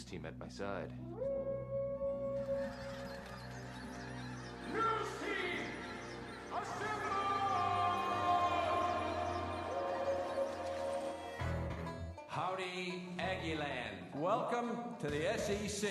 team at my side. News team, assemble! Howdy, Aggie Land. Welcome to the SEC.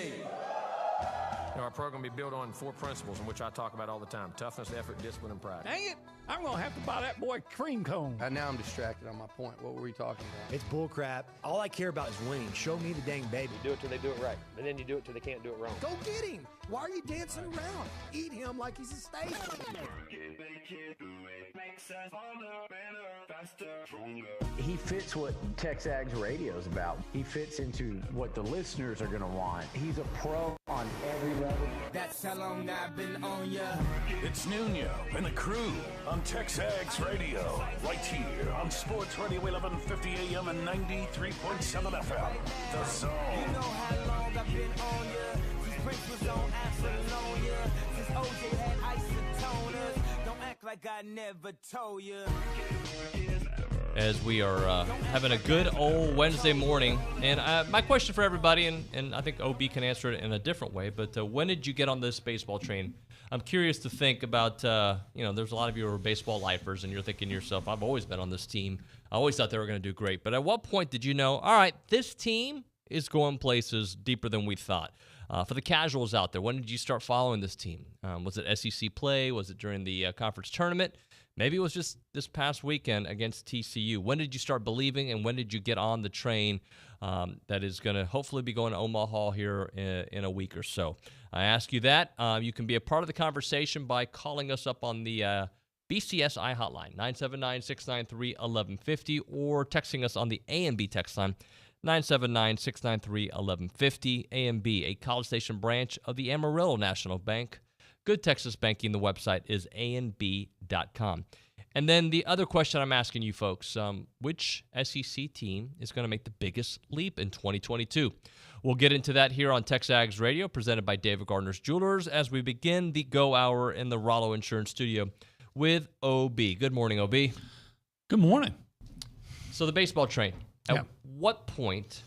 Our program will be built on 4 principles in which I talk about all the time: toughness, effort, discipline, and pride. Dang it! I'm going to have to buy that boy cream cone. Now I'm distracted on my point. What were we talking about? It's bullcrap. All I care about is winning. Show me the dang baby. You do it till they do it right, and then you do it till they can't do it wrong. Go get him. Why are you dancing around? Eat him like he's a steak. He fits what TexAgs radio is about. He fits into what the listeners are going to want. He's a pro on every level. That's how long I've been on ya. It's Nuño and the crew on TexAgs radio, right here on Sports Radio 1150 AM and 93.7 FM. The Zone. You know how long I've been on ya. Since Prince was on Apollonia. Since OJ had isotoners. Don't act like I never told ya. As we are having a good old Wednesday morning. And my question for everybody, and I think OB can answer it in a different way, but when did you get on this baseball train? I'm curious to think about, there's a lot of you who are baseball lifers, and you're thinking to yourself, I've always been on this team. I always thought they were going to do great. But at what point did you know, all right, this team is going places deeper than we thought? For the casuals out there, when did you start following this team? Was it SEC play? Was it during the conference tournament? Maybe it was just this past weekend against TCU. When did you start believing, and when did you get on the train that is going to hopefully be going to Omaha here in a week or so? I ask you that. You can be a part of the conversation by calling us up on the BCSI hotline, 979-693-1150, or texting us on the A&B text line, 979-693-1150. A&B, a College Station branch of the Amarillo National Bank. Good Texas banking. The website is anb.com. And then the other question I'm asking you folks, which SEC team is going to make the biggest leap in 2022? We'll get into that here on TexAgs Radio, presented by David Gardner's Jewelers, as we begin the Go Hour in the Rollo Insurance Studio with OB. Good morning, OB. Good morning. So the baseball train. At what point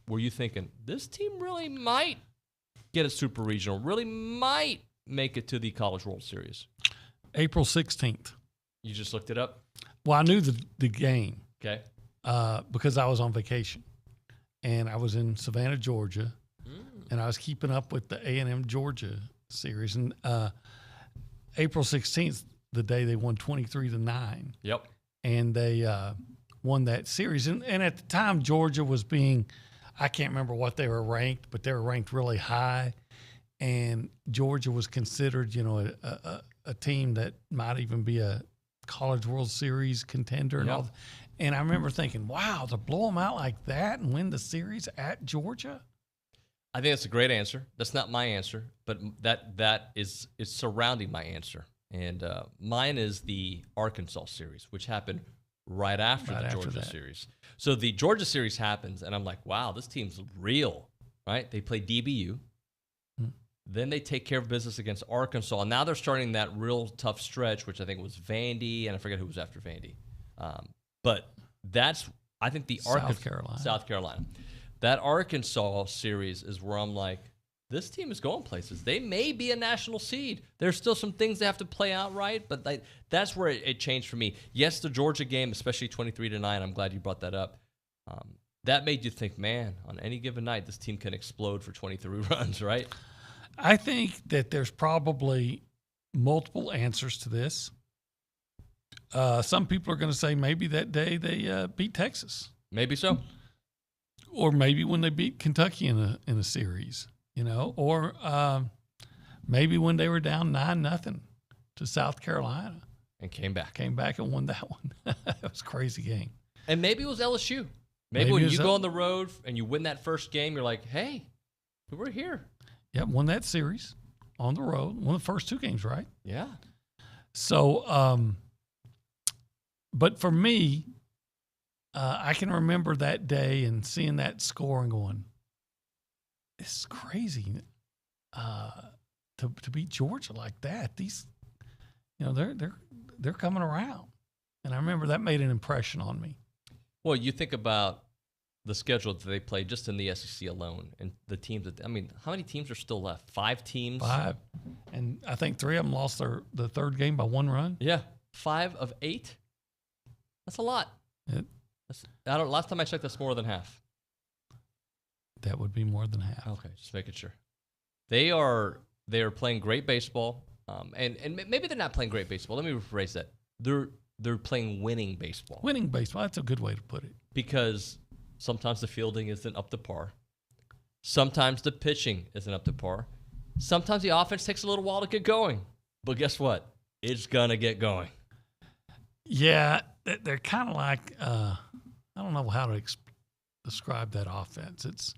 were you thinking, this team really might get a super regional, really might make it to the College World Series? April 16th. You just looked it up? Well, I knew the game. Okay. Because I was on vacation. And I was in Savannah, Georgia. And I was keeping up with the A&M Georgia series. And April 16th, the day they won 23-9. Yep. And they won that series. And at the time, Georgia was being, I can't remember what they were ranked, but they were ranked really high. And Georgia was considered, a team that might even be a College World Series contender and all. And I remember thinking, wow, to blow them out like that and win the series at Georgia? I think that's a great answer. That's not my answer, but that is surrounding my answer. And mine is the Arkansas series, which happened right after the Georgia series. So the Georgia series happens, and I'm like, wow, this team's real, right? They play DBU. Then they take care of business against Arkansas. And now they're starting that real tough stretch, which I think was Vandy, and I forget who was after Vandy. But that's, I think, the South Carolina. That Arkansas series is where I'm like, this team is going places. They may be a national seed. There's still some things they have to play out right, but that's where it changed for me. Yes, the Georgia game, especially 23-9, I'm glad you brought that up. That made you think, man, on any given night, this team can explode for 23 runs, right? I think that there's probably multiple answers to this. Some people are going to say maybe that day they beat Texas. Maybe so. Or maybe when they beat Kentucky in a series, or maybe when they were down 9-0 to South Carolina. And came back and won that one. That was a crazy game. And maybe it was LSU. Maybe when you go on the road and you win that first game, you're like, hey, we're here. Yeah, won that series on the road. Won the first 2 games, right? Yeah. So, but for me, I can remember that day and seeing that score and going, this is crazy to beat Georgia like that. These, they're coming around. And I remember that made an impression on me. Well, you think about the schedule that they play just in the SEC alone, and the teams that how many teams are still left? 5 teams. 5, and I think 3 of them lost the third game by 1 run. Yeah, 5 of 8. That's a lot. Last time I checked, that's more than half. That would be more than half. Okay, just making sure. They are playing great baseball, and maybe they're not playing great baseball. Let me rephrase that. They're playing winning baseball. Winning baseball. That's a good way to put it. Because sometimes the fielding isn't up to par. Sometimes the pitching isn't up to par. Sometimes the offense takes a little while to get going. But guess what? It's going to get going. Yeah, they're kind of like, I don't know how to describe that offense. It's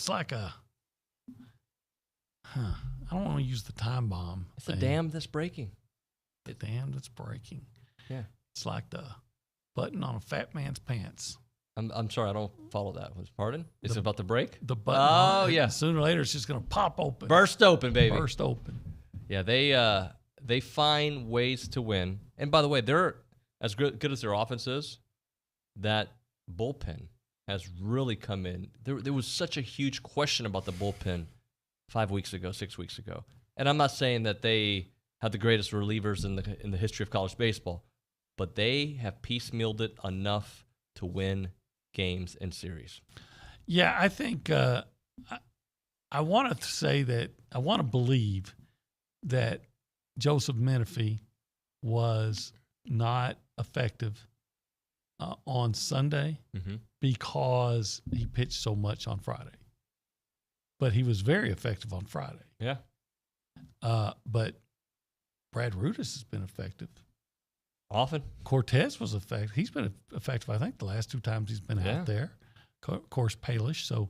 like I don't want to use the time bomb. It's a dam that's breaking. The dam that's breaking. Yeah. It's like the button on a fat man's pants. I'm sorry, I don't follow that. Pardon? Is it about to break? The button. Oh, yeah. Sooner or later, it's just going to pop open. Burst open, baby. Burst open. Yeah, they find ways to win. And by the way, they're as good as their offense is. That bullpen has really come in. There was such a huge question about the bullpen 5 weeks ago, 6 weeks ago. And I'm not saying that they have the greatest relievers in the history of college baseball, but they have piecemealed it enough to win games and series. Yeah, I think I want to say that I want to believe that Joseph Menifee was not effective on Sunday because he pitched so much on Friday. But he was very effective on Friday. Yeah. But Brad Rudis has been effective. Often. Cortez was effective. He's been effective, I think, the last 2 times he's been out there. Of course, Palish. So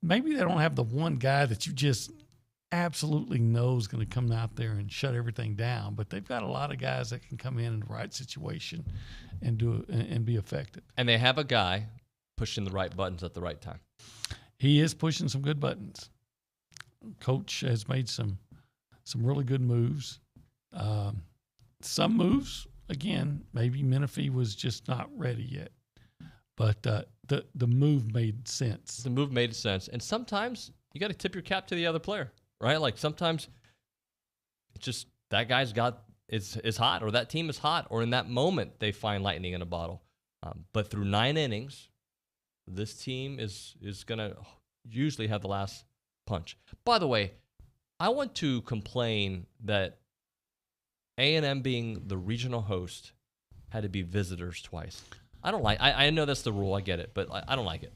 maybe they don't have the one guy that you just absolutely know is going to come out there and shut everything down. But they've got a lot of guys that can come in the right situation and do it and be effective. And they have a guy pushing the right buttons at the right time. He is pushing some good buttons. Coach has made some really good moves. Some moves, again, maybe Menifee was just not ready yet. But the move made sense. The move made sense. And sometimes you got to tip your cap to the other player, right? Like sometimes it's just that guy's is hot, or that team is hot, or in that moment they find lightning in a bottle. But through 9 innings, this team is going to usually have the last punch. By the way, I want to complain that A&M being the regional host had to be visitors twice. I don't like. I know that's the rule. I get it, but I don't like it.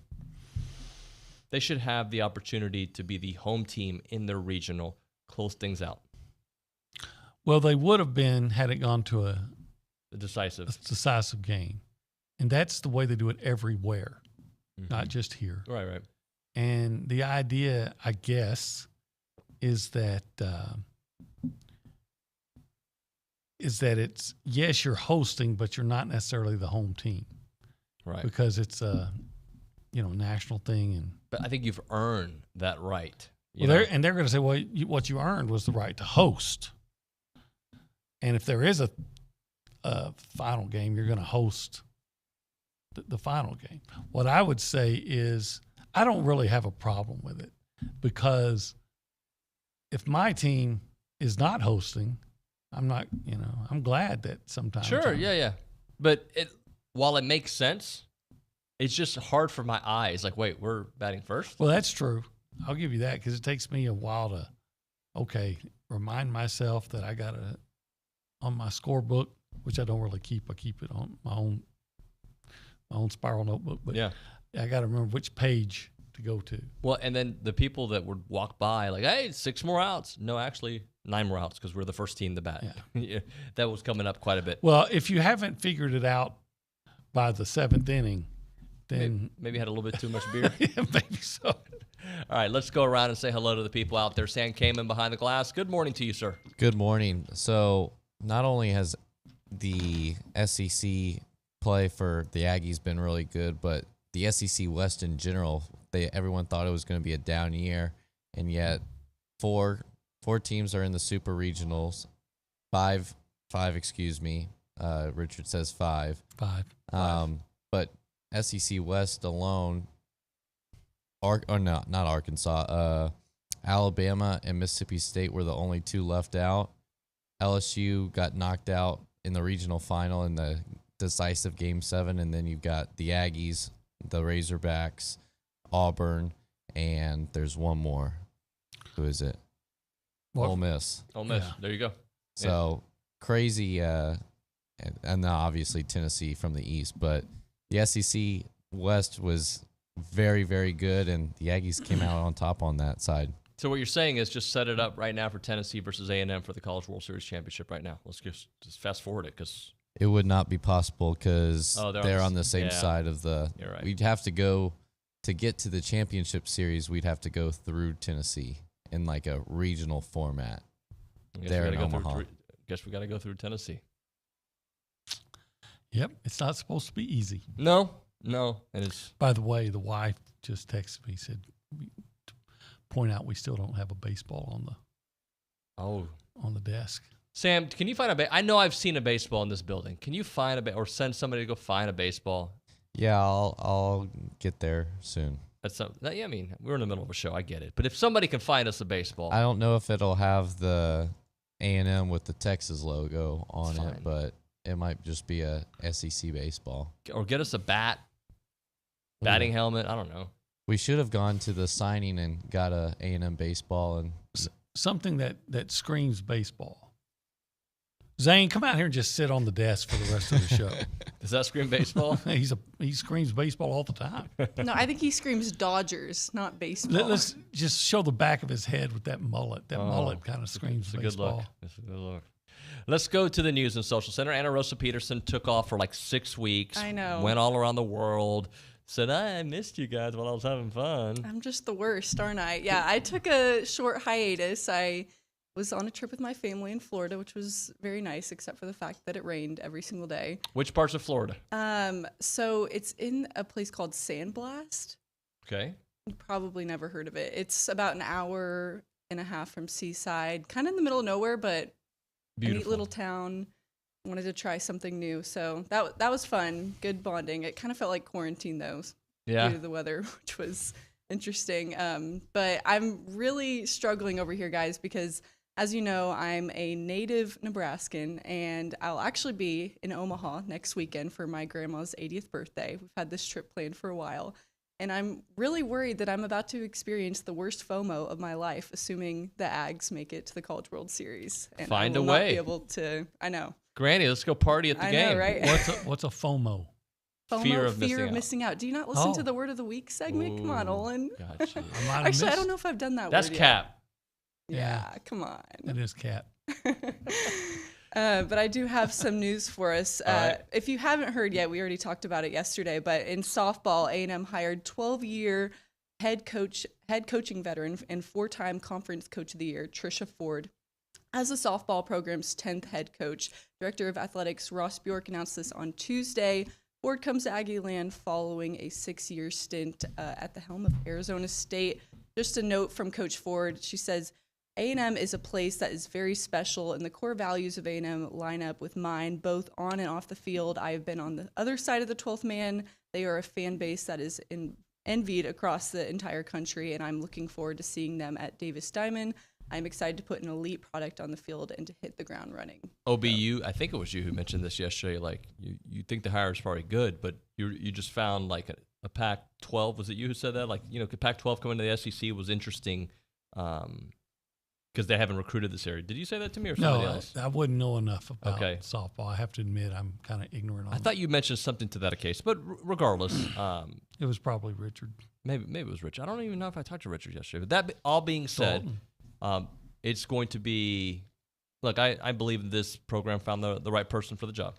They should have the opportunity to be the home team in their regional, close things out. Well, they would have been had it gone to a decisive game, and that's the way they do it everywhere, not just here. Right. And the idea, I guess, is that it's, yes, you're hosting, but you're not necessarily the home team. Right. Because it's a, national thing. But I think you've earned that right. They're going to say, well, what you earned was the right to host. And if there is a final game, you're going to host the final game. What I would say is I don't really have a problem with it, because if my team is not hosting, I'm not, I'm glad that sometimes. Sure, yeah. But while it makes sense, it's just hard for my eyes. Like, wait, we're batting first? Well, that's true. I'll give you that, because it takes me a while to, remind myself that I got to, on my scorebook, which I don't really keep. I keep it on my own spiral notebook. But yeah, I got to remember which page to go to. Well, and then the people that would walk by, like, hey, 6 more outs. No, actually, 9 more outs, because we're the first team to bat. Yeah. That was coming up quite a bit. Well, if you haven't figured it out by the 7th inning, then maybe had a little bit too much beer. Yeah, maybe so. All right, let's go around and say hello to the people out there. Sam Kamen behind the glass. Good morning to you, sir. Good morning. So not only has the SEC play for the Aggies been really good, but the SEC West in general, everyone thought it was going to be a down year, and yet four teams are in the super regionals. Five, excuse me. Richard says 5. 5. but SEC West alone, not Arkansas, Alabama and Mississippi State were the only two left out. LSU got knocked out in the regional final in the decisive Game 7, and then you've got the Aggies, the Razorbacks, Auburn, and there's one more. Who is it? Ole Miss. Ole Miss. Yeah. There you go. So crazy, and then obviously Tennessee from the East, but the SEC West was very, very good, and the Aggies came out on top on that side. So what you're saying is just set it up right now for Tennessee versus A&M for the College World Series championship right now. Let's just fast forward it because it would not be possible because they're on the same yeah. side of the. You're right. We'd have to go to get to the championship series. We'd have to go through Tennessee in like a regional format. There in Omaha. Guess we got to go through Tennessee. Yep, it's not supposed to be easy. No, and it's. By the way, the wife just texted me, said, point out we still don't have a baseball on the desk. Sam, can you find I know I've seen a baseball in this building. Can you find or send somebody to go find a baseball? Yeah, I'll get there soon. I mean, we're in the middle of a show. I get it. But if somebody can find us a baseball. I don't know if it'll have the A&M with the Texas logo on it, but it might just be a SEC baseball. Or get us a batting helmet. I don't know. We should have gone to the signing and got a A&M baseball and something that screams baseball. Zane, come out here and just sit on the desk for the rest of the show. Does that scream baseball? He screams baseball all the time. No, I think he screams Dodgers, not baseball. Let's just show the back of his head with that mullet. That mullet kind of screams baseball. It's a good look. Let's go to the news and social center. Anna Rosa Peterson took off for like 6 weeks. I know. Went all around the world. Said, I missed you guys while I was having fun. I'm just the worst, aren't I? Yeah, I took a short hiatus. I was on a trip with my family in Florida, which was very nice, except for the fact that it rained every single day. Which parts of Florida? So it's in a place called Sandblast. Okay. You probably never heard of it. It's about an hour and a half from Seaside, kind of in the middle of nowhere, but beautiful. A neat little town. Wanted to try something new, so that was fun. Good bonding. It kind of felt like quarantine though, yeah, due to the weather, which was interesting. But I'm really struggling over here, guys, because as you know, I'm a native Nebraskan, and I'll actually be in Omaha next weekend for my grandma's 80th birthday. We've had this trip planned for a while, and I'm really worried that I'm about to experience the worst FOMO of my life, assuming the Ags make it to the College World Series. And Find I will a way. not be able to. I know. Granny, let's go party at the game. Know, right? What's a FOMO? Fear of missing out. Do you not listen to the Word of the Week segment? Come on, Olin. Gotcha. Actually, I don't know if I've done that. That's word Cap. Yet. Yeah, come on. It is Cap. But I do have some news for us. Right. If you haven't heard yet, we already talked about it yesterday, but in softball, A&M hired 12-year head coaching veteran and 4-time conference coach of the year, Trisha Ford, as the softball program's 10th head coach. Director of Athletics Ross Bjork announced this on Tuesday. Ford comes to Aggie land following a 6-year stint at the helm of Arizona State. Just a note from Coach Ford, she says, A&M is a place that is very special, and the core values of A&M line up with mine, both on and off the field. I have been on the other side of the 12th man. They are a fan base that is envied across the entire country, and I'm looking forward to seeing them at Davis Diamond. I'm excited to put an elite product on the field and to hit the ground running. OBU, I think it was you who mentioned this yesterday. Like you think the hire is probably good, but you just found like a Pac-12. Was it you who said that? Like, Pac-12 coming to the SEC was interesting because they haven't recruited this area. Did you say that to me or somebody else? I wouldn't know enough about softball. I have to admit I'm kind of ignorant on I thought you mentioned something to that case, but regardless. It was probably Richard. Maybe it was Richard. I don't even know if I talked to Richard yesterday. But that all being said, it's going to be – look, I believe this program found the right person for the job.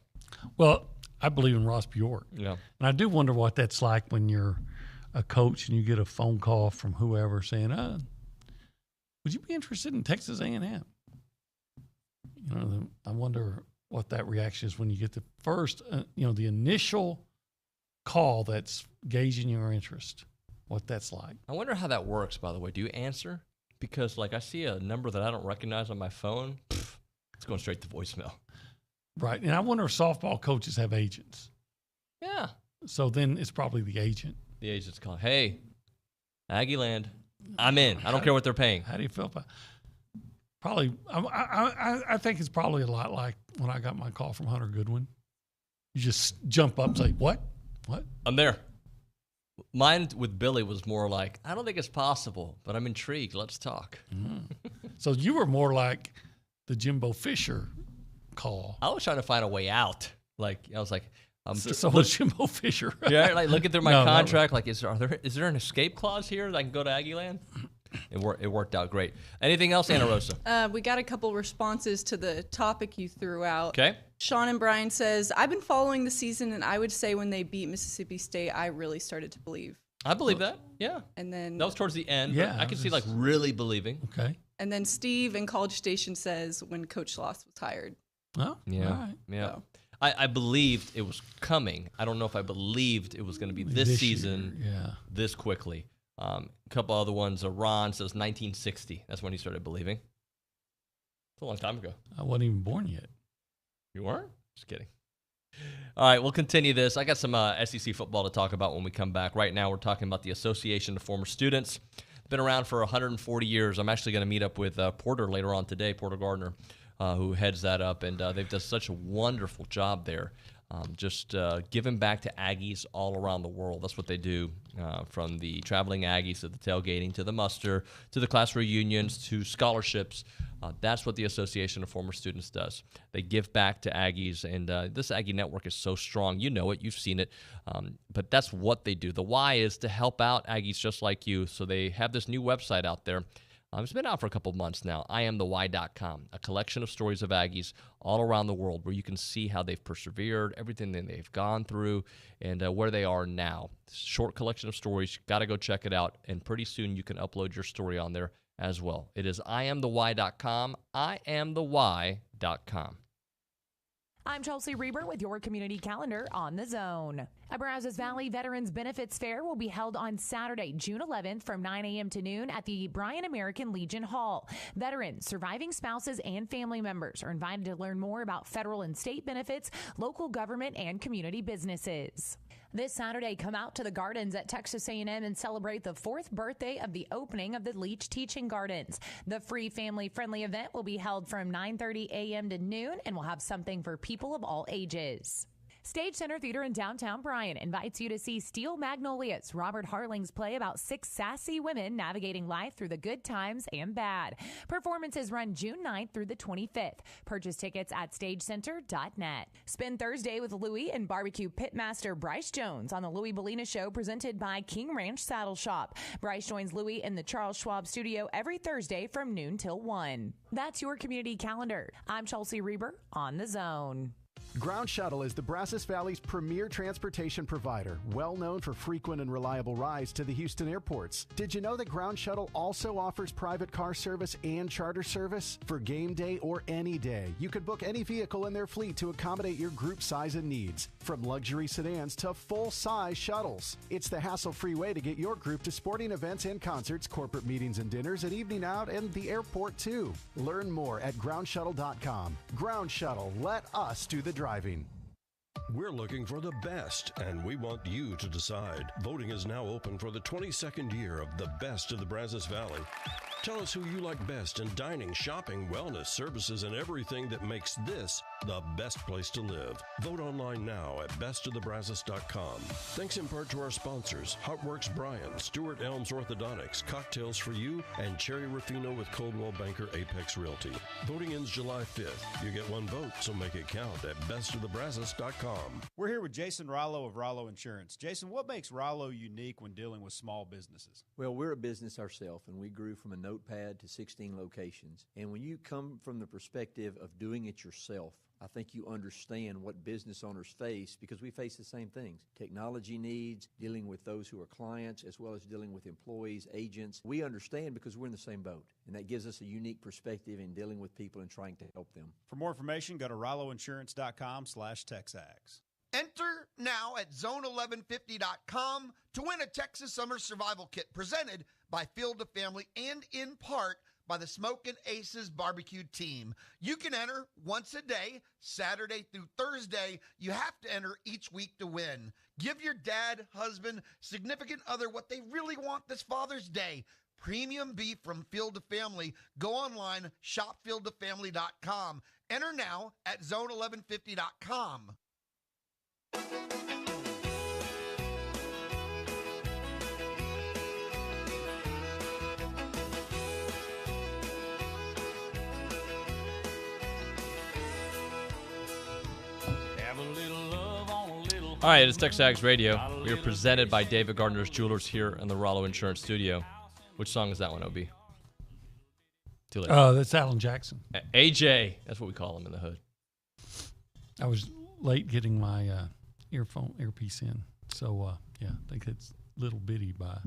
Well, I believe in Ross Bjork. Yeah. And I do wonder what that's like when you're a coach and you get a phone call from whoever saying, would you be interested in Texas A&M? I wonder what that reaction is when you get the first, the initial call that's gauging your interest, what that's like. I wonder how that works, by the way. Do you answer? Because, I see a number that I don't recognize on my phone. It's going straight to voicemail. Right. And I wonder if softball coaches have agents. Yeah. So then it's probably the agent. The agent's calling, hey, Aggie Land, I'm in. I don't care what they're paying. How do you feel about? Probably, I think it's probably a lot like when I got my call from Hunter Goodwin. You just jump up and say, what? What? I'm there. Mine with Billy was more like, I don't think it's possible, but I'm intrigued. Let's talk. So you were more like the Jimbo Fisher call. I was trying to find a way out. Like, I was like, so was Jimbo Fisher. Yeah, like looking through my contract, like, is there an escape clause here that I can go to Aggie Land? It worked out great. Anything else, Ana Rosa? We got a couple responses to the topic you threw out. Okay. Sean and Brian says, I've been following the season, and I would say when they beat Mississippi State, I really started to believe. I believe that, yeah. And then that was towards the end. Yeah, but I can see like really believing. Okay. And then Steve in College Station says when Coach Sloss was hired. Oh, yeah, all right. yeah. So. I believed it was coming. I don't know if I believed it was going to be this season, this quickly. A couple other ones. Ron says 1960. That's when he started believing. It's a long time ago. I wasn't even born yet. You weren't? Just kidding. All right, we'll continue this. I got some SEC football to talk about when we come back. Right now, we're talking about the Association of Former Students. Been around for 140 years. I'm actually going to meet up with Porter later on today, Porter Gardner, who heads that up, and they've done such a wonderful job there. Just giving back to Aggies all around the world. That's what they do, from the traveling Aggies to the tailgating to the muster to the class reunions to scholarships. That's what the Association of Former Students does. They give back to Aggies, and this Aggie network is so strong. You know it. You've seen it. But that's what they do. The why is to help out Aggies just like you. So they have this new website out there. It's been out for a couple of months now, IamTheWhy.com, a collection of stories of Aggies all around the world where you can see how they've persevered, everything that they've gone through, and where they are now. Short collection of stories. Got to go check it out, and pretty soon you can upload your story on there as well. It is IamTheWhy.com, IamTheWhy.com. I'm Chelsea Reber with your community calendar on The Zone. A Brazos Valley Veterans Benefits Fair will be held on Saturday, June 11th from 9 a.m. to noon at the Bryan American Legion Hall. Veterans, surviving spouses, and family members are invited to learn more about federal and state benefits, local government, and community businesses. This Saturday, come out to the gardens at Texas A&M and celebrate the 4th birthday of the opening of the Leach Teaching Gardens. The free family-friendly event will be held from 9:30 a.m. to noon and will have something for people of all ages. Stage Center Theater in downtown Bryan invites you to see Steel Magnolias, Robert Harling's play about 6 sassy women navigating life through the good times and bad. Performances run June 9th through the 25th. Purchase tickets at stagecenter.net. Spend Thursday with Louie and barbecue pitmaster Bryce Jones on the Louie Bellina Show presented by King Ranch Saddle Shop. Bryce joins Louie in the Charles Schwab studio every Thursday from noon till 1. That's your community calendar. I'm Chelsea Reber on The Zone. Ground Shuttle is the Brazos Valley's premier transportation provider, well known for frequent and reliable rides to the Houston airports. Did you know that Ground Shuttle also offers private car service and charter service? For game day or any day, you could book any vehicle in their fleet to accommodate your group size and needs, from luxury sedans to full-size shuttles. It's the hassle-free way to get your group to sporting events and concerts, corporate meetings and dinners, and evening out and the airport too. Learn more at groundshuttle.com. Ground Shuttle, let us do the driving. We're looking for the best, and we want you to decide. Voting is now open for the 22nd year of the Best of the Brazos Valley. Tell us who you like best in dining, shopping, wellness, services, and everything that makes this the best place to live. Vote online now at bestofthebrazos.com. Thanks in part to our sponsors, Hotworks Bryan, Stuart Elms Orthodontics, Cocktails for You, and Cherry Rufino with Coldwell Banker Apex Realty. Voting ends July 5th. You get one vote, so make it count at bestofthebrazos.com. We're here with Jason Rollo of Rollo Insurance. Jason, what makes Rollo unique when dealing with small businesses? Well, we're a business ourselves, and we grew from a notepad to 16 locations. And when you come from the perspective of doing it yourself, I think you understand what business owners face, because we face the same things. Technology needs, dealing with those who are clients, as well as dealing with employees, agents. We understand because we're in the same boat, and that gives us a unique perspective in dealing with people and trying to help them. For more information, go to rolloinsurance.com/TexAgs. Enter now at zone1150.com to win a Texas Summer Survival Kit presented by Field of Family and in part by the Smokin' Aces Barbecue team. You can enter once a day, Saturday through Thursday. You have to enter each week to win. Give your dad, husband, significant other what they really want this Father's Day. Premium beef from Field to Family. Go online, shopfieldtofamily.com. Enter now at zone1150.com. All right, it's TexAgs Radio. We are presented by David Gardner's Jewelers here in the Rollo Insurance Studio. Which song is that one, OB? Too late. That's Alan Jackson. AJ. That's what we call him in the hood. I was late getting my earpiece in. So, I think it's Little Bitty by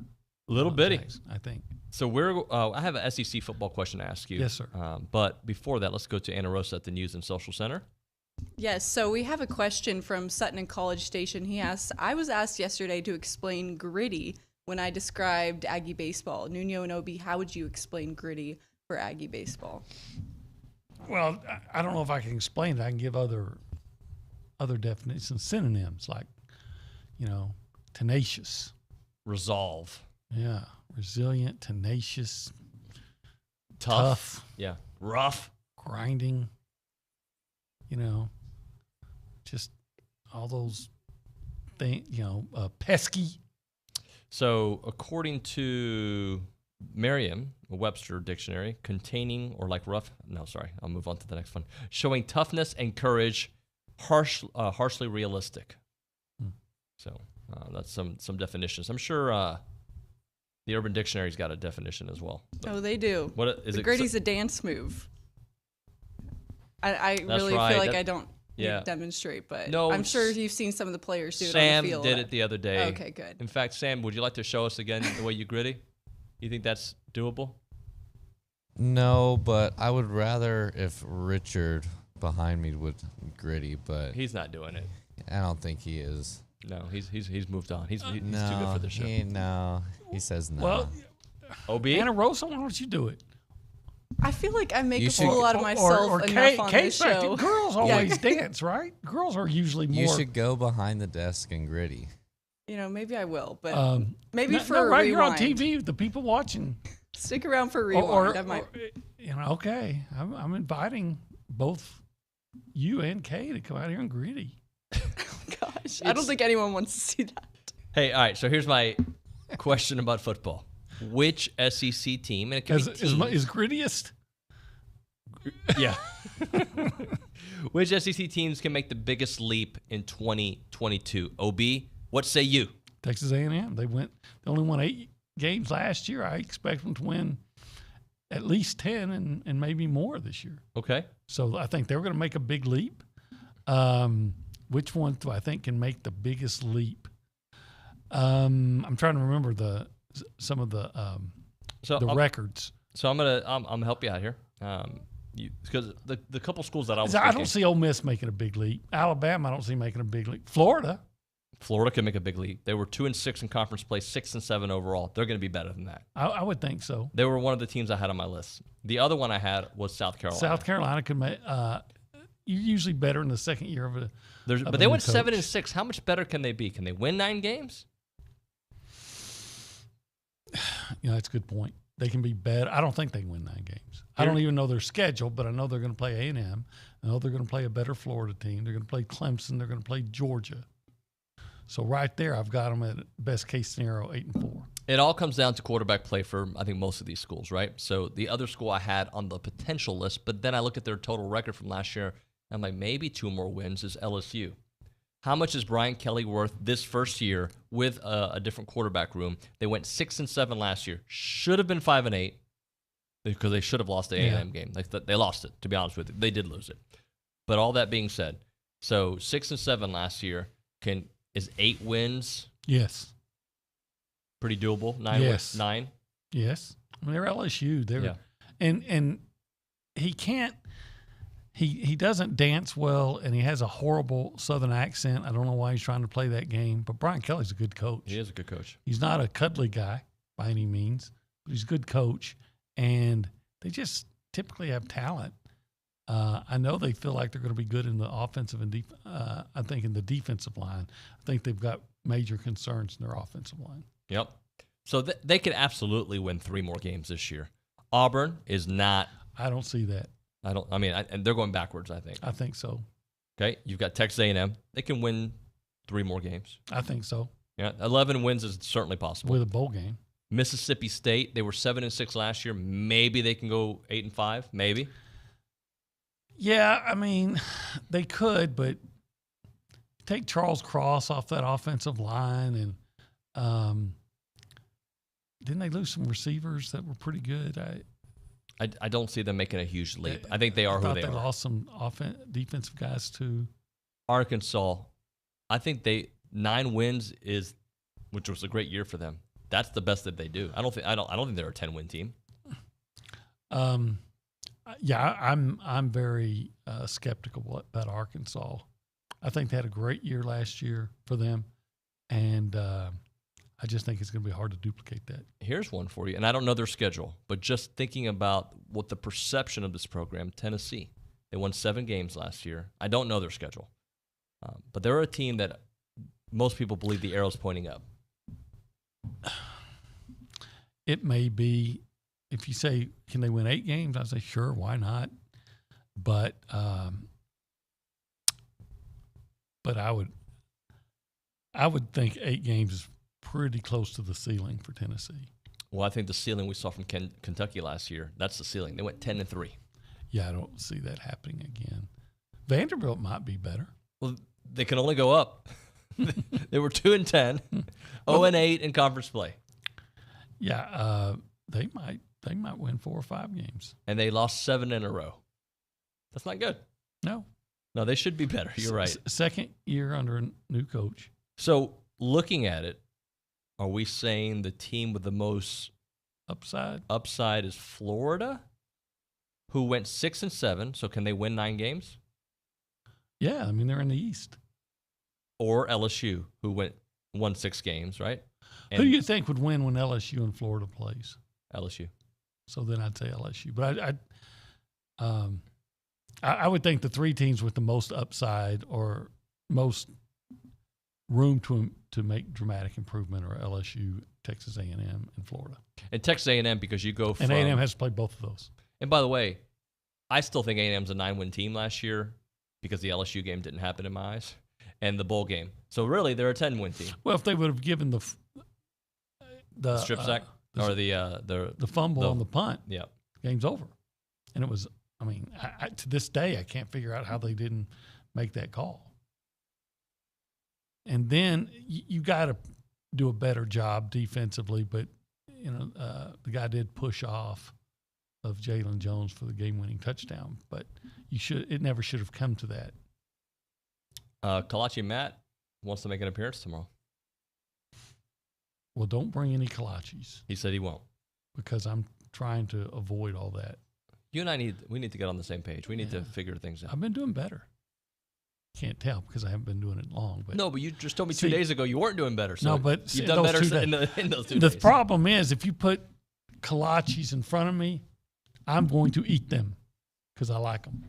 Little Bitty. Jackson, I think. So I have an SEC football question to ask you. Yes, sir. But before that, let's go to Anna Rosa at the News and Social Center. Yes, so we have a question from Sutton and College Station. He asks, I was asked yesterday to explain gritty when I described Aggie baseball. Nuño and Obi, how would you explain gritty for Aggie baseball? Well, I don't know if I can explain it. I can give other definitions, synonyms like, tenacious. Resolve. Yeah, resilient, tenacious, tough. Yeah, rough. Grinding. Just all those things, pesky. So according to Merriam-Webster dictionary, containing or like rough, I'll move on to the next one. Showing toughness and courage, harshly realistic. So that's some definitions. I'm sure the Urban Dictionary's got a definition as well. Oh, they do. What is it? Gritty's a dance move. I really right. feel like I don't demonstrate, but I'm sure you've seen some of the players do it on the field. Sam did it the other day. Okay, good. In fact, Sam, would you like to show us again the way you gritty? You think that's doable? No, but I would rather if Richard behind me would gritty, but he's not doing it. I don't think he is. No, he's moved on. He's too good for the show. He says no. Well, OB? Anna Rosa, why don't you do it? I feel like I make a fool out of myself enough on this show. Girls always dance, right? Girls are usually more. You should go behind the desk and gritty. Maybe I will, but maybe for a right rewind. here on TV, the people watching. Stick around for a rewind. Okay, I'm inviting both you and Kay to come out here and gritty. Gosh, I don't think anyone wants to see that. Hey, all right. So here's my question about football. Which SEC team, and it can be is grittiest? Yeah. Which SEC teams can make the biggest leap in 2022? OB, what say you? Texas A&M. They only won 8 games last year. I expect them to win at least 10 and maybe more this year. Okay. So I think they're going to make a big leap. Which one do I think can make the biggest leap? I'm trying to remember some of the records. So I'm gonna help you out here. Because the couple schools that I don't see Ole Miss making a big leap. Alabama, I don't see making a big leap. Florida can make a big leap. They were 2-6 in conference play, 6-7 overall. They're going to be better than that. I would think so. They were one of the teams I had on my list. The other one I had was South Carolina. South Carolina could make. You're usually better in the second year of a. But they went 7-6. How much better can they be? Can they win 9 games? That's a good point. They can be better. I don't think they can win 9 games. I don't even know their schedule, but I know they're going to play A&M. I know they're going to play a better Florida team. They're going to play Clemson. They're going to play Georgia. So right there, I've got them at best case scenario 8-4. It all comes down to quarterback play for, I think, most of these schools, right? So the other school I had on the potential list, but then I look at their total record from last year, and I'm like, maybe 2 more wins is LSU. How much is Brian Kelly worth this first year with a different quarterback room? They went 6-7 last year. Should have been 5-8 because they should have lost the A&M game. They lost it, to be honest with you. They did lose it. But all that being said, so 6-7 last year is 8 wins. Yes. Pretty doable. 9 yes. 9. Yes. I mean, they're LSU. And he can't. He doesn't dance well, and he has a horrible Southern accent. I don't know why he's trying to play that game, but Brian Kelly's a good coach. He is a good coach. He's not a cuddly guy by any means, but he's a good coach, and they just typically have talent. I know they feel like they're going to be good in the offensive and I think in the defensive line. I think they've got major concerns in their offensive line. Yep. So they could absolutely win 3 more games this year. Auburn is not. I don't see that. And they're going backwards, I think. I think so. Okay. You've got Texas A&M. They can win 3 more games. I think so. Yeah. 11 wins is certainly possible. With a bowl game. Mississippi State, they were 7-6 last year. Maybe they can go 8-5. Maybe. Yeah, I mean, they could, but take Charles Cross off that offensive line, and didn't they lose some receivers that were pretty good? I don't see them making a huge leap. I think they are who they are. They lost some defensive guys too. Arkansas, I think 9 wins which was a great year for them. That's the best that they do. I don't think they're a 10-win team. Yeah, I'm very skeptical about Arkansas. I think they had a great year last year for them, and I just think it's going to be hard to duplicate that. Here's one for you, and I don't know their schedule, but just thinking about what the perception of this program, Tennessee. They won 7 games last year. I don't know their schedule, but they're a team that most people believe the arrow's pointing up. It may be. If you say, can they win 8 games? I say, sure, why not? But I would think 8 games is pretty close to the ceiling for Tennessee. Well, I think the ceiling we saw from Kentucky last year, that's the ceiling. They went 10-3. Yeah, I don't see that happening again. Vanderbilt might be better. Well, they can only go up. They were 2-10, 0-8 in conference play. Yeah, they might win 4 or 5 games. And they lost 7 in a row. That's not good. No, they should be better. You're right. Second year under a new coach. So looking at it, are we saying the team with the most upside is Florida, who went 6-7? So can they win 9 games? Yeah, I mean they're in the East. Or LSU, who won 6 games, right? And who do you think would win when LSU and Florida plays? LSU. So then I'd say LSU. But I would think the 3 teams with the most upside or most room to make dramatic improvement are LSU, Texas A&M, and Florida. And Texas A&M because you go from – and A&M has to play both of those. And by the way, I still think A&M's a 9-win team last year because the LSU game didn't happen in my eyes and the bowl game. So really they're a 10-win team. Well, if they would have given the strip sack or the fumble on the punt, yeah, game's over. And it was, I mean, to this day, I can't figure out how they didn't make that call. And then you got to do a better job defensively, but the guy did push off of Jalen Jones for the game-winning touchdown, but it never should have come to that. Kalachi Matt wants to make an appearance tomorrow. Well, don't bring any kolaches. He said he won't. Because I'm trying to avoid all that. You and I need to get on the same page. We need to figure things out. I've been doing better. Can't tell because I haven't been doing it long. But no, but you just told me 2 days ago you weren't doing better. So no, but you've done better in those 2 days. The problem is if you put kolaches in front of me, I'm going to eat them because I like them.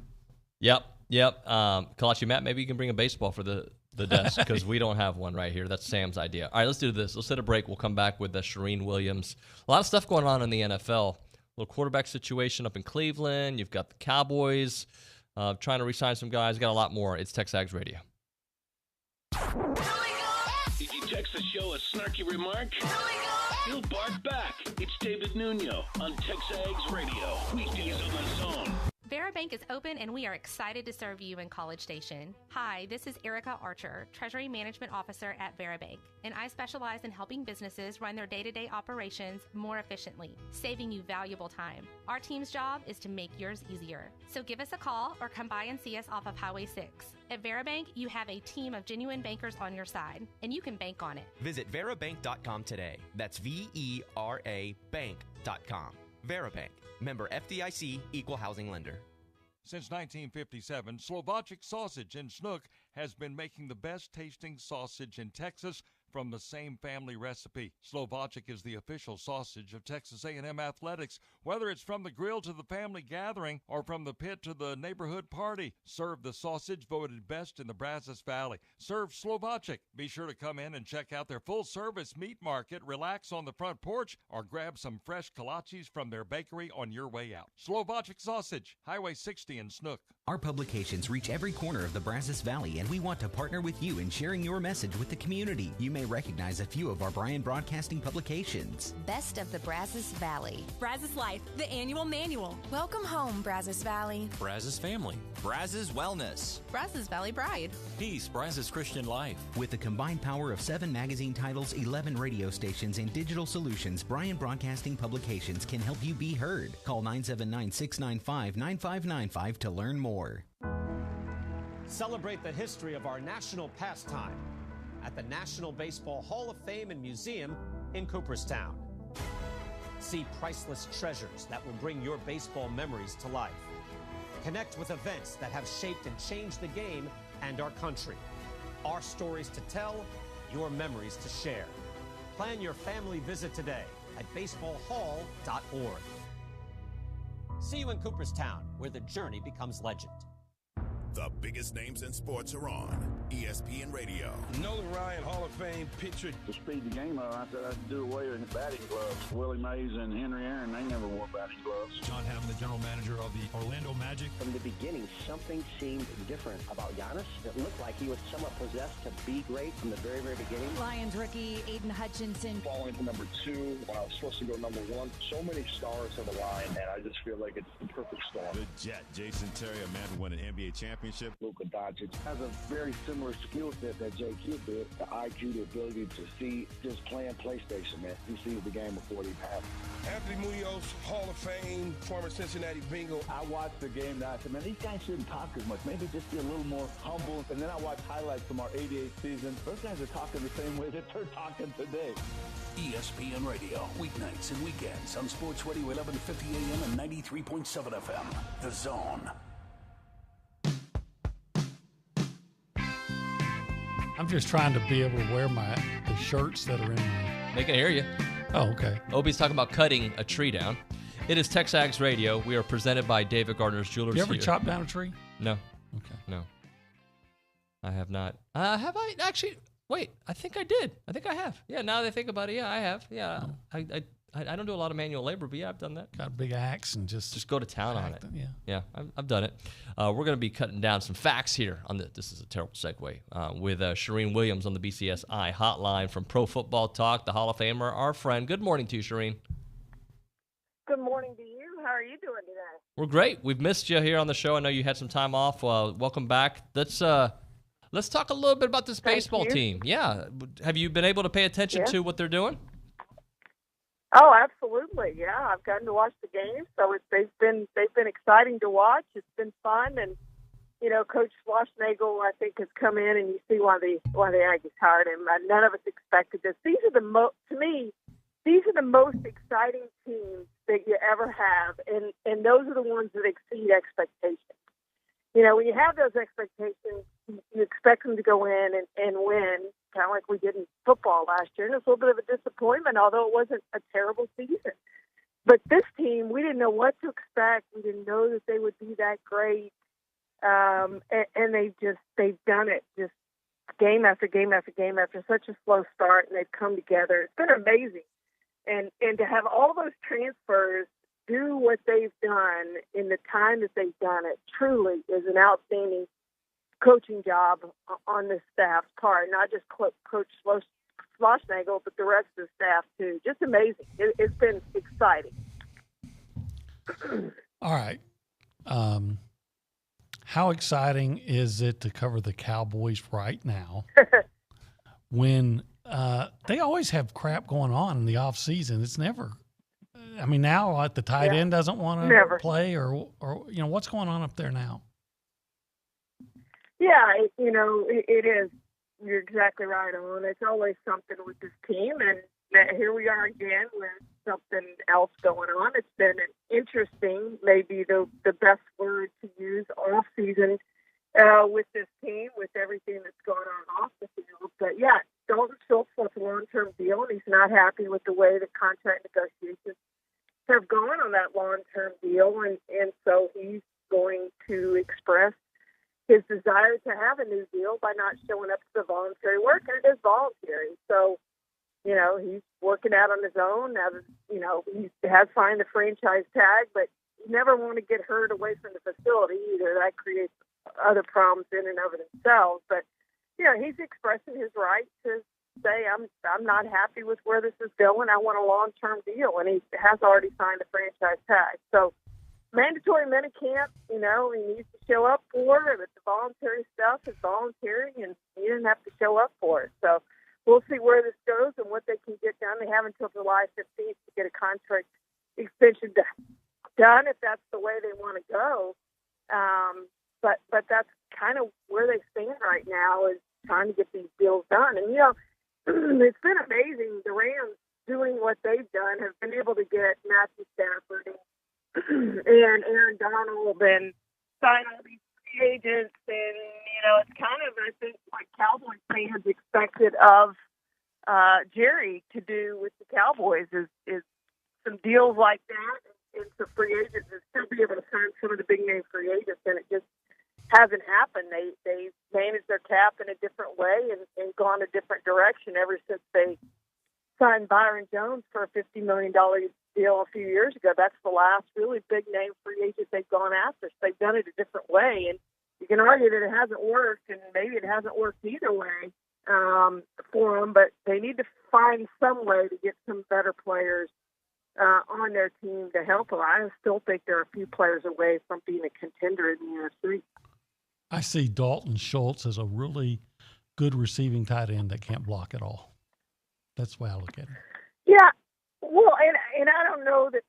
Yep. Kalachi Matt, maybe you can bring a baseball for the desk because we don't have one right here. That's Sam's idea. All right, let's do this. Let's hit a break. We'll come back with Shireen Williams. A lot of stuff going on in the NFL. A little quarterback situation up in Cleveland. You've got the Cowboys trying to re-sign some guys. You got a lot more. It's TexAgs Radio. Did you text the show a snarky remark? He'll bark back. It's David Nuño on TexAgs Radio. Weekdays on the Zone. VeraBank is open and we are excited to serve you in College Station. Hi, this is Erica Archer, Treasury Management Officer at VeraBank, and I specialize in helping businesses run their day-to-day operations more efficiently, saving you valuable time. Our team's job is to make yours easier. So give us a call or come by and see us off of Highway 6. At VeraBank, you have a team of genuine bankers on your side, and you can bank on it. Visit VeraBank.com today. That's VERA Bank.com. VeraBank. Member FDIC, Equal Housing Lender. Since 1957, Slovakic Sausage in Snook has been making the best tasting sausage in Texas from the same family recipe. Slovacek is the official sausage of Texas A&M athletics. Whether it's from the grill to the family gathering or from the pit to the neighborhood party, serve the sausage voted best in the Brazos Valley. Serve Slovacek. Be sure to come in and check out their full-service meat market, relax on the front porch, or grab some fresh kolaches from their bakery on your way out. Slovacek Sausage, Highway 60 in Snook. Our publications reach every corner of the Brazos Valley, and we want to partner with you in sharing your message with the community. You may recognize a few of our Bryan Broadcasting publications. Best of the Brazos Valley. Brazos Life, the annual manual. Welcome home, Brazos Valley. Brazos Family. Brazos Wellness. Brazos Valley Bride. Peace, Brazos Christian Life. With the combined power of 7 magazine titles, 11 radio stations, and digital solutions, Bryan Broadcasting Publications can help you be heard. Call 979-695-9595 to learn more. Celebrate the history of our national pastime at the National Baseball Hall of Fame and Museum in Cooperstown. See priceless treasures that will bring your baseball memories to life. Connect with events that have shaped and changed the game and our country. Our stories to tell, your memories to share. Plan your family visit today at baseballhall.org. See you in Cooperstown, where the journey becomes legend. The biggest names in sports are on ESPN Radio. Nolan Ryan, Hall of Fame pitcher. To speed the game up, I said I'd do away with batting gloves. Willie Mays and Henry Aaron, they never wore batting gloves. John Hammond, the general manager of the Orlando Magic. From the beginning, something seemed different about Giannis. It looked like he was somewhat possessed to be great from the very, very beginning. Lions rookie Aiden Hutchinson. Falling to number 2 when I was supposed to go number 1. So many stars on the line, and I just feel like it's the perfect storm. The Jet, Jason Terry, a man who won an NBA championship. Luka Doncic has a very similar skill set that JQ did. The IQ, the ability to see, just playing PlayStation, man. He sees the game before it happens. Anthony Munoz, Hall of Fame, former Cincinnati Bengal. I watched the game and I said, man, these guys shouldn't talk as much. Maybe just be a little more humble. And then I watched highlights from our 88 season. Those guys are talking the same way that they're talking today. ESPN Radio, weeknights and weekends on Sports Radio 1150 AM and 93.7 FM. The Zone. I'm just trying to be able to wear the shirts that are in my... They can hear you. Oh, okay. Obie's talking about cutting a tree down. It is TexAgs Radio. We are presented by David Gardner's Jewelers. You ever chop down a tree? No. Okay. No. I have not. Have I? Actually, wait. I think I did. I think I have. Yeah, now that I think about it, yeah, I have. Yeah. Oh. I don't do a lot of manual labor, but yeah, I've done that. Got a big axe and just go to town on it. Them, yeah. Yeah, I've done it. We're going to be cutting down some facts here on this is a terrible segue, with Shireen Williams on the BCSI hotline from Pro Football Talk, the Hall of Famer, our friend. Good morning to you, Shireen. Good morning to you. How are you doing today? We're great. We've missed you here on the show. I know you had some time off. Welcome back. Let's talk a little bit about this baseball team. Yeah. Have you been able to pay attention to what they're doing? Oh, absolutely. Yeah, I've gotten to watch the games, so they've been exciting to watch. It's been fun, and Coach Schlossnagle, I think, has come in, and you see why the Aggies hired him. None of us expected this. These are the most exciting teams that you ever have, and those are the ones that exceed expectations. When you have those expectations, you expect them to go in and win, kind of like we did in football last year. And it's a little bit of a disappointment, although it wasn't a terrible season. But this team, we didn't know what to expect. We didn't know that they would be that great. And they've done it just game after game after game after such a slow start, and they've come together. It's been amazing. And to have all those transfers do what they've done in the time that they've done it truly is an outstanding coaching job on the staff's part, not just Coach Schlossnagle, but the rest of the staff too. Just amazing. It's been exciting. All right. How exciting is it to cover the Cowboys right now when they always have crap going on in the off season? It's never. I mean, now the tight end doesn't want to play, or what's going on up there now? Yeah, it is. You're exactly right on. It's always something with this team, and here we are again with something else going on. It's been interesting, maybe the best word to use all season with this team, with everything that's going on off the field. But yeah, Dalton Schultz wants a long-term deal, and he's not happy with the way the contract negotiations have gone on that long-term deal, and so he's going to express his desire to have a new deal by not showing up to the voluntary work, and it is voluntary. So, he's working out on his own. Now, he has signed the franchise tag, but you never want to get hurt away from the facility either. That creates other problems in and of themselves. But, he's expressing his right to say, I'm not happy with where this is going. I want a long-term deal, and he has already signed the franchise tag. So, mandatory minicamp, he needs to show up for it. But the voluntary stuff is voluntary, and he didn't have to show up for it. So we'll see where this goes and what they can get done. They have until July 15th to get a contract extension done if that's the way they want to go. But that's kind of where they stand right now, is trying to get these deals done. And, it's been amazing. The Rams, doing what they've done, have been able to get Matthew Stafford and Aaron Donald and sign all these free agents. And, it's kind of, I think, what Cowboys fans expected of Jerry to do with the Cowboys is some deals like that and some free agents, and still be able to sign some of the big-name free agents, and it just hasn't happened. They managed their cap in a different way and gone a different direction ever since they signed Byron Jones for a $50 million deal a few years ago. That's the last really big-name free agent they've gone after. So they've done it a different way, and you can argue that it hasn't worked, and maybe it hasn't worked either way for them, but they need to find some way to get some better players on their team to help them. I still think they're a few players away from being a contender in the NFC. I see Dalton Schultz as a really good receiving tight end that can't block at all. That's the way I look at him. Yeah, well, and I don't know that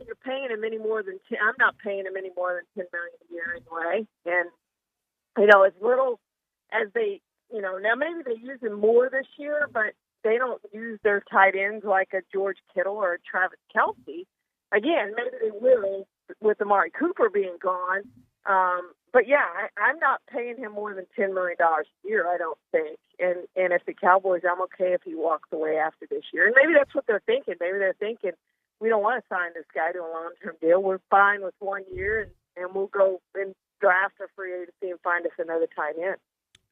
you're paying him any more than I'm not paying him any more than $10 million a year anyway. And as little as they, now maybe they use him more this year, but they don't use their tight ends like a George Kittle or a Travis Kelce. Again, maybe they will with Amari Cooper being gone. But yeah, I'm not paying him more than $10 million a year, I don't think. And if the Cowboys, I'm okay if he walks away after this year. And maybe that's what they're thinking. Maybe they're thinking, we don't want to sign this guy to a long-term deal. We're fine with 1 year, and we'll go and draft a free agency and find us another tight end.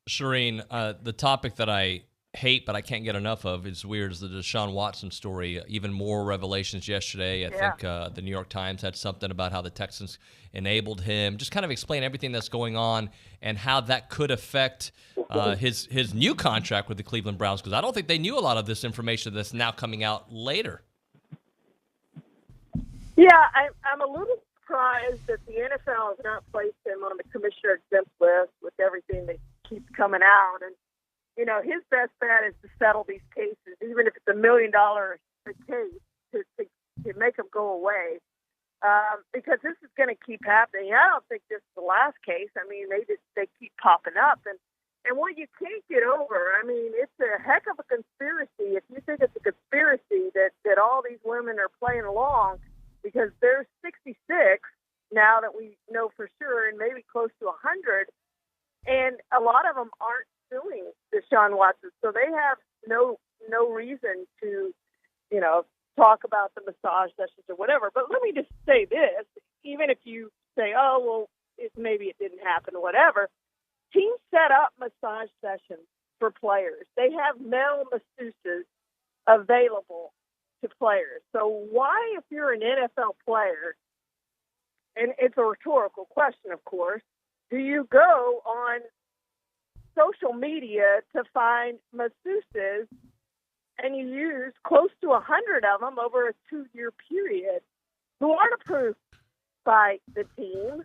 Shireen, the topic that I hate but I can't get enough of is weird is the Deshaun Watson story. Even more revelations yesterday. I think the New York Times had something about how the Texans enabled him. Just kind of explain everything that's going on and how that could affect his new contract with the Cleveland Browns, because I don't think they knew a lot of this information that's now coming out later. Yeah, I'm a little surprised that the NFL has not placed him on the commissioner exempt list with everything that keeps coming out. And his best bet is to settle these cases, even if it's $1 million a case, to make them go away, because this is going to keep happening. I don't think this is the last case. I mean, they keep popping up, and what you can't get over. I mean, it's a heck of a conspiracy. If you think it's a conspiracy that all these women are playing along, because there's 66 now that we know for sure, and maybe close to 100, and a lot of them aren't suing Deshaun Watson, so they have no reason to, talk about the massage sessions or whatever. But let me just say this: even if you say, "Oh, well, maybe it didn't happen," or whatever, teams set up massage sessions for players. They have male masseuses available to players. So why, if you're an NFL player, and it's a rhetorical question, of course, do you go on social media to find masseuses, and you use close to 100 of them over a 2-year period who aren't approved by the team?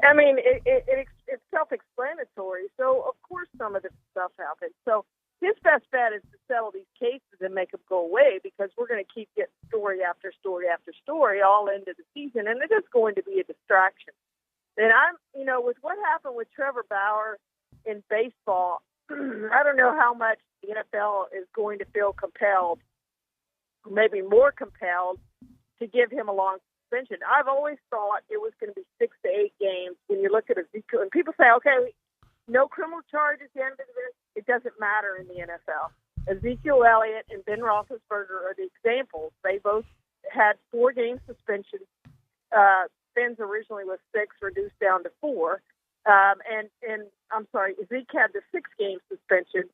I mean, it's self-explanatory. So, of course, some of this stuff happens. So his best bet is to settle these cases and make them go away, because we're going to keep getting story after story after story all into the season, and it is going to be a distraction. And with what happened with Trevor Bauer in baseball, I don't know how much the NFL is going to feel compelled, maybe more compelled, to give him a long suspension. I've always thought it was going to be 6 to 8 games when you look at Ezekiel. And people say, okay, no criminal charges at the end of this. it doesn't matter in the NFL. Ezekiel Elliott and Ben Roethlisberger are the examples. They both had 4-game suspensions. Ben's originally was 6, reduced down to 4. And I'm sorry, Zeke had the 6-game suspension,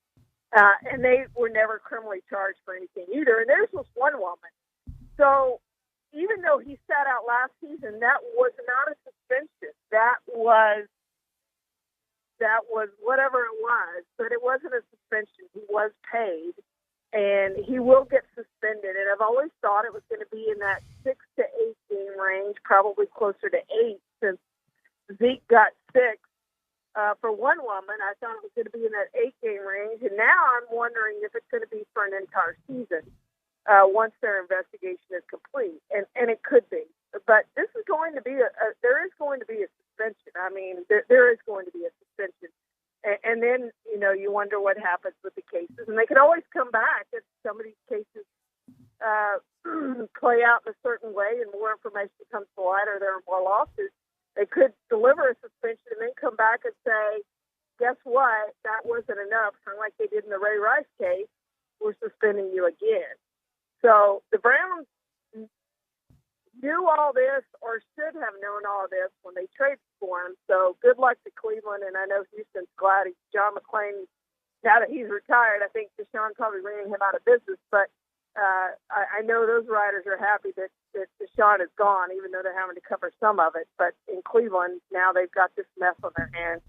and they were never criminally charged for anything either. And theirs was one woman. So even though he sat out last season, that was not a suspension. That was whatever it was, but it wasn't a suspension. He was paid, and he will get suspended. And I've always thought it was going to be in that 6 to 8 game range, probably closer to 8, since Zeke got 6 for one woman. I thought it was going to be in that 8 game range, and now I'm wondering if it's going to be for an entire season once their investigation is complete, and it could be. But this is going to be there is going to be a suspension. I mean, there is going to be a suspension, and then you wonder what happens with the cases, and they can always come back if some of these cases play out in a certain way, and more information comes to light, or there are more lawsuits. They could deliver a suspension and then come back and say, guess what, that wasn't enough, kind of like they did in the Ray Rice case, we're suspending you again. So the Browns knew all this, or should have known all this, when they traded for him. So good luck to Cleveland, and I know Houston's glad. John McClain, now that he's retired, I think Deshaun probably ran him out of business, but I know those writers are happy that Deshaun is gone, even though they're having to cover some of it. But in Cleveland, now they've got this mess on their hands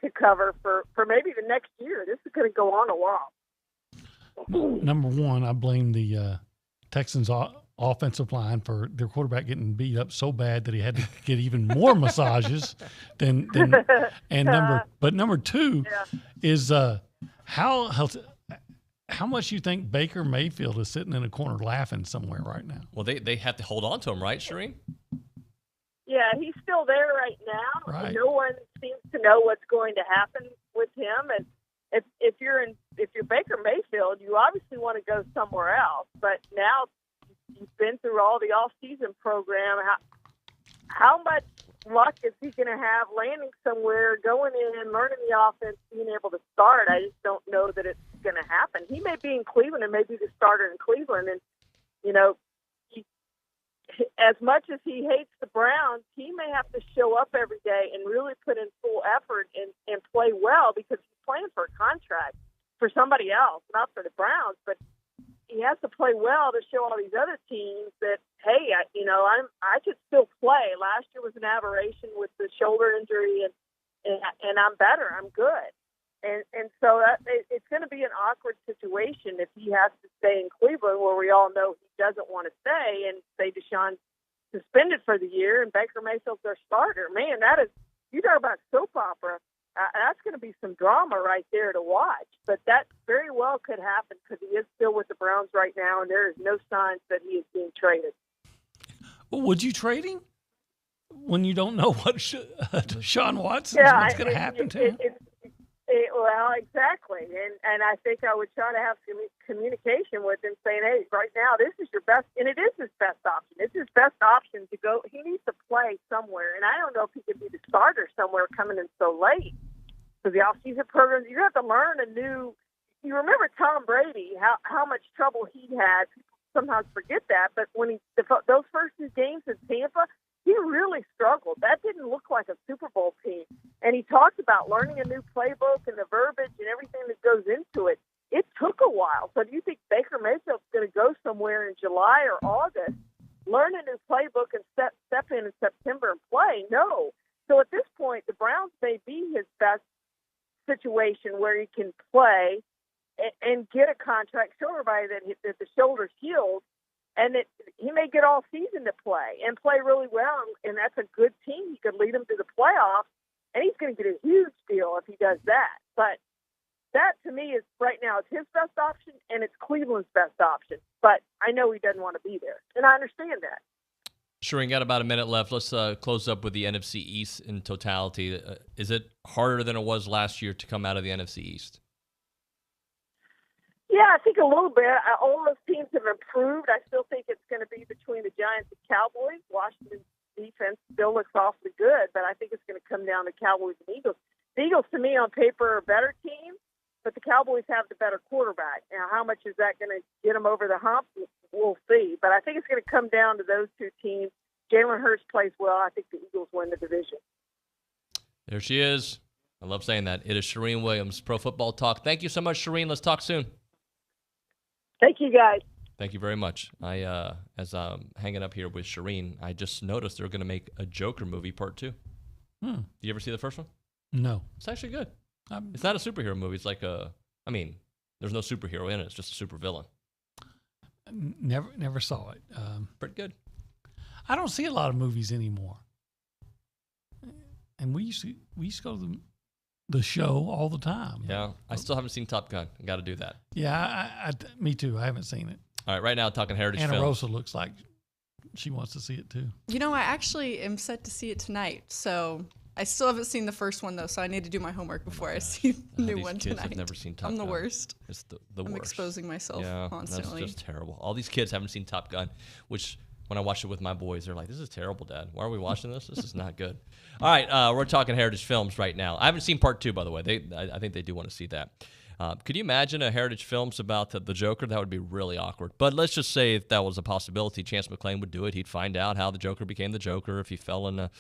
to cover for maybe the next year. This is going to go on a while. Number one, I blame the Texans' offensive line for their quarterback getting beat up so bad that he had to get even more massages than number two is how much you think Baker Mayfield is sitting in a corner laughing somewhere right now? Well, they have to hold on to him, right, Shireen? Yeah, he's still there right now. Right. No one seems to know what's going to happen with him. And if you're Baker Mayfield, you obviously want to go somewhere else. But now you've been through all the off-season program. How much luck is he going to have landing somewhere, going in, learning the offense, being able to start? I just don't know that it's going to happen. He may be in Cleveland and may be the starter in Cleveland. And, as much as he hates the Browns, he may have to show up every day and really put in full effort and play well, because he's playing for a contract for somebody else, not for the Browns. But he has to play well to show all these other teams that, hey, I could still play. Last year was an aberration with the shoulder injury, and I'm better. I'm good. And so it's going to be an awkward situation if he has to stay in Cleveland, where we all know he doesn't want to stay, and say Deshaun's suspended for the year and Baker Mayfield's their starter. Man, that is, you talk about soap opera. That's going to be some drama right there to watch. But that very well could happen, because he is still with the Browns right now, and there is no signs that he is being traded. Well, would you trade him when you don't know what Deshaun Watson what's going to happen to him? Well, exactly. And I think I would try to have some communication with him, saying, hey, right now this is your best, and it is his best option. It's his best option to go. He needs to play somewhere, and I don't know if he could be the starter somewhere coming in so late. So the off-season programs, you have to learn a new – you remember Tom Brady, how much trouble he had. People sometimes forget that, but when those first 2 games in Tampa, he really struggled. That didn't look like a Super Bowl team. And he talked about learning a new playbook and the verbiage and everything that goes into it. It took a while. So do you think Baker Mayfield's going to go somewhere in July or August, learn a new playbook, and step in September and play? No. So at this point, the Browns may be his best situation where he can play and get a contract, show everybody that the shoulder's healed, and that he may get all season to play and play really well, and that's a good team. He could lead them to the playoffs, and he's going to get a huge deal if he does that. But that, to me, is right now it's his best option, and it's Cleveland's best option. But I know he doesn't want to be there, and I understand that. Shireen, got about a minute left. Let's close up with the NFC East in totality. Is it harder than it was last year to come out of the NFC East? Yeah, I think a little bit. All those teams have improved. I still think it's going to be between the Giants and Cowboys. Washington's defense still looks awfully good, but I think it's going to come down to Cowboys and Eagles. The Eagles, to me, on paper, are a better team, but the Cowboys have the better quarterback. Now, how much is that going to get them over the hump? We'll see. But I think it's going to come down to those two teams. Jalen Hurts plays well. I think the Eagles win the division. There she is. I love saying that. It is Shireen Williams, Pro Football Talk. Thank you so much, Shireen. Let's talk soon. Thank you, guys. Thank you very much. As I'm hanging up here with Shireen, I just noticed they're going to make a Joker movie part 2. Did you ever see the first one? No. It's actually good. It's not a superhero movie. It's like there's no superhero in it. It's just a supervillain. Never saw it. Pretty good. I don't see a lot of movies anymore. And we used to go to the show all the time. Yeah. I still haven't seen Top Gun. Got to do that. Yeah, me too. I haven't seen it. All right, right now talking Heritage Anna Films. Rosa looks like she wants to see it too. You know, I actually am set to see it tonight. So I still haven't seen the first one, though, so I need to do my homework before I see the new one These kids tonight. have never seen Top I'm Gun. the worst. It's the worst. I'm exposing myself constantly. That's just terrible. All these kids haven't seen Top Gun, which when I watched it with my boys, they're like, this is terrible, Dad. Why are we watching this? This is not good. All right, we're talking Heritage Films right now. I haven't seen part 2, by the way. I think they do want to see that. Could you imagine a Heritage Films about the Joker? That would be really awkward. But let's just say if that was a possibility, Chance McClain would do it. He'd find out how the Joker became the Joker, if he fell in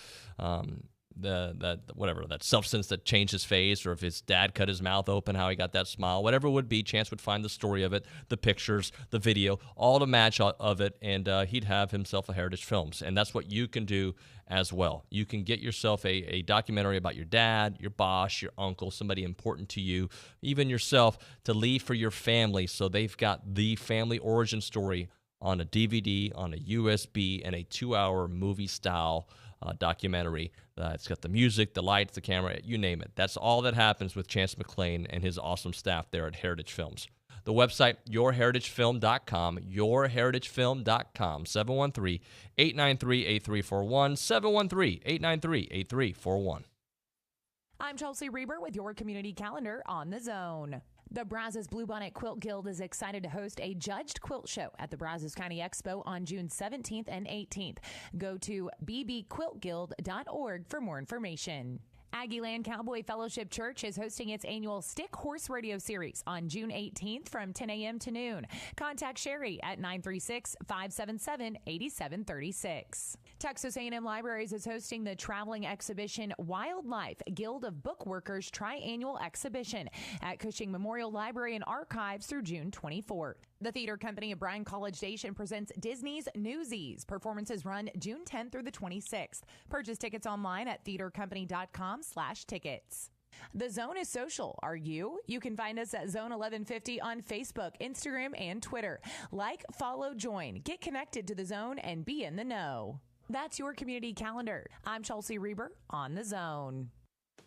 that substance that changed his face, or if his dad cut his mouth open, how he got that smile. Whatever it would be, Chance would find the story of it, the pictures, the video, all to match of it, and he'd have himself a Heritage Films. And that's what you can do as well. You can get yourself a documentary about your dad, your boss, your uncle, somebody important to you, even yourself, to leave for your family. So they've got the family origin story on a DVD, on a USB, and a 2-hour movie-style documentary. It's got the music, the lights, the camera, you name it. That's all that happens with Chance McClain and his awesome staff there at Heritage Films. The website, yourheritagefilm.com, yourheritagefilm.com, 713-893-8341, 713-893-8341. I'm Chelsea Reber with your community calendar on the Zone. The Brazos Bluebonnet Quilt Guild is excited to host a judged quilt show at the Brazos County Expo on June 17th and 18th. Go to bbquiltguild.org for more information. Aggieland Cowboy Fellowship Church is hosting its annual Stick Horse Radio Series on June 18th from 10 a.m. to noon. Contact Sherry at 936-577-8736. Texas A&M Libraries is hosting the traveling exhibition Wildlife Guild of Bookworkers Triannual Exhibition at Cushing Memorial Library and Archives through June 24th. The theater company of Bryan College Station presents Disney's Newsies. Performances run June 10th through the 26th. Purchase tickets online at theatercompany.com/tickets. The Zone is social. Are you? You can find us at Zone 1150 on Facebook, Instagram, and Twitter. Like, follow, join. Get connected to the Zone and be in the know. That's your community calendar. I'm Chelsea Reber on the Zone.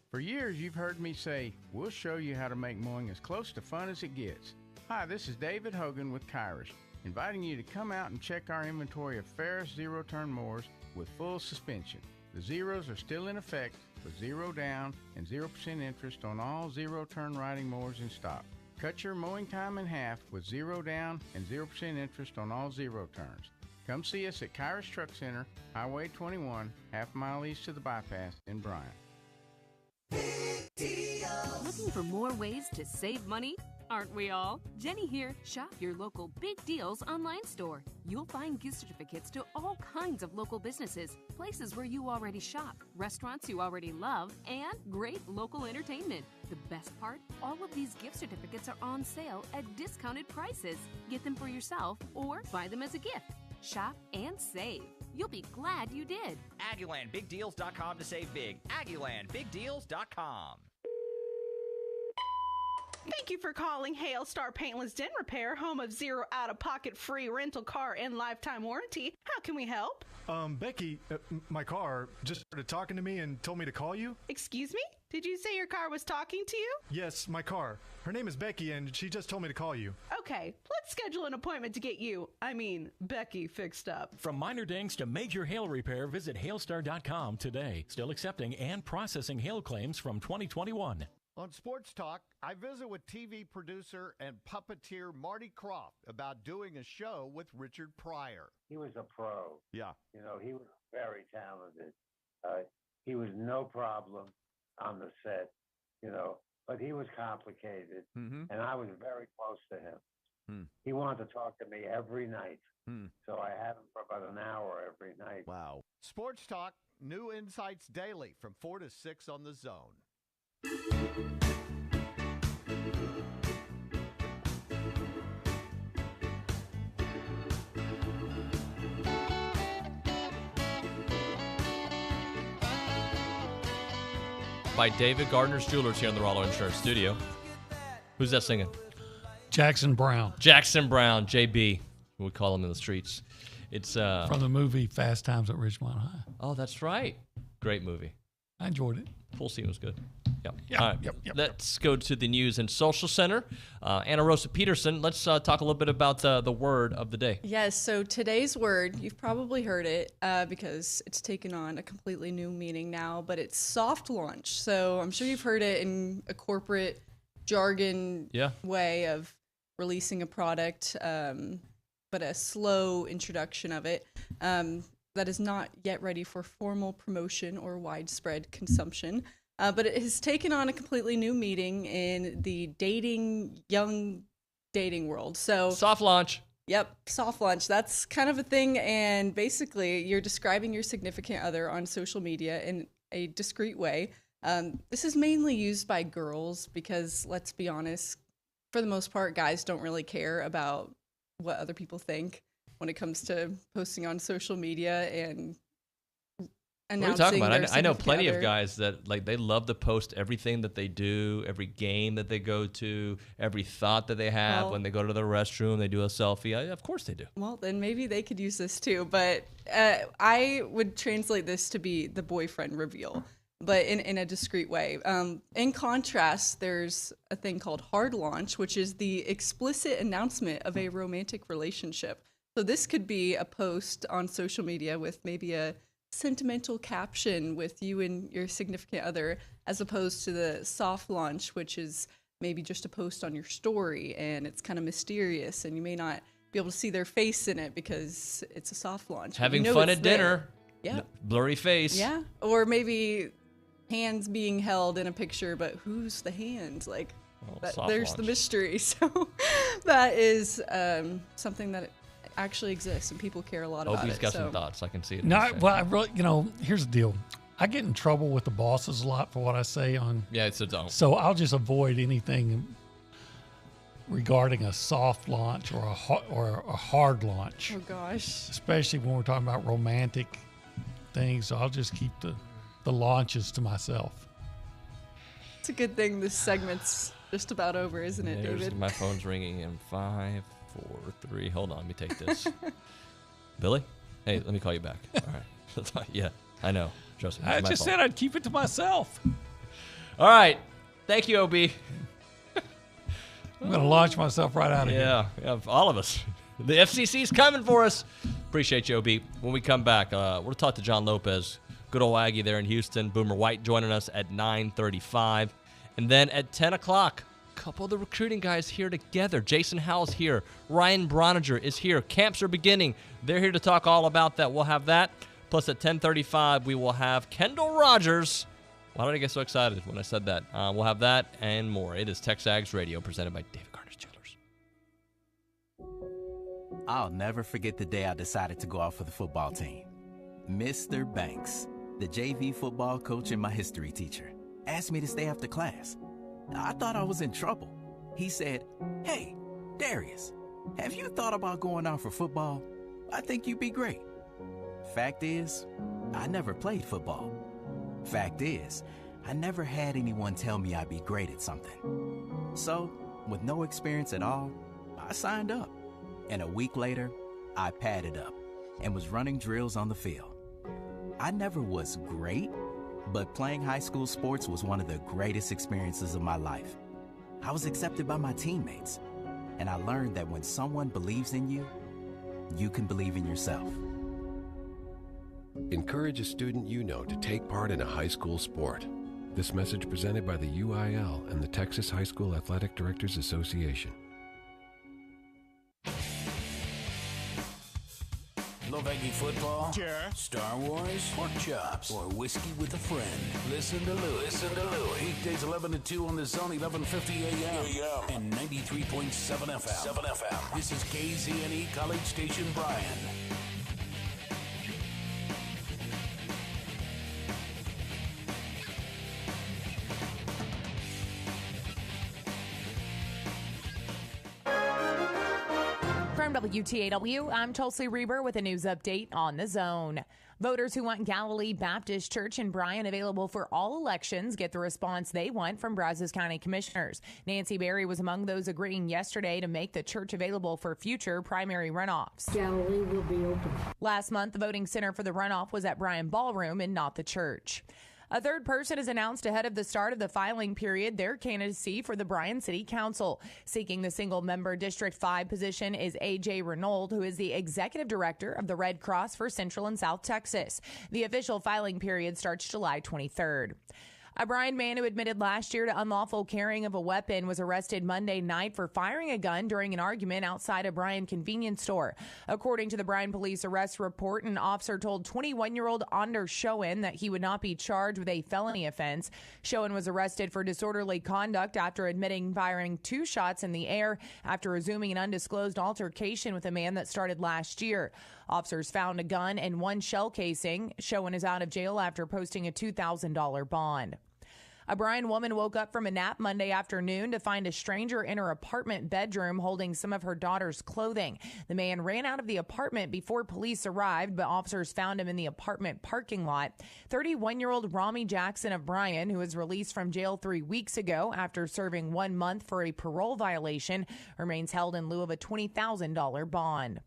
For years, you've heard me say, we'll show you how to make mowing as close to fun as it gets. Hi, this is David Hogan with Kyrus, inviting you to come out and check our inventory of Ferris zero-turn mowers with full suspension. The zeros are still in effect with 0 down and 0% interest on all zero-turn riding mowers in stock. Cut your mowing time in half with 0 down and 0% interest on all zero-turns. Come see us at Kyrus Truck Center, Highway 21, half mile east of the bypass in Bryan. Looking for more ways to save money? Aren't we all? Jenny here. Shop your local Big Deals online store. You'll find gift certificates to all kinds of local businesses, places where you already shop, restaurants you already love, and great local entertainment. The best part? All of these gift certificates are on sale at discounted prices. Get them for yourself or buy them as a gift. Shop and save. You'll be glad you did. AggielandBigDeals.com to save big. AggielandBigDeals.com. Thank you for calling Hailstar Paintless Den Repair, home of zero out-of-pocket free rental car and lifetime warranty. How can we help? Becky, my car just started talking to me and told me to call you. Excuse me? Did you say your car was talking to you? Yes, my car. Her name is Becky, and she just told me to call you. Okay, let's schedule an appointment to get Becky fixed up. From minor dings to major hail repair, visit Hailstar.com today. Still accepting and processing hail claims from 2021. On Sports Talk, I visit with TV producer and puppeteer Marty Croft about doing a show with Richard Pryor. He was a pro. Yeah. You know, he was very talented. He was no problem on the set. You know, but he was complicated, Mm-hmm. and I was very close to him. Hmm. He wanted to talk to me every night, Hmm. so I had him for about an hour every night. Wow. Sports Talk, new insights daily from 4 to 6 on The Zone. By David Gardner's Jewelers here in the Rollo Insurance Studio. Who's that singing? Jackson Brown. Jackson Brown, JB, we call him in the streets. It's from the movie Fast Times at Ridgemont High. Oh, that's right. Great movie. I enjoyed it. Full scene was good. Yep. Yep, All right. yep. Let's go to the News and Social Center. Anna Rosa Peterson, let's talk a little bit about the word of the day. Yes, so today's word, you've probably heard it because it's taken on a completely new meaning now, but it's soft launch. So I'm sure you've heard it in a corporate jargon way of releasing a product, but a slow introduction of it that is not yet ready for formal promotion or widespread consumption. But it has taken on a completely new meaning in the young dating world. So soft launch. Yep, soft launch. That's kind of a thing. And basically, you're describing your significant other on social media in a discreet way. This is mainly used by girls because, let's be honest, for the most part, guys don't really care about what other people think when it comes to posting on social media and announcing. What are you talking about? I know plenty other. of guys that they love to post everything that they do, every game that they go to, every thought that they have when they go to the restroom, they do a selfie. Of course they do. Well, then maybe they could use this too. But I would translate this to be the boyfriend reveal, but in a discreet way. In contrast, there's a thing called hard launch, which is the explicit announcement of a romantic relationship. So this could be a post on social media with maybe a sentimental caption with you and your significant other, as opposed to the soft launch, which is maybe just a post on your story and it's kind of mysterious and you may not be able to see their face in it because it's a soft launch. Having fun at dinner. Yeah. Blurry face. Yeah. Or maybe hands being held in a picture, but who's the hand? Like, there's the mystery. So that is something that actually exists and people care a lot about it. He's got some thoughts. I can see it. No, well, I really, here's the deal. I get in trouble with the bosses a lot for what I say on. Yeah, it's a don't. So I'll just avoid anything regarding a soft launch or a hard launch. Oh gosh. Especially when we're talking about romantic things. So I'll just keep the launches to myself. It's a good thing this segment's just about over, isn't it, David? My phone's ringing in 5, 4, 3. Hold on, let me take this. Billy? Hey, let me call you back. All right. Yeah, I know. Trust me. I just said I'd keep it to myself. All right. Thank you, OB. I'm going to launch myself right out of here. Yeah, all of us. The FCC's coming for us. Appreciate you, OB. When we come back, we'll talk to John Lopez, good old Aggie there in Houston. Boomer White joining us at 9:35. And then at 10 o'clock, a couple of the recruiting guys here together. Jason Howell's here. Ryan Broniger is here. Camps are beginning. They're here to talk all about that. We'll have that. Plus at 10:35, we will have Kendall Rogers. Why did I get so excited when I said that? We'll have that and more. It is TexAgs Radio presented by David Gardner's Jewelers. I'll never forget the day I decided to go out for the football team. Mr. Banks, the JV football coach and my history teacher, asked me to stay after class. I thought I was in trouble. He said, "Hey, Darius, have you thought about going out for football? I think you'd be great." Fact is, I never played football. Fact is, I never had anyone tell me I'd be great at something. So, with no experience at all, I signed up. And a week later, I padded up and was running drills on the field. I never was great, but playing high school sports was one of the greatest experiences of my life. I was accepted by my teammates, and I learned that when someone believes in you, you can believe in yourself. Encourage a student you know to take part in a high school sport. This message presented by the UIL and the Texas High School Athletic Directors Association. Love Aggie football? Sure. Star Wars? Pork chops? Or whiskey with a friend? Listen to Louie. Weekdays 11 to 2 on the Zone, 11:50 a.m. And 93.7 FM. This is KZNE College Station Bryan. From WTAW, I'm Chelsea Reber with a news update on the Zone. Voters who want Galilee Baptist Church in Bryan available for all elections get the response they want from Brazos County commissioners. Nancy Berry was among those agreeing yesterday to make the church available for future primary runoffs. Galilee will be open. Last month, the voting center for the runoff was at Bryan Ballroom and not the church. A third person has announced ahead of the start of the filing period their candidacy for the Bryan City Council. Seeking the single-member District 5 position is A.J. Renauld, who is the executive director of the Red Cross for Central and South Texas. The official filing period starts July 23rd. A Bryan man who admitted last year to unlawful carrying of a weapon was arrested Monday night for firing a gun during an argument outside a Bryan convenience store. According to the Bryan police arrest report, an officer told 21-year-old Anders Schoen that he would not be charged with a felony offense. Schoen was arrested for disorderly conduct after admitting firing 2 shots in the air after resuming an undisclosed altercation with a man that started last year. Officers found a gun and 1 shell casing. Schoen is out of jail after posting a $2,000 bond. A Bryan woman woke up from a nap Monday afternoon to find a stranger in her apartment bedroom holding some of her daughter's clothing. The man ran out of the apartment before police arrived, but officers found him in the apartment parking lot. 31-year-old Rami Jackson of Bryan, who was released from jail 3 weeks ago after serving 1 month for a parole violation, remains held in lieu of a $20,000 bond.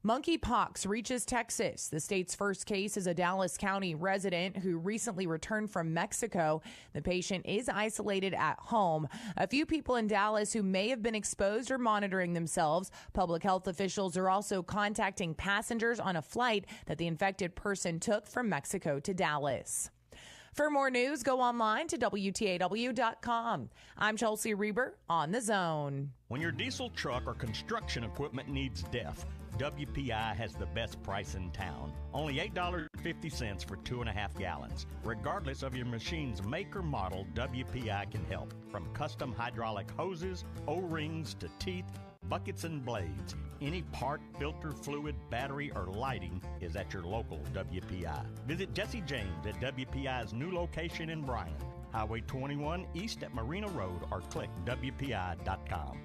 Monkeypox reaches Texas. The state's first case is a Dallas County resident who recently returned from Mexico. The patient is isolated at home. A few people in Dallas who may have been exposed are monitoring themselves. Public health officials are also contacting passengers on a flight that the infected person took from Mexico to Dallas. For more news, go online to WTAW.com. I'm Chelsea Reber on The Zone. When your diesel truck or construction equipment needs DEF, WPI has the best price in town. Only $8.50 for 2.5 gallons. Regardless of your machine's make or model, WPI can help. From custom hydraulic hoses, O-rings to teeth, buckets and blades. Any part, filter, fluid, battery, or lighting is at your local WPI. Visit Jesse James at WPI's new location in Bryan, Highway 21 east at Marina Road, or click WPI.com.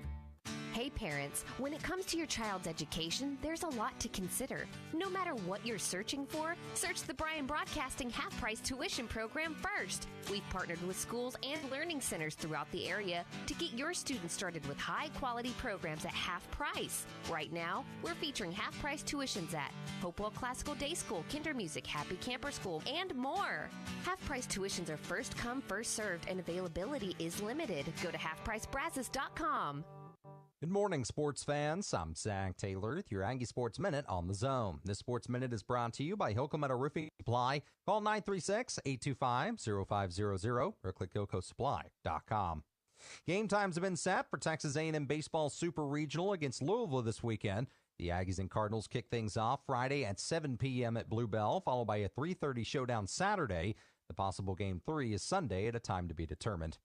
Hey parents, when it comes to your child's education, there's a lot to consider. No matter what you're searching for, search the Bryan Broadcasting half-price tuition program first. We've partnered with schools and learning centers throughout the area to get your students started with high-quality programs at half price. Right now, we're featuring half-price tuitions at Hopewell Classical Day School, Kinder Music, Happy Camper School, and more. Half-price tuitions are first come, first served, and availability is limited. Go to halfpricebrazos.com. Good morning, sports fans. I'm Zach Taylor with your Aggie Sports Minute on the Zone. This Sports Minute is brought to you by Hilco Metal Roofing Supply. Call 936-825-0500 or click HilcoSupply.com. Game times have been set for Texas A&M Baseball Super Regional against Louisville this weekend. The Aggies and Cardinals kick things off Friday at 7 p.m. at Blue Bell, followed by a 3:30 showdown Saturday. The possible Game 3 is Sunday at a time to be determined.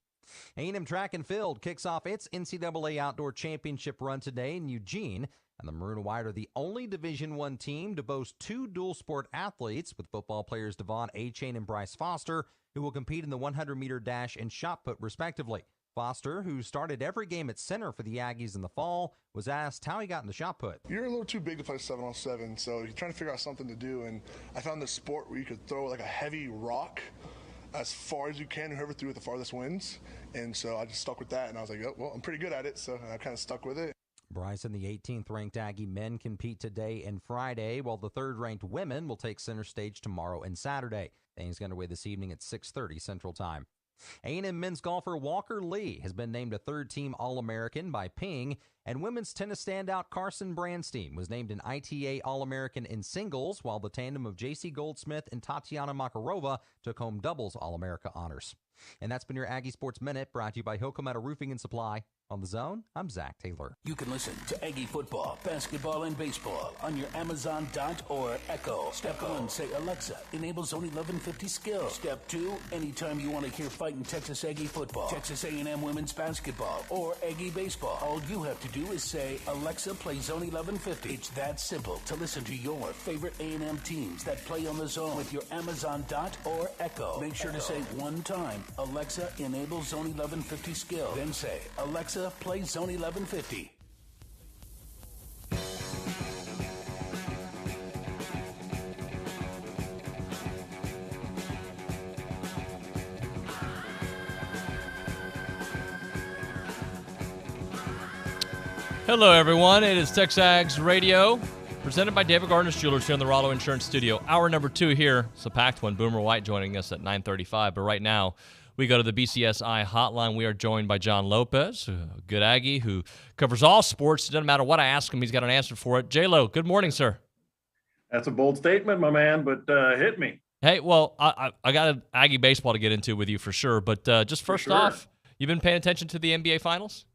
A&M Track and Field kicks off its NCAA Outdoor Championship run today in Eugene, and the Maroon and White are the only Division I team to boast 2 dual-sport athletes, with football players Devon Achane and Bryce Foster, who will compete in the 100-meter dash and shot put, respectively. Foster, who started every game at center for the Aggies in the fall, was asked how he got in the shot put. You're a little too big to play 7-on-7, so you're trying to figure out something to do, and I found this sport where you could throw like a heavy rock as far as you can, whoever threw it the farthest wins. And so I just stuck with that, and I was like, oh, well, I'm pretty good at it, so I kind of stuck with it. Bryce and the 18th-ranked Aggie men compete today and Friday, while the 3rd-ranked women will take center stage tomorrow and Saturday. Things get underway this evening at 6:30 Central Time. A&M men's golfer Walker Lee has been named a 3rd-team All-American by Ping. And women's tennis standout Carson Branstein was named an ITA All-American in singles, while the tandem of J.C. Goldsmith and Tatiana Makarova took home doubles All-America honors. And that's been your Aggie Sports Minute, brought to you by Hilco Roofing and Supply. On The Zone, I'm Zach Taylor. You can listen to Aggie football, basketball, and baseball on your Amazon Dot or Echo. Step 1, say, Alexa, enable Zone 1150 skill. Step 2, anytime you want to hear fighting Texas Aggie football, Texas A&M women's basketball, or Aggie baseball, all you have to do is say, Alexa, play Zone 1150. It's that simple to listen to your favorite A&M teams that play on The Zone with your Amazon Dot or Echo. Make sure to say one time, Alexa, enable Zone 1150 skill. Then say, Alexa, play Zone 1150. Hello, everyone. It is TexAgs Radio, presented by David Gardner's Jewelers here in the Rollo Insurance Studio. Hour number 2 here. It's a packed one. Boomer White joining us at 9:35. But right now, we go to the BCSI hotline. We are joined by John Lopez, a good Aggie who covers all sports. It doesn't matter what I ask him, he's got an answer for it. J-Lo, good morning, sir. That's a bold statement, my man, but hit me. Hey, well, I got an Aggie baseball to get into with you for sure. But just first off, you've been paying attention to the NBA Finals?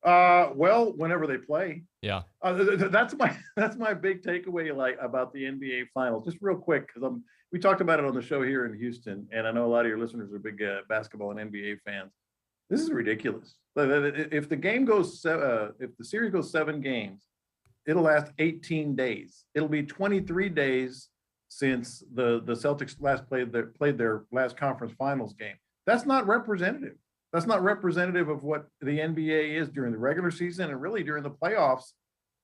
Well, whenever they play. Yeah. That's my big takeaway about the NBA Finals. Just real quick, because we talked about it on the show here in Houston, and I know a lot of your listeners are big basketball and NBA fans. This is ridiculous. If the series goes 7 games, it'll last 18 days. It'll be 23 days since the Celtics last played their last conference finals game. That's not representative. That's not representative of what the NBA is during the regular season and really during the playoffs.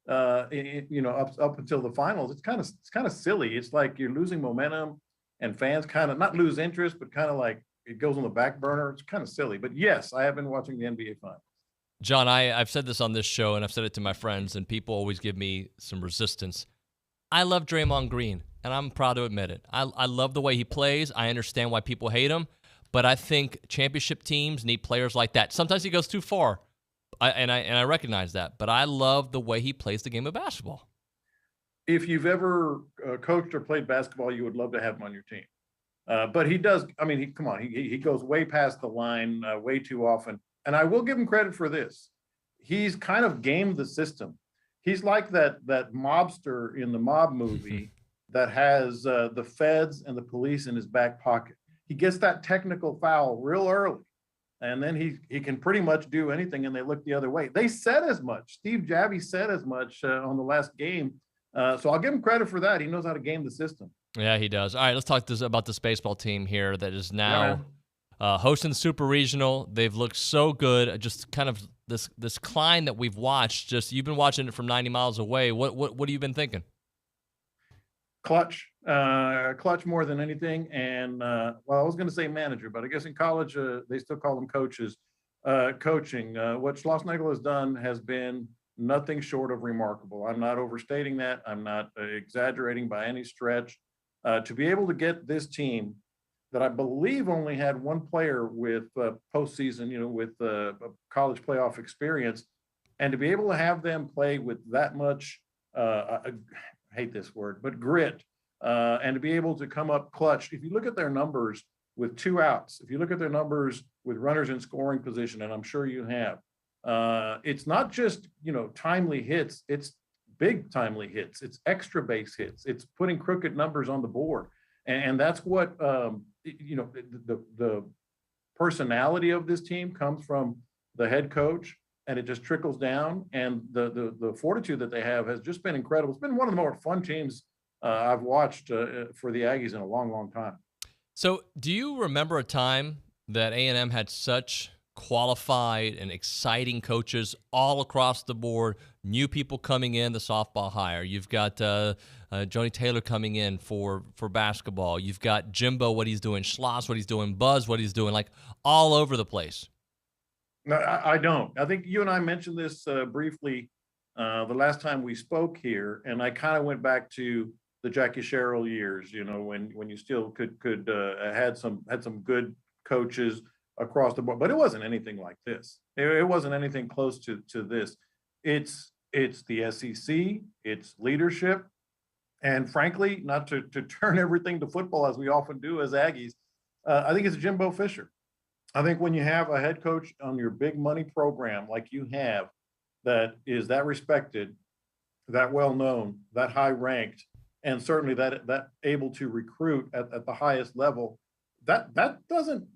Up until the finals, it's kind of silly. It's like you're losing momentum, and fans kind of not lose interest, but kind of like it goes on the back burner. It's kind of silly. But yes, I have been watching the NBA Finals. John, I've said this on this show, and I've said it to my friends, and people always give me some resistance. I love Draymond Green, and I'm proud to admit it. I love the way he plays. I understand why people hate him, but I think championship teams need players like that. Sometimes he goes too far. I recognize that, but I love the way he plays the game of basketball. If you've ever coached or played basketball, you would love to have him on your team. But he does. I mean, he goes way past the line way too often. And I will give him credit for this. He's kind of gamed the system. He's like that mobster in the Mob movie that has the feds and the police in his back pocket. He gets that technical foul real early. And then he can pretty much do anything, and they look the other way. They said as much. Steve Javie said as much on the last game. So I'll give him credit for that. He knows how to game the system. Yeah, he does. All right, let's talk about this baseball team here that is now hosting the Super Regional. They've looked so good. Just kind of this climb that we've watched. Just you've been watching it from 90 miles away. What have you been thinking? Clutch more than anything. And I was going to say manager, but I guess in college they still call them coaches. Coaching. What Schlossnagle has done has been nothing short of remarkable. I'm not overstating that. I'm not exaggerating by any stretch. To be able to get this team that I believe only had one player with postseason, with college playoff experience, and to be able to have them play with that much, I hate this word, but grit, and to be able to come up clutch. If you look at their numbers with 2 outs, if you look at their numbers with runners in scoring position, and I'm sure you have, it's not just, timely hits, it's big timely hits, it's extra base hits, it's putting crooked numbers on the board. And that's what, the personality of this team comes from the head coach, and it just trickles down. And the fortitude that they have has just been incredible. It's been one of the more fun teams I've watched for the Aggies in a long, long time. So do you remember a time that A&M had such qualified and exciting coaches all across the board, new people coming in, the softball hire? You've got Joni Taylor coming in for basketball. You've got Jimbo, what he's doing, Schloss, what he's doing, Buzz, what he's doing, like all over the place. No, I don't. I think you and I mentioned this briefly the last time we spoke here, and I kind of went back to the Jackie Sherrill years, when you still could had some good coaches across the board, but it wasn't anything like this. It wasn't anything close to this. It's the SEC, it's leadership, and frankly, not to turn everything to football as we often do as Aggies, I think it's Jimbo Fisher. I think when you have a head coach on your big money program like you have, that is that respected, that well known, that high ranked, and certainly that able to recruit at the highest level, that doesn't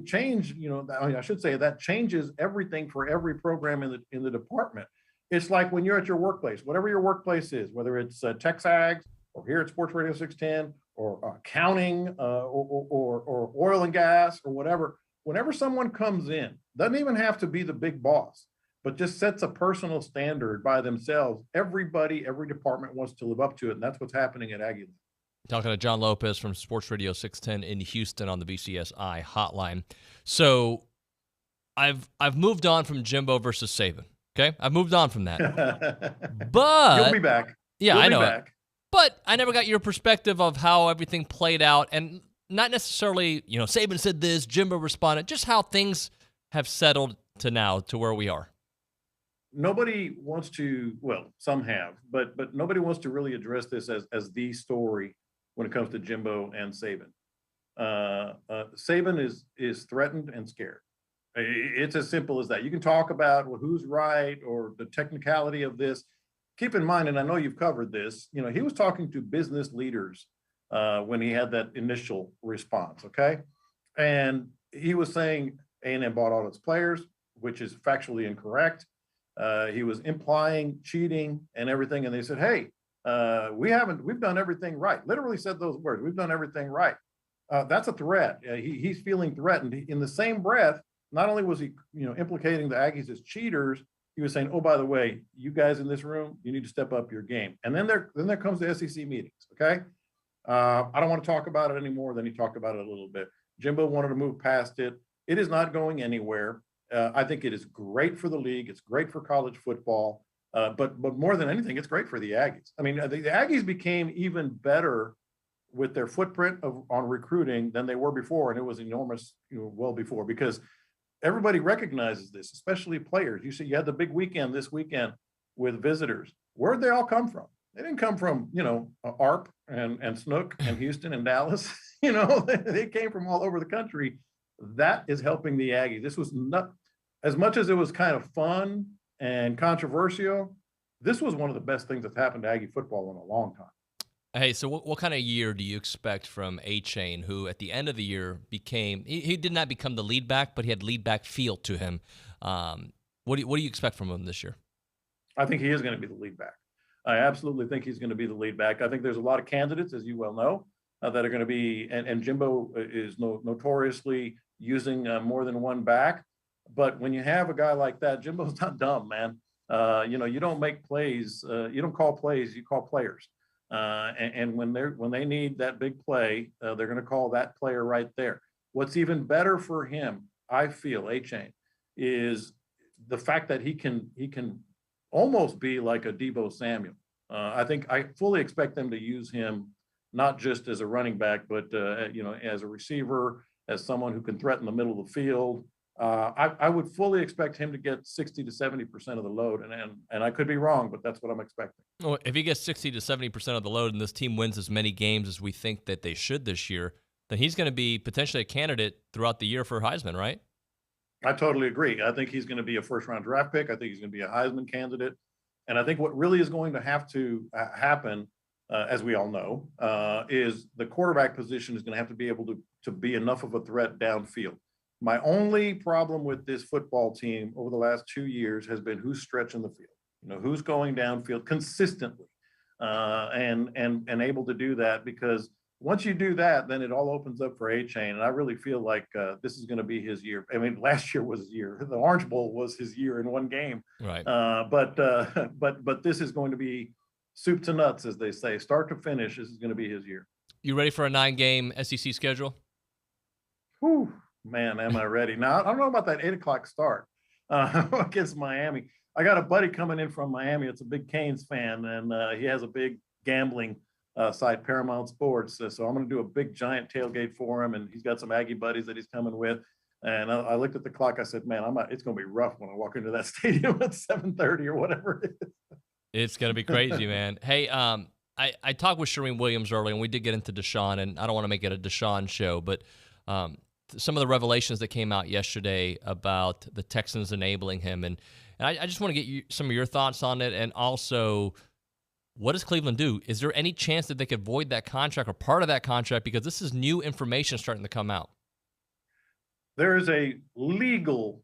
change. I should say that changes everything for every program in the department. It's like when you're at your workplace, whatever your workplace is, whether it's TexAgs or here at Sports Radio 610 or accounting or oil and gas or whatever. Whenever someone comes in, doesn't even have to be the big boss, but just sets a personal standard by themselves. Everybody, every department wants to live up to it, and that's what's happening at Aggie. Talking to John Lopez from Sports Radio 610 in Houston on the BCSI hotline. So I've moved on from Jimbo versus Saban. Okay, I've moved on from that. But you'll be back. Yeah, you'll I know. Back. But I never got your perspective of how everything played out, and not necessarily, Saban said this, Jimbo responded, just how things have settled to now to where we are. Nobody wants to, well, some have, but nobody wants to really address this as the story when it comes to Jimbo and Saban. Saban is threatened and scared. It's as simple as that. You can talk about who's right or the technicality of this. Keep in mind, and I know you've covered this, he was talking to business leaders when he had that initial response, okay? And he was saying A&M bought all its players, which is factually incorrect. He was implying cheating and everything, and they said, hey, we've done everything right. Literally said those words, we've done everything right. That's a threat. He's feeling threatened. In the same breath, not only was he, implicating the Aggies as cheaters, he was saying, oh, by the way, you guys in this room, you need to step up your game. And then there comes the SEC meetings, okay? I don't want to talk about it anymore. Then he talked about it a little bit. Jimbo wanted to move past it. It is not going anywhere. I think it is great for the league. It's great for college football. But more than anything, it's great for the Aggies. I mean, the Aggies became even better with their footprint on recruiting than they were before. And it was enormous, well before, because everybody recognizes this, especially players. You see, you had the big weekend this weekend with visitors. Where'd they all come from? They didn't come from, ARP and Snook and Houston and Dallas. They came from all over the country. That is helping the Aggies. This was not, as much as it was kind of fun and controversial, this was one of the best things that's happened to Aggie football in a long time. Hey, so what kind of year do you expect from A-Chain, who at the end of the year became, he did not become the lead back, but he had lead back feel to him. What do you expect from him this year? I think he is going to be the lead back. I absolutely think he's going to be the lead back. I think there's a lot of candidates, as you well know, that are going to be, and Jimbo is notoriously using more than one back. But when you have a guy like that, Jimbo's not dumb, man. You don't make plays. You don't call plays. You call players. And when they need that big play, they're going to call that player right there. What's even better for him, I feel, A-Chain, is the fact that he can almost be like a Deebo Samuel. I fully expect them to use him not just as a running back, but as a receiver, as someone who can threaten the middle of the field. I would fully expect him to get 60 to 70% of the load, and I could be wrong, but that's what I'm expecting. Well, if he gets 60 to 70% of the load and this team wins as many games as we think that they should this year, then he's going to be potentially a candidate throughout the year for Heisman, right? I totally agree. I think he's going to be a first-round draft pick. I think he's going to be a Heisman candidate. And I think what really is going to have to happen, as we all know, is the quarterback position is going to have to be able to be enough of a threat downfield. My only problem with this football team over the last 2 years has been who's stretching the field, who's going downfield consistently and able to do that, because once you do that, then it all opens up for A-Chain. And I really feel like this is going to be his year. I mean, last year was his year. The Orange Bowl was his year in one game. Right. But this is going to be soup to nuts, as they say. Start to finish, this is going to be his year. You ready for a 9-game SEC schedule? Whew. Man, am I ready? Now, I don't know about that 8 o'clock start against Miami. I got a buddy coming in from Miami. It's a big Canes fan, and he has a big gambling site, Paramount Sports. So I'm going to do a big, giant tailgate for him, and he's got some Aggie buddies that he's coming with. And I looked at the clock. I said, man, it's going to be rough when I walk into that stadium at 7:30 or whatever it is. It's going to be crazy, man. Hey, I talked with Shereen Williams earlier, and we did get into Deshaun, and I don't want to make it a Deshaun show, but some of the revelations that came out yesterday about the Texans enabling him, and I just want to get some of your thoughts on it, and also, what does Cleveland do? Is there any chance that they could void that contract or part of that contract, because this is new information starting to come out? There is a legal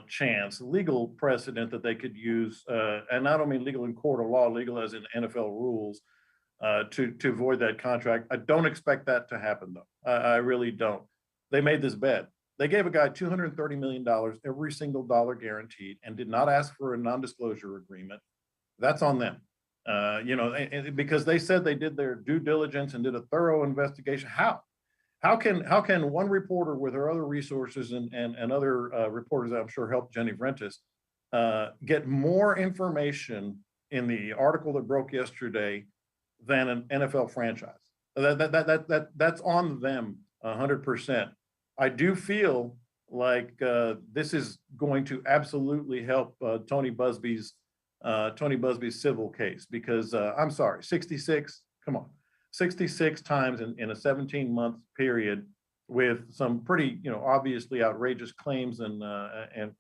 chance, legal precedent that they could use, and I don't mean legal in court of law, legal as in NFL rules, to void that contract. I don't expect that to happen, though. I really don't. They made this bet. They gave a guy $230 million, every single dollar guaranteed, and did not ask for a non-disclosure agreement. That's on them. Because they said they did their due diligence and did a thorough investigation. How can one reporter with her other resources and other reporters that I'm sure helped Jenny Vrentas get more information in the article that broke yesterday than an NFL franchise? That's on them 100%. I do feel like this is going to absolutely help Tony Busby's civil case, because I'm sorry, 66. Come on. 66 times in a 17-month period with some pretty, obviously outrageous claims and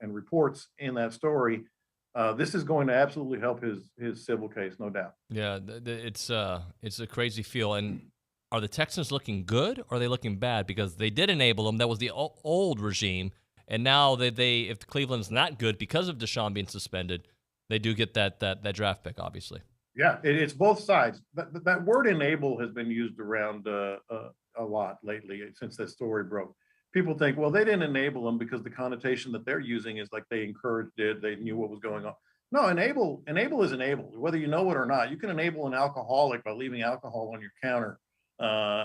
reports in that story. This is going to absolutely help his civil case, no doubt. Yeah, it's a crazy feel. And are the Texans looking good or are they looking bad? Because they did enable him. That was the old regime. And now if Cleveland's not good because of Deshaun being suspended, they do get that draft pick, obviously. Yeah, it's both sides. That word enable has been used around a lot lately since that story broke. People think, well, they didn't enable them because the connotation that they're using is like they encouraged it, they knew what was going on. No, enable is enable, whether you know it or not. You can enable an alcoholic by leaving alcohol on your counter,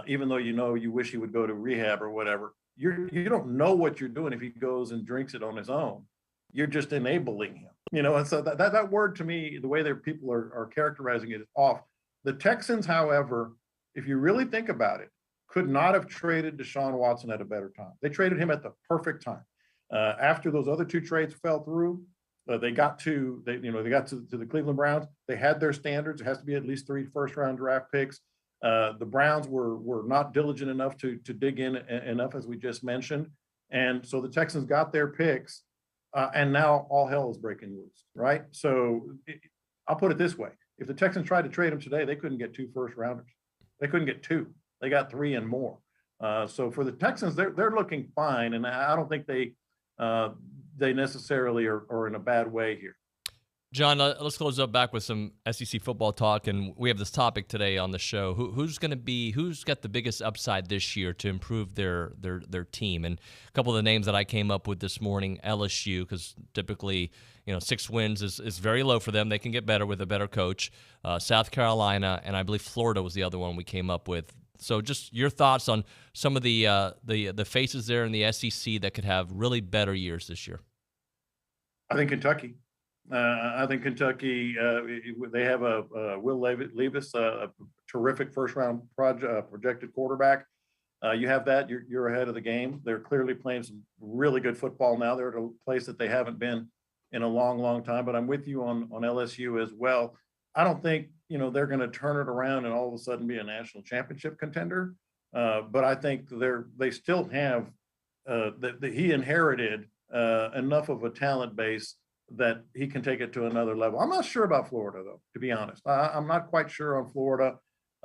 even though you wish he would go to rehab or whatever. You don't know what you're doing if he goes and drinks it on his own. You're just enabling him. And so that word, to me, the way that people are characterizing it, is off. The Texans, however, if you really think about it, could not have traded Deshaun Watson at a better time. They traded him at the perfect time. After those other two trades fell through, they got to the Cleveland Browns. They had their standards. It has to be at least 3 first-round draft picks. The Browns were not diligent enough to dig in enough, as we just mentioned, and so the Texans got their picks. And now all hell is breaking loose, right? So I'll put it this way. If the Texans tried to trade him today, they couldn't get 2 first-rounders. They couldn't get 2. They got 3 and more. So for the Texans, they're looking fine, and I don't think they necessarily are in a bad way here. John, let's close up back with some SEC football talk, and we have this topic today on the show. Who's got the biggest upside this year to improve their team? And a couple of the names that I came up with this morning: LSU, because typically 6 wins is very low for them. They can get better with a better coach. South Carolina, and I believe Florida was the other one we came up with. So just your thoughts on some of the faces there in the SEC that could have really better years this year. I think Kentucky. They have a Will Levis, a terrific first-round projected quarterback. You have that, you're ahead of the game. They're clearly playing some really good football now. They're at a place that they haven't been in a long, long time. But I'm with you on LSU as well. I don't think they're going to turn it around and all of a sudden be a national championship contender. But I think they still have he inherited enough of a talent base that he can take it to another level. I'm not sure about Florida, though, to be honest. I'm not quite sure on Florida.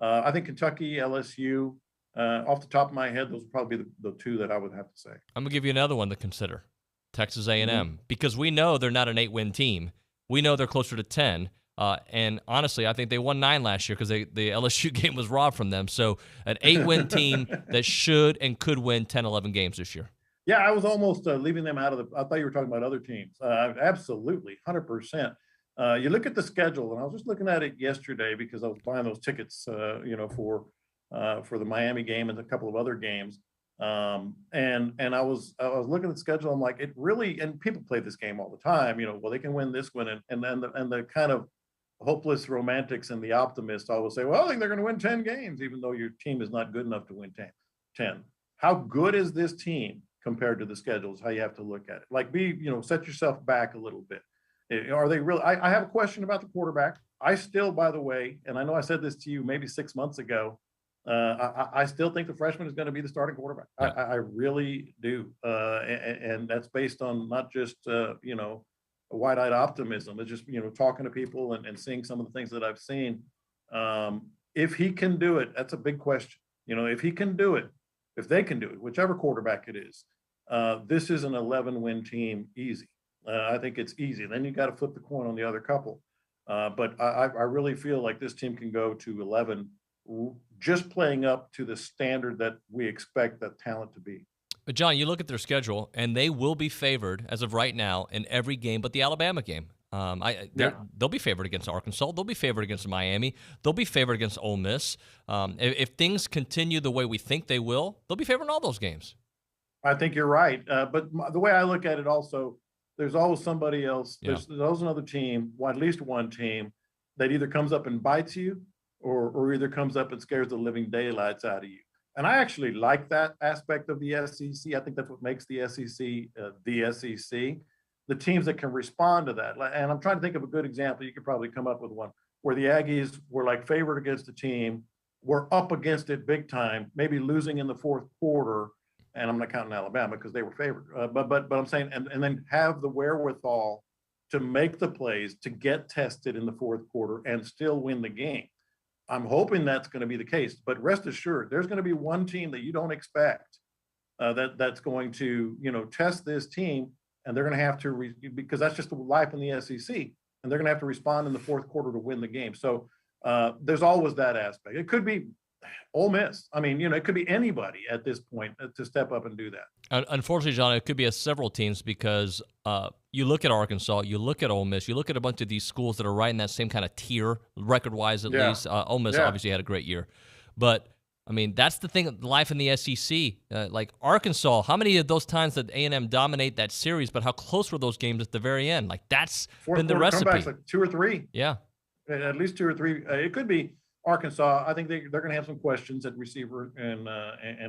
I think Kentucky, LSU, off the top of my head, those would probably be the 2 that I would have to say. I'm going to give you another one to consider, Texas A&M, because we know they're not an 8-win team. We know they're closer to 10. And honestly, I think they won 9 last year because the LSU game was robbed from them. So an 8-win team that should and could win 10, 11 games this year. Yeah, I was almost leaving them out of I thought you were talking about other teams. Absolutely, 100%. You look at the schedule, and I was just looking at it yesterday because I was buying those tickets, for the Miami game and a couple of other games. And I was looking at the schedule. I'm like, it really, and people play this game all the time. Well, they can win this one, and the kind of hopeless romantics and the optimists always say, well, I think they're going to win 10 games, even though your team is not good enough to win 10. How good is this team compared to the schedule is how you have to look at it. Like set yourself back a little bit. Are they really? I have a question about the quarterback. I still, by the way, and I know I said this to you maybe 6 months ago, I still think the freshman is going to be the starting quarterback. Yeah. I really do. And that's based on not just, a wide-eyed optimism. It's just, talking to people and seeing some of the things that I've seen. If he can do it, that's a big question. If he can do it, if they can do it, whichever quarterback it is, this is an 11-win team easy. I think it's easy. Then you got to flip the coin on the other couple. But I really feel like this team can go to 11 just playing up to the standard that we expect that talent to be. But, John, you look at their schedule, and they will be favored as of right now in every game but the Alabama game. They'll be favored against Arkansas. They'll be favored against Miami. They'll be favored against Ole Miss. If things continue the way we think they will, they'll be favored in all those games. I think you're right. But the way I look at it also, there's always somebody else. Yeah. There's always another team, at least one team, that either comes up and bites you or either comes up and scares the living daylights out of you. And I actually like that aspect of the SEC. I think that's what makes the SEC the SEC. The teams that can respond to that. And I'm trying to think of a good example. You could probably come up with one where the Aggies were like favored against a team, were up against it big time, maybe losing in the fourth quarter. And I'm not counting Alabama because they were favored. But I'm saying, and then have the wherewithal to make the plays, to get tested in the fourth quarter and still win the game. I'm hoping that's going to be the case, but rest assured, there's going to be one team that you don't expect that's going to, test this team, and they're going to have to, because that's just the life in the SEC, and they're going to have to respond in the fourth quarter to win the game. So there's always that aspect. It could be Ole Miss. I mean, it could be anybody at this point to step up and do that. Unfortunately, John, it could be several teams because you look at Arkansas, you look at Ole Miss, you look at a bunch of these schools that are right in that same kind of tier, record-wise at least. Ole Miss obviously had a great year. But, I mean, that's the thing, life in the SEC. Like Arkansas, how many of those times did A&M dominate that series, but how close were those games at the very end? Like, that's been the recipe. Comebacks, like 2 or 3. Yeah. At least 2 or 3. It could be Arkansas. I think they're going to have some questions at receiver and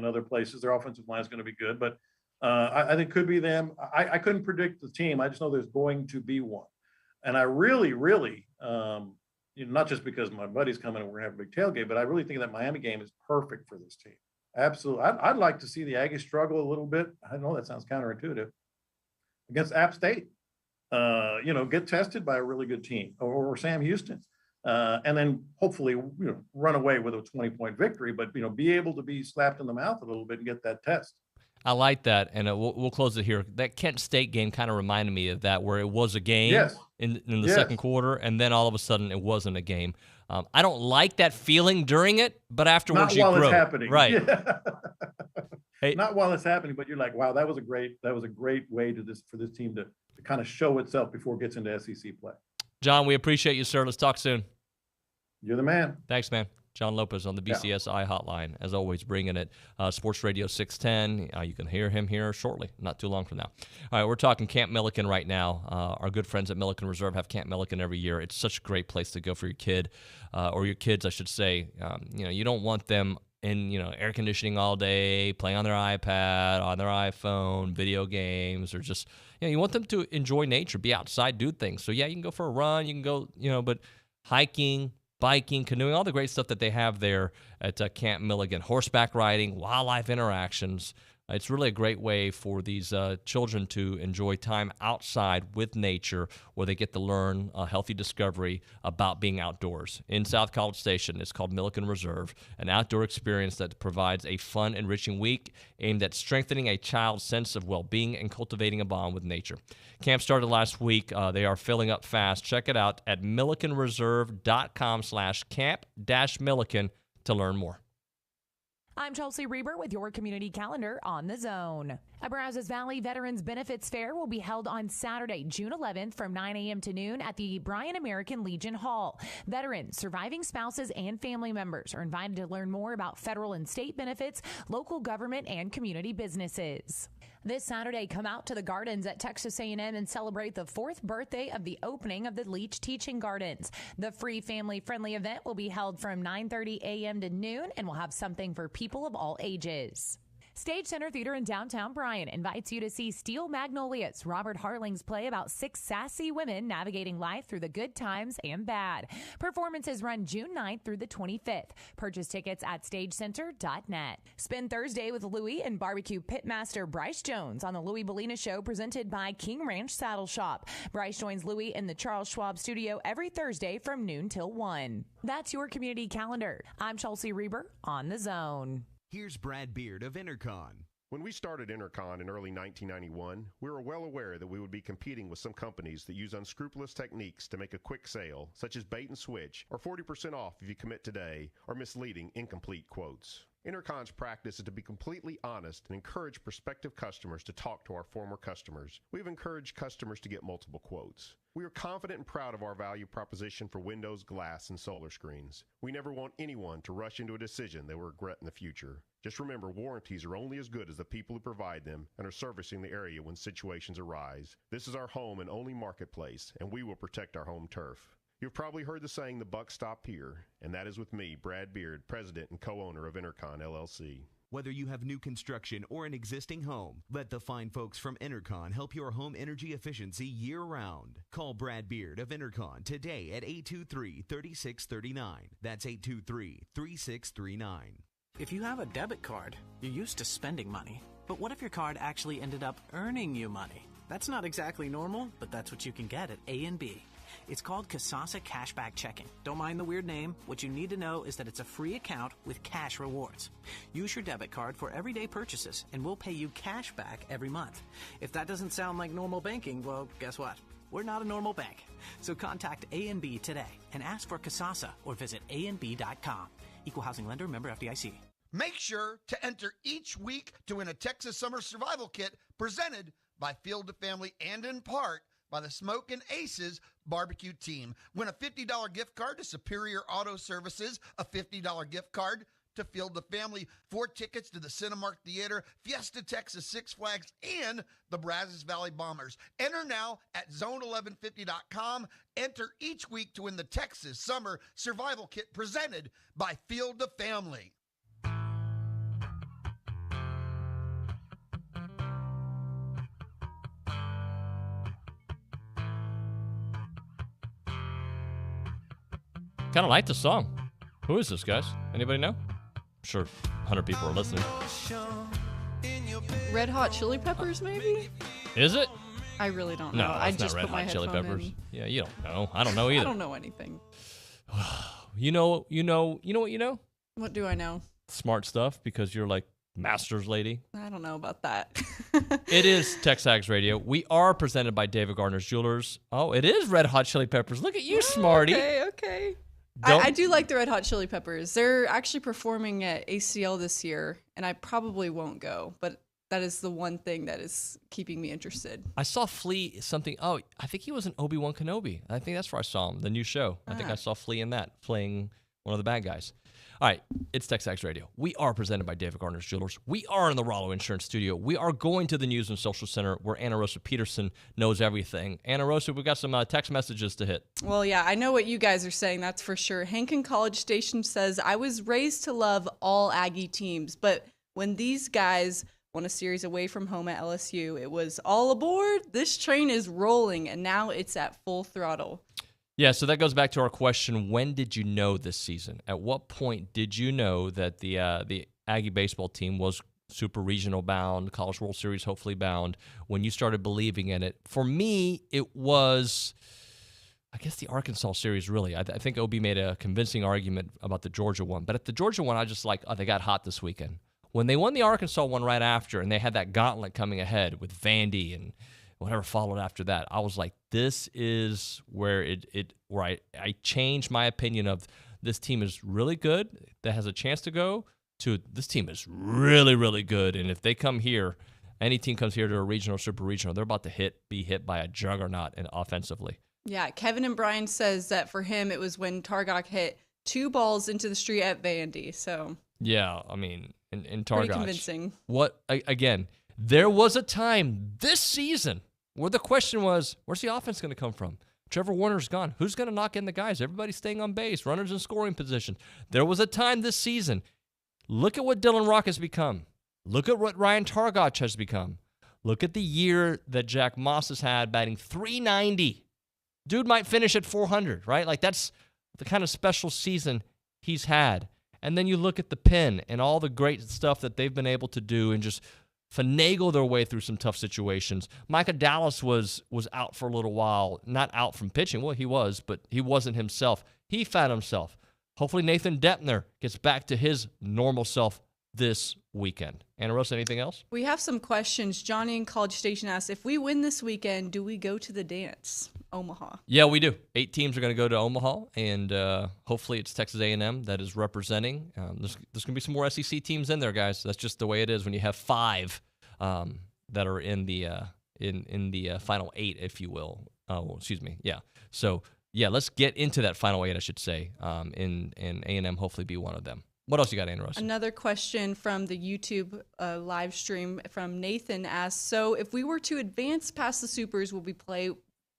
other places. Their offensive line is going to be good, but I think it could be them. I couldn't predict the team. I just know there's going to be one. And I really, not just because my buddy's coming and we're going to have a big tailgate, but I really think that Miami game is perfect for this team. Absolutely. I'd like to see the Aggies struggle a little bit. I know that sounds counterintuitive against App State. Get tested by a really good team or Sam Houston. And then hopefully, run away with a 20-point victory, but, be able to be slapped in the mouth a little bit and get that test. I like that, and we'll close it here. That Kent State game kind of reminded me of that, where it was a game in the second quarter, and then all of a sudden it wasn't a game. I don't like that feeling during it, but afterwards Not while grow. It's happening. Right. Yeah. Hey. Not while it's happening, but you're like, wow, that was a great way for this team to kind of show itself before it gets into SEC play. John, we appreciate you, sir. Let's talk soon. You're the man. Thanks, man. John Lopez on the BCSI hotline, as always, bringing it. Sports Radio 610. You can hear him here shortly, not too long from now. All right, we're talking Camp Milliken right now. Our good friends at Milliken Reserve have Camp Milliken every year. It's such a great place to go for your kid, or your kids, I should say. You don't want them in air conditioning all day, playing on their iPad, on their iPhone, video games, or just you want them to enjoy nature, be outside, do things. So yeah, you can go for a run, you can go but hiking, biking, canoeing, all the great stuff that they have there at Camp Milliken, horseback riding, wildlife interactions. It's really a great way for these children to enjoy time outside with nature, where they get to learn a healthy discovery about being outdoors. In South College Station, it's called Milliken Reserve, an outdoor experience that provides a fun, enriching week aimed at strengthening a child's sense of well-being and cultivating a bond with nature. Camp started last week. They are filling up fast. Check it out at millikenreserve.com/camp-milliken to learn more. I'm Chelsea Reber with your community calendar on the Zone. A Brazos Valley Veterans Benefits Fair will be held on Saturday, June 11th from 9 a.m. to noon at the Bryan American Legion Hall. Veterans, surviving spouses, and family members are invited to learn more about federal and state benefits, local government, and community businesses. This Saturday, come out to the gardens at Texas A&M and celebrate the 4th birthday of the opening of the Leach Teaching Gardens. The free family-friendly event will be held from 9:30 a.m. to noon and will have something for people of all ages. Stage Center Theater in downtown Bryan invites you to see Steel Magnolias, Robert Harling's play about 6 sassy women navigating life through the good times and bad. Performances run June 9th through the 25th. Purchase tickets at stagecenter.net. Spend Thursday with Louie and barbecue pitmaster Bryce Jones on the Louie Bellina Show presented by King Ranch Saddle Shop. Bryce joins Louie in the Charles Schwab studio every Thursday from noon till 1. That's your community calendar. I'm Chelsea Reber on The Zone. Here's Brad Beard of Intercon. When we started Intercon in early 1991, we were well aware that we would be competing with some companies that use unscrupulous techniques to make a quick sale, such as bait and switch, or 40% off if you commit today, or misleading, incomplete quotes. Intercon's practice is to be completely honest and encourage prospective customers to talk to our former customers. We've encouraged customers to get multiple quotes. We are confident and proud of our value proposition for windows, glass, and solar screens. We never want anyone to rush into a decision they will regret in the future. Just remember, warranties are only as good as the people who provide them and are servicing the area when situations arise. This is our home and only marketplace, and we will protect our home turf. You've probably heard the saying, the buck stop here, and that is with me, Brad Beard, president and co-owner of Intercon LLC. Whether you have new construction or an existing home, let the fine folks from Intercon help your home energy efficiency year-round. Call Brad Beard of Intercon today at 823-3639. That's 823-3639. If you have a debit card, you're used to spending money. But what if your card actually ended up earning you money? That's not exactly normal, but that's what you can get at A&B. It's called Kasasa Cashback Checking. Don't mind the weird name. What you need to know is that it's a free account with cash rewards. Use your debit card for everyday purchases, and we'll pay you cash back every month. If that doesn't sound like normal banking, well, guess what? We're not a normal bank. So contact A&B today and ask for Kasasa or visit ANB.com. Equal housing lender, member FDIC. Make sure to enter each week to win a Texas Summer Survival Kit presented by Field to Family and in part by the Smokin' Aces barbecue team. Win a $50 gift card to Superior Auto Services, a $50 gift card to Field the Family, 4 tickets to the Cinemark Theater, Fiesta Texas Six Flags, and the Brazos Valley Bombers. Enter now at zone1150.com. Enter each week to win the Texas Summer Survival Kit presented by Field the Family. Kind of like the song. Who is this, guys? Anybody know? I'm sure 100 people are listening. Red Hot Chili Peppers, maybe? Is it? I really don't know. No, I it's just not Red put my Hot Chili headphone Peppers. in. Yeah, you don't know. I don't know either. I don't know anything. You know what you know? What do I know? Smart stuff, because you're like master's lady. I don't know about that. It is TexAgs Radio. We are presented by David Gardner's Jewelers. Oh, it is Red Hot Chili Peppers. Look at you, smarty. Okay. I do like the Red Hot Chili Peppers. They're actually performing at ACL this year, and I probably won't go, but that is the one thing that is keeping me interested. I saw Flea something. Oh, I think he was in Obi-Wan Kenobi. I think that's where I saw him, the new show. I think I saw Flea in that, playing one of the bad guys. All right, it's TexAgs Radio. We are presented by David Gardner's Jewelers. We are in the Rollo Insurance Studio. We are going to the News and Social Center where Anna Rosa Peterson knows everything. Anna Rosa, we've got some text messages to hit. Well, yeah, I know what you guys are saying, that's for sure. Hankin College Station says, I was raised to love all Aggie teams, but when these guys won a series away from home at LSU, it was all aboard. This train is rolling, and now it's at full throttle. Yeah, so that goes back to our question, when did you know this season? At what point did you know that the Aggie baseball team was super regional bound, College World Series hopefully bound, when you started believing in it? For me, it was, I guess, the Arkansas series, really. I think OB made a convincing argument about the Georgia one. But at the Georgia one, I just like, oh, they got hot this weekend. When they won the Arkansas one right after, and they had that gauntlet coming ahead with Vandy and whatever followed after that, I was like, this is where I changed my opinion of this team is really good, that has a chance to go, to this team is really, really good. And if they come here, any team comes here to a regional, super regional, they're about to be hit by a juggernaut and offensively. Yeah, Kevin and Brian says that for him, it was when Targok hit 2 balls into the street at Vandy. So yeah, I mean, in Targok. Pretty convincing. Again, there was a time this season where the question was, where's the offense going to come from? Trevor Warner's gone. Who's going to knock in the guys? Everybody's staying on base. Runners in scoring position. There was a time this season. Look at what Dylan Rock has become. Look at what Ryan Targac has become. Look at the year that Jack Moss has had, batting .390. Dude might finish at 400, right? Like, that's the kind of special season he's had. And then you look at the Pen and all the great stuff that they've been able to do and just finagle their way through some tough situations. Micah Dallas was out for a little while, not out from pitching. Well, he was, but he wasn't himself. He found himself. Hopefully Nathan Depner gets back to his normal self this weekend. Anna Rose, anything else? We have some questions. Johnny in College Station asks, if we win this weekend, do we go to the dance? Omaha. Yeah, we do. 8 teams are going to go to Omaha, and hopefully it's Texas A&M that is representing. There's going to be some more SEC teams in there, guys. That's just the way it is when you have 5 that are in the final 8, if you will. Excuse me. Yeah. So, yeah, let's get into that final 8, I should say, and A&M hopefully be one of them. What else you got, Anna Rose? Another question from the YouTube live stream from Nathan asks, so if we were to advance past the Supers, will we play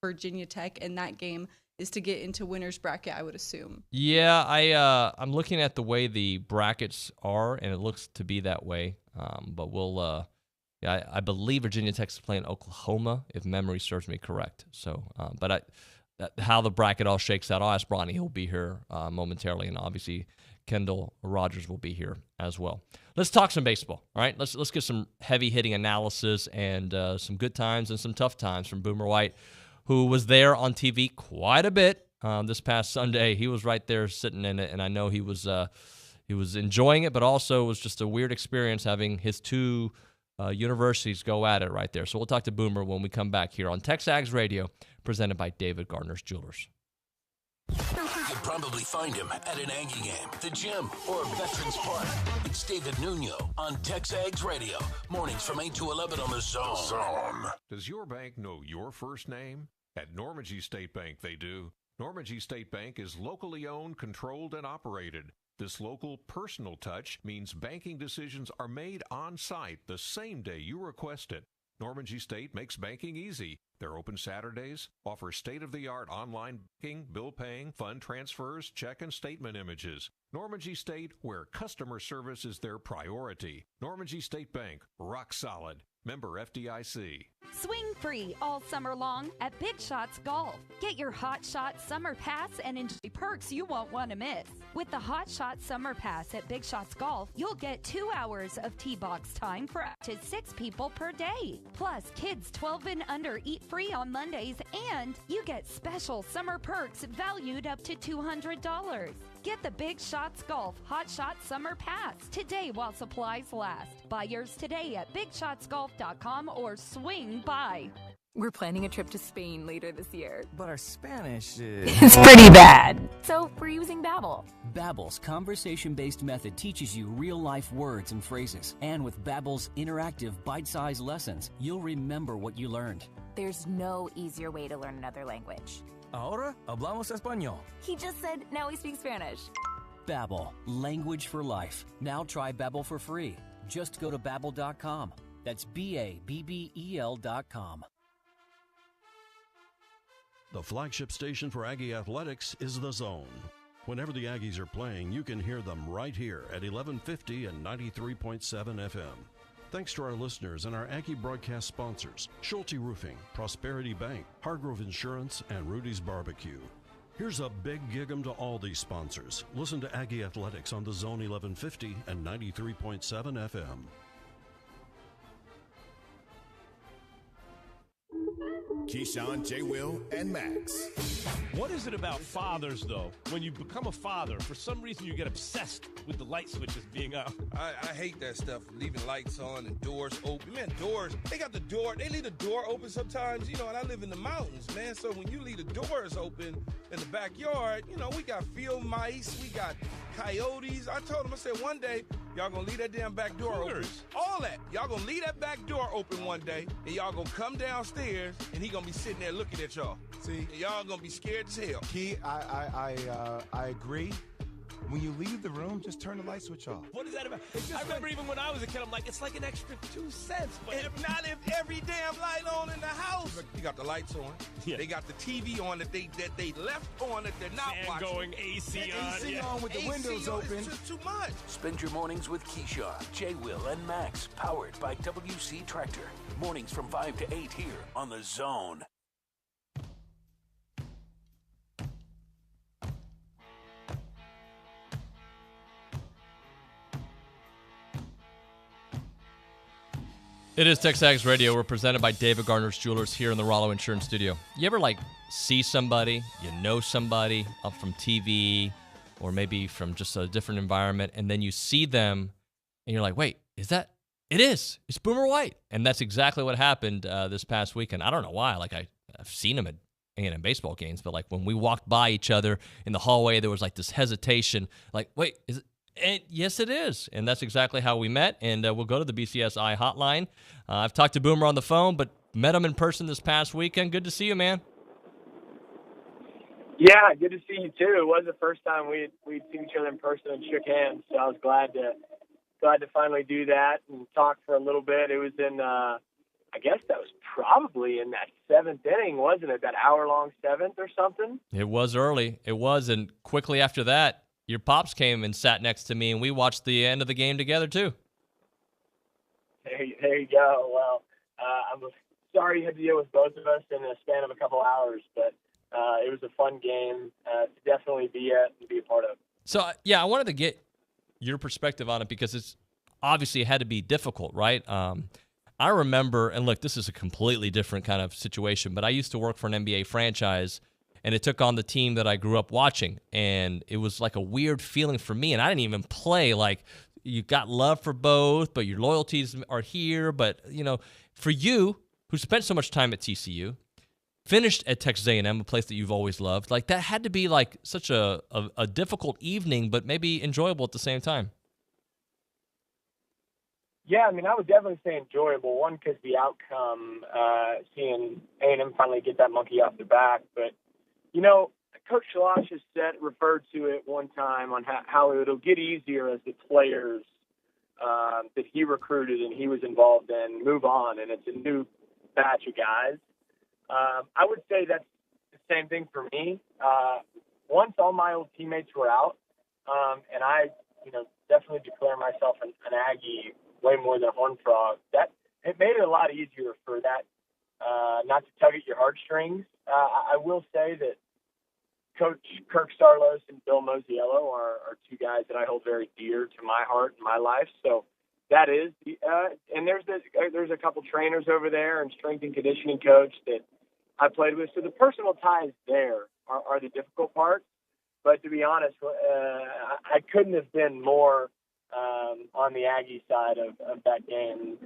Virginia Tech, and that game is to get into winner's bracket, I would assume? Yeah, I'm looking at the way the brackets are, and it looks to be that way. But we'll, I believe Virginia Tech is playing Oklahoma, if memory serves me correct. So, how the bracket all shakes out, I'll ask Bronny. He'll be here momentarily, and obviously Kendall Rogers will be here as well. Let's talk some baseball, all right? Let's get some heavy-hitting analysis and some good times and some tough times from Boomer White, who was there on TV quite a bit this past Sunday. He was right there sitting in it, and I know he was enjoying it, but also it was just a weird experience having his 2 universities go at it right there. So we'll talk to Boomer when we come back here on TexAgs Radio, presented by David Gardner's Jewelers. You'd probably find him at an Aggie game, the gym, or Veterans Park. It's David Nuño on TexAgs Radio. Mornings from 8 to 11 on the Zone. Does your bank know your first name? At Normandy State Bank, they do. Normandy State Bank is locally owned, controlled, and operated. This local personal touch means banking decisions are made on site the same day you request it. Normandy State makes banking easy. They're open Saturdays, offer state-of-the-art online banking, bill paying, fund transfers, check and statement images. Normandy State, where customer service is their priority. Normandy State Bank, rock solid. Member FDIC. Swing free all summer long at Big Shots Golf. Get your Hot Shot Summer Pass and enjoy perks you won't want to miss. With the Hot Shot Summer Pass at Big Shots Golf, you'll get 2 hours of tee box time for up to 6 people per day. Plus, kids 12 and under eat free on Mondays, and you get special summer perks valued up to $200. Get the Big Shots Golf Hot Shot Summer Pass today while supplies last. Buy yours today at BigShotsGolf.com or swing by. We're planning a trip to Spain later this year. But our Spanish is... It's pretty bad. So we're using Babbel. Babbel's conversation-based method teaches you real-life words and phrases. And with Babbel's interactive bite-sized lessons, you'll remember what you learned. There's no easier way to learn another language. Ahora hablamos español. He just said now we speak Spanish. Babbel, language for life. Now try Babbel for free. Just go to Babbel.com. That's BABBEL.com. The flagship station for Aggie Athletics is The Zone. Whenever the Aggies are playing, you can hear them right here at 1150 and 93.7 FM. Thanks to our listeners and our Aggie broadcast sponsors, Schulte Roofing, Prosperity Bank, Hargrove Insurance, and Rudy's Barbecue. Here's a big gig-em to all these sponsors. Listen to Aggie Athletics on The Zone 1150 and 93.7 FM. Keyshawn, J. Will, and Max. What is it about fathers, though? When you become a father, for some reason you get obsessed with the light switches being out. I hate that stuff, leaving lights on and doors open. Man, doors, they leave the door open sometimes, and I live in the mountains, man. So when you leave the doors open in the backyard, we got field mice, we got coyotes. I told them, I said, one day, y'all gonna leave that damn back door open. All that. Y'all gonna leave that back door open one day, and y'all gonna come downstairs, and he gonna be sitting there looking at y'all. See, and y'all gonna be scared as hell. Key, I agree. When you leave the room, just turn the light switch off. What is that about? I remember even when I was a kid, I'm like, it's like an extra 2 cents. But not if every damn light on in the house. You got the lights on. Yeah. They got the TV on that they left on that they're not and watching. Going AC on. AC on with the AC windows on, open. It's just too much. Spend your mornings with Keyshawn, J. Will, and Max, powered by WC Tractor. Mornings from 5 to 8 here on The Zone. It is TexAgs Radio. We're presented by David Gardner's Jewelers here in the Rollo Insurance Studio. You ever, see somebody, you know somebody up from TV or maybe from just a different environment, and then you see them, and you're like, wait, is that? It is. It's Boomer White. And that's exactly what happened this past weekend. I don't know why. I've seen him at A&M baseball games, but, when we walked by each other in the hallway, there was, this hesitation. Wait, is it? And yes, it is. And that's exactly how we met. And we'll go to the BCSI hotline. I've talked to Boomer on the phone, but met him in person this past weekend. Good to see you, man. Yeah, good to see you, too. It was the first time we'd seen each other in person and shook hands, so I was glad to finally do that and talk for a little bit. It was in, I guess that was probably in that 7th inning, wasn't it? That hour-long 7th or something? It was early. It was, and quickly after that, your pops came and sat next to me, and we watched the end of the game together, too. There you go. Well, I'm sorry you had to deal with both of us in a span of a couple hours, but it was a fun game to definitely be at and be a part of. So, I wanted to get your perspective on it because it's obviously it had to be difficult, right? I remember, and look, this is a completely different kind of situation, but I used to work for an NBA franchise, and it took on the team that I grew up watching, and it was like a weird feeling for me, and I didn't even play. You got love for both, but your loyalties are here. But, for you, who spent so much time at TCU, finished at Texas A&M, a place that you've always loved, that had to be, such a difficult evening, but maybe enjoyable at the same time. Yeah, I would definitely say enjoyable. One, because the outcome, seeing A&M finally get that monkey off their back, but Coach Schloss has referred to it one time on how it'll get easier as the players that he recruited and he was involved in move on, and it's a new batch of guys. I would say that's the same thing for me. Once all my old teammates were out, and I, definitely declare myself an Aggie way more than a Horned Frog, that it made it a lot easier for that not to tug at your heartstrings. I will say that Coach Kirk Starlos and Bill Mosiello are two guys that I hold very dear to my heart and my life. So that is, and there's a couple trainers over there and strength and conditioning coach that I played with. So the personal ties there are the difficult part. But to be honest, I couldn't have been more on the Aggie side of that game,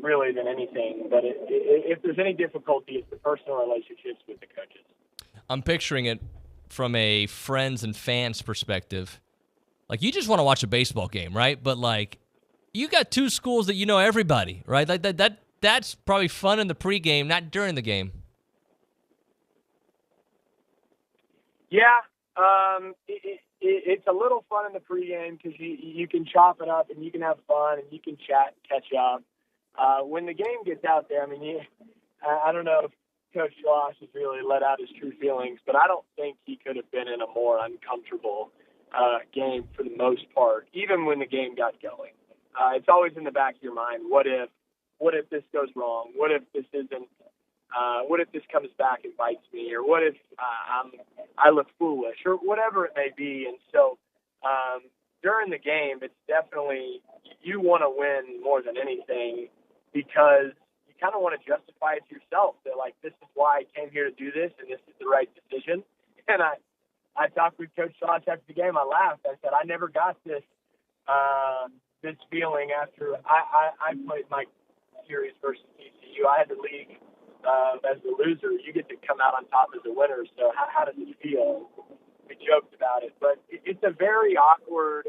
really than anything. But if there's any difficulty, it's the personal relationships with the coaches. I'm picturing it from a friends and fans perspective. You just want to watch a baseball game, right? But you got two schools that you know everybody, right? That's probably fun in the pregame, not during the game. Yeah, it's a little fun in the pregame because you can chop it up and you can have fun and you can chat and catch up. When the game gets out there, I don't know if Coach Schloss has really let out his true feelings, but I don't think he could have been in a more uncomfortable game for the most part, even when the game got going. It's always in the back of your mind, what if this goes wrong? What if this isn't? What if this comes back and bites me? Or what if I look foolish? Or whatever it may be. And so during the game, it's definitely you want to win more than anything because you kind of want to justify it to yourself that, this is why I came here to do this and this is the right decision. And I talked with Coach Schloss after the game. I laughed. I said, I never got this this feeling after I played my series versus TCU. I had the league as the loser. You get to come out on top as a winner. So how does it feel? We joked about it. But it's a very awkward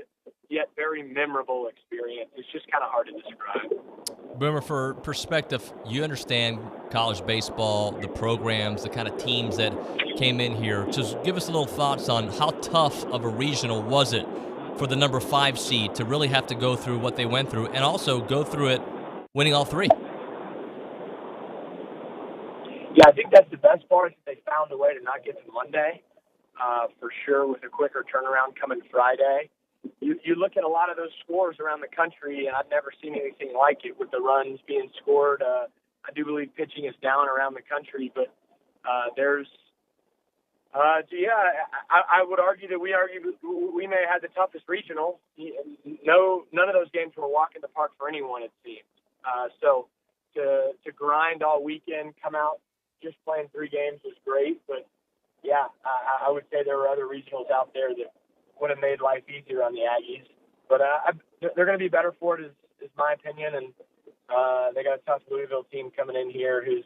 yet very memorable experience. experience. It's just kind of hard to describe. Boomer, for perspective, you understand college baseball, the programs, the kind of teams that came in here. Just give us a little thoughts on how tough of a regional was it for the number 5 seed to really have to go through what they went through and also go through it winning all 3. Yeah, I think that's the best part, is that they found a way to not get to Monday, for sure, with a quicker turnaround coming Friday. You look at a lot of those scores around the country, and I've never seen anything like it with the runs being scored. I do believe pitching is down around the country, but I would argue that we may have had the toughest regional. None of those games were a walk in the park for anyone, it seems. So to grind all weekend, come out just playing 3 games was great. But yeah, I would say there were other regionals out there that would have made life easier on the Aggies. But they're going to be better for it, is my opinion. And they got a tough Louisville team coming in here who's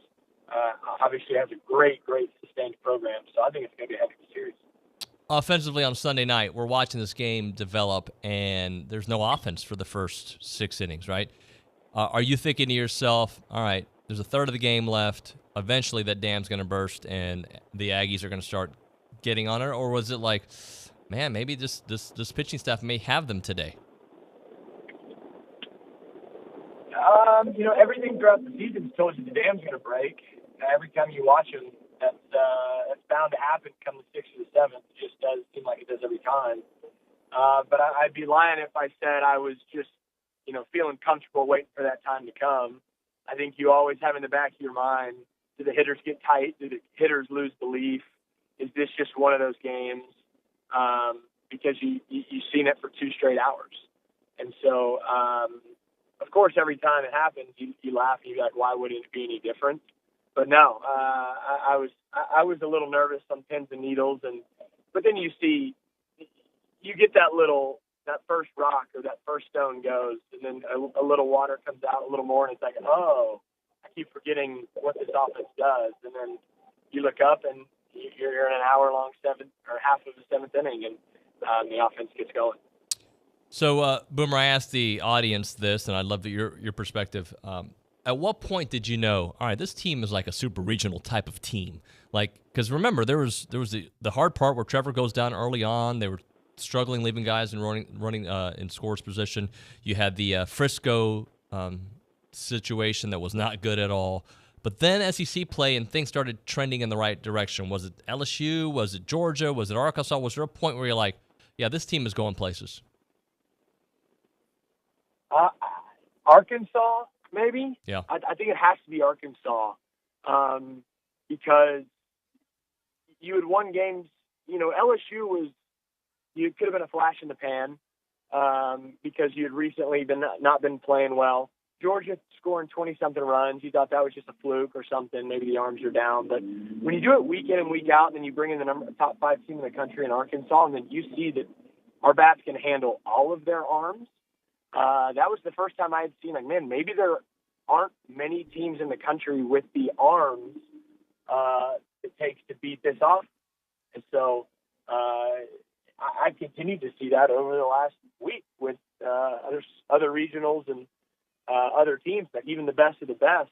obviously has a great sustained program. So I think it's going to be a heck of a series. Offensively on Sunday night, we're watching this game develop, and there's no offense for the first 6 innings, right? Are you thinking to yourself, all right, there's a third of the game left, eventually that dam's going to burst and the Aggies are going to start getting on it? Or was it like, man, maybe this pitching staff may have them today? Everything throughout the season told you the dam's going to break. Every time you watch them, that's bound to happen come the 6th or the 7th. It just does seem like it does every time. But I'd be lying if I said I was just, feeling comfortable waiting for that time to come. I think you always have in the back of your mind, do the hitters get tight? Do the hitters lose belief? Is this just one of those games? Because you've seen it for 2 straight hours. And so, of course, every time it happens, you laugh and you're like, why wouldn't it be any different? But no, I was a little nervous on pins and needles, but then you get that first rock or that first stone goes, and then a little water comes out, a little more, and it's like, oh, I keep forgetting what this offense does. And then you look up and you're in an hour-long 7th or half of the 7th inning, and the offense gets going. So, Boomer, I asked the audience this, and I'd love your perspective. At what point did you know, all right, this team is like a super regional type of team? Like, because remember, there was the hard part where Trevor goes down early on. They were struggling leaving guys and running in scores position. You had the Frisco situation that was not good at all. But then SEC play and things started trending in the right direction. Was it LSU? Was it Georgia? Was it Arkansas? Was there a point where you're like, yeah, this team is going places? Arkansas, maybe? Yeah. I think it has to be Arkansas because you had won games. LSU could have been a flash in the pan because you had recently not been playing well. Georgia scoring 20-something runs, you thought that was just a fluke or something. Maybe the arms are down. But when you do it week in and week out, and then you bring in the top 5 team in the country in Arkansas, and then you see that our bats can handle all of their arms, that was the first time I had seen, like, man, maybe there aren't many teams in the country with the arms it takes to beat this off. And so I continued to see that over the last week with other regionals and other teams, but even the best of the best,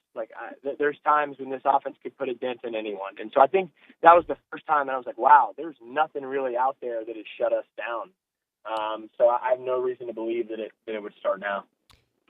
there's times when this offense could put a dent in anyone. And so I think that was the first time that I was like, wow, there's nothing really out there that has shut us down. So I have no reason to believe that it would start now.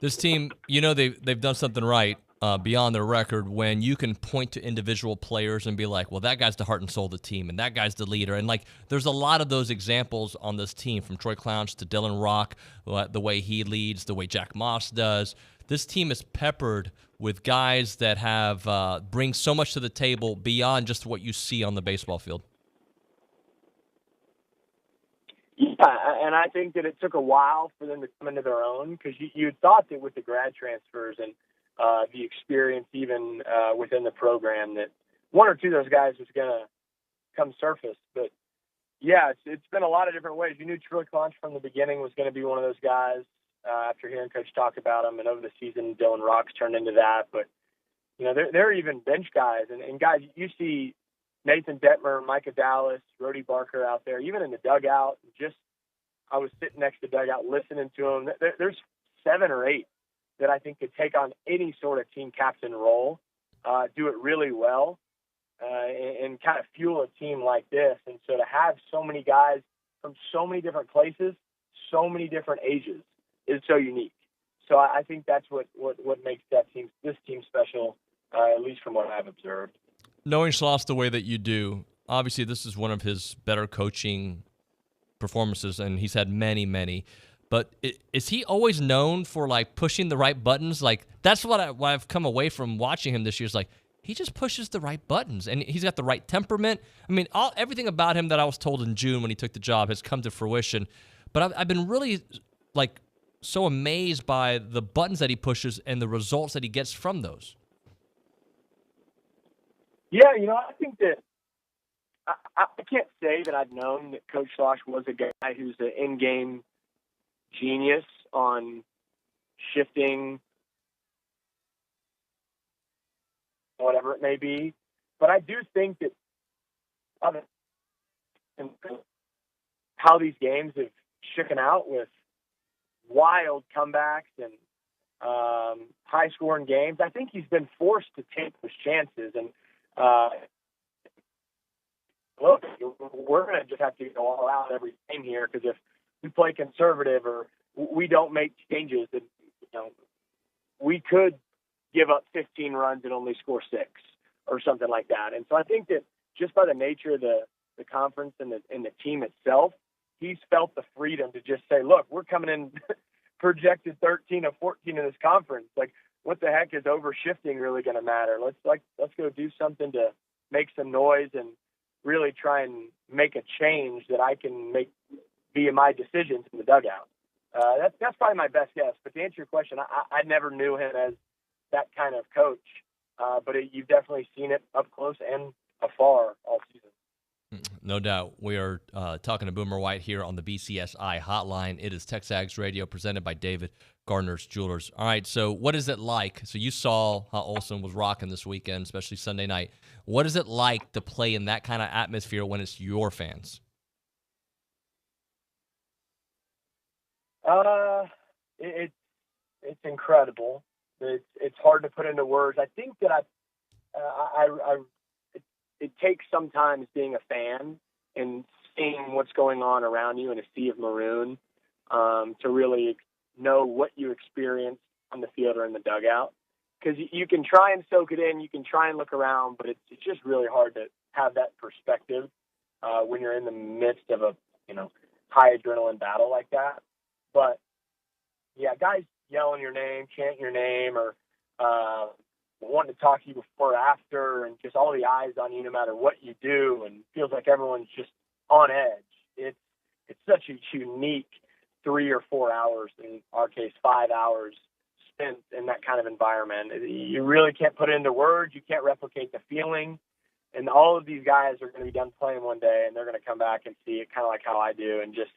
This team, they've done something right beyond their record when you can point to individual players and be like, well, that guy's the heart and soul of the team, and that guy's the leader. And, there's a lot of those examples on this team, from Troy Clounce to Dylan Rock, the way he leads, the way Jack Moss does. This team is peppered with guys that have bring so much to the table beyond just what you see on the baseball field. Yeah, and I think that it took a while for them to come into their own, because you thought that with the grad transfers and the experience even within the program that one or two of those guys was going to come surface. But, yeah, it's been a lot of different ways. You knew Troy Clounce from the beginning was going to be one of those guys after hearing Coach talk about him, and over the season Dylan Rock's turned into that. But, there are even bench guys, and guys, you see Nathan Detmer, Micah Dallas, Rody Barker out there, even in the dugout. I was sitting next to the dugout listening to them. There's 7 or 8 that I think could take on any sort of team captain role, do it really well, and kind of fuel a team like this. And so to have so many guys from so many different places, so many different ages, is so unique. So I think that's what makes this team special, at least from what I've observed. Knowing Schloss the way that you do, obviously this is one of his better coaching performances, and he's had many, many. But is he always known for, like, pushing the right buttons? Like, that's what I've come away from watching him this year is, like, he just pushes the right buttons, and he's got the right temperament. I mean, everything about him that I was told in June when he took the job has come to fruition. But I've been really, like, so amazed by the buttons that he pushes and the results that he gets from those. Yeah, I think that I can't say that I've known that Coach Schloss was a guy who's an in-game genius on shifting, whatever it may be. But I do think that how these games have shaken out with wild comebacks and high-scoring games, I think he's been forced to take those chances. And look, we're going to just have to go all out every game here, because if we play conservative or we don't make changes, then we could give up 15 runs and only score 6 or something like that. And so I think that just by the nature of the conference and the team itself, he's felt the freedom to just say, look, we're coming in projected 13 or 14 in this conference. Like, what the heck is overshifting really going to matter? Let's go do something to make some noise and really try and make a change that I can make via my decisions in the dugout. That's probably my best guess. But to answer your question, I never knew him as that kind of coach. But you've definitely seen it up close and afar all season. No doubt. We are talking to Boomer White here on the BCSI hotline. It is TexAgs Radio, presented by David Gardner's Jewelers. All right, so what is it like? So you saw how Olsen was rocking this weekend, especially Sunday night. What is it like to play in that kind of atmosphere when it's your fans? It's incredible. It's hard to put into words. I think that it takes sometimes being a fan and seeing what's going on around you in a sea of maroon to really know what you experience on the field or in the dugout. Because you can try and soak it in, you can try and look around, but it's just really hard to have that perspective when you're in the midst of a high adrenaline battle like that. But yeah, guys yelling your name, chanting your name, or wanting to talk to you before or after, and just all the eyes on you no matter what you do, and feels like everyone's just on edge. It's such a unique 3 or 4 hours, in our case 5 hours, spent in that kind of environment. You really can't put it into words. You can't replicate the feeling. And all of these guys are going to be done playing one day, and they're going to come back and see it kind of like how I do. And just,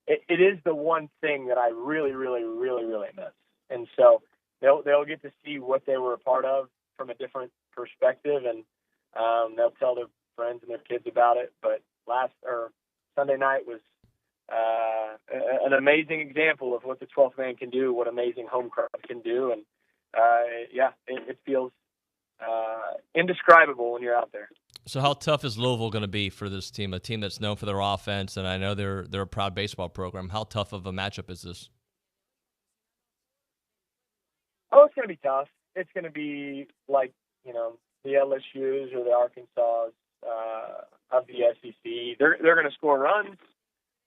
it is the one thing that I really, really, really, really miss. And so they'll get to see what they were a part of from a different perspective, and they'll tell their friends and their kids about it. But Sunday night was an amazing example of what the 12th man can do, what amazing home crowd can do. And it feels indescribable when you're out there. So how tough is Louisville going to be for this team, a team that's known for their offense, and I know they're a proud baseball program? How tough of a matchup is this? Oh, it's going to be tough. It's going to be like, the LSUs or the Arkansas of the SEC. They're going to score runs.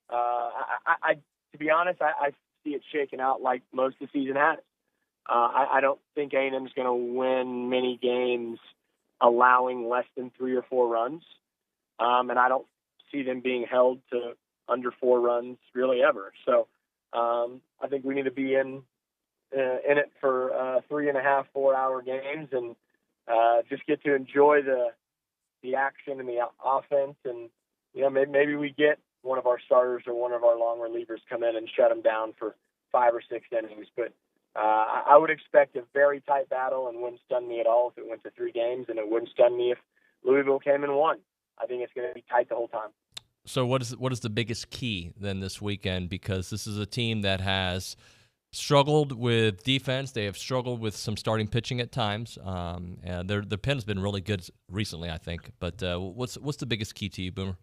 To be honest, I see it shaking out like most of the season has. I don't think A&M's going to win many games allowing less than 3 or 4 runs. And I don't see them being held to under 4 runs really ever. So I think we need to be in it for 3.5, 4 hour games and just get to enjoy the action and the offense. And, maybe we get one of our starters or one of our long relievers come in and shut them down for 5 or 6 innings. But I would expect a very tight battle, and wouldn't stun me at all if it went to 3 games, and it wouldn't stun me if Louisville came and won. I think it's going to be tight the whole time. So what is the biggest key then this weekend? Because this is a team that has struggled with defense. They have struggled with some starting pitching at times. And their pen has been really good recently, I think. But what's the biggest key to you, Boomer?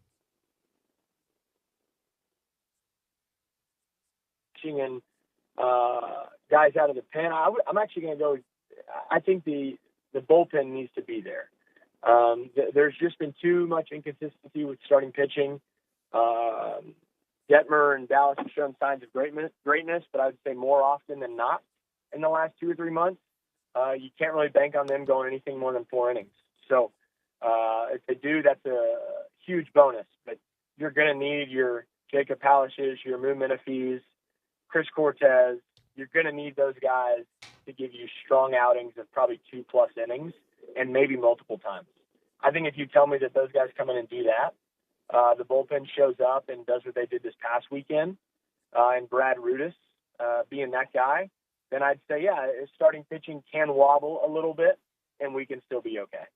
And guys out of the pen. I'm actually going to go. I think the bullpen needs to be there. There's just been too much inconsistency with starting pitching. Detmer and Dallas have shown signs of greatness, but I would say more often than not in the last 2 or 3 months. You can't really bank on them going anything more than 4 innings. So if they do, that's a huge bonus. But you're going to need your Jacob Palishes, your Mu Minifees, Chris Cortez. You're going to need those guys to give you strong outings of probably 2+ innings and maybe multiple times. I think if you tell me that those guys come in and do that, the bullpen shows up and does what they did this past weekend, and Brad Rudis being that guy, then I'd say, yeah, starting pitching can wobble a little bit, and we can still be okay.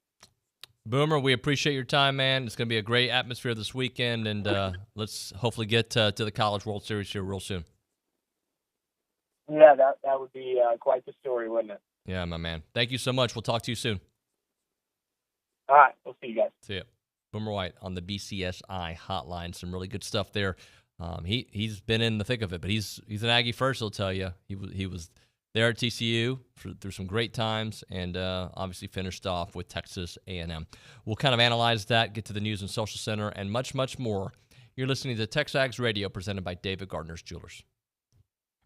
Boomer, we appreciate your time, man. It's going to be a great atmosphere this weekend, and let's hopefully get to the College World Series here real soon. Yeah, that would be quite the story, wouldn't it? Yeah, my man. Thank you so much. We'll talk to you soon. All right, we'll see you guys. See ya. Boomer White on the BCSI hotline. Some really good stuff there. He's been in the thick of it, but he's an Aggie first, he'll tell you. He was there at TCU through some great times, and obviously finished off with Texas A&M. We'll kind of analyze that, get to the News and Social Center, and much, much more. You're listening to TexAgs Radio, presented by David Gardner's Jewelers.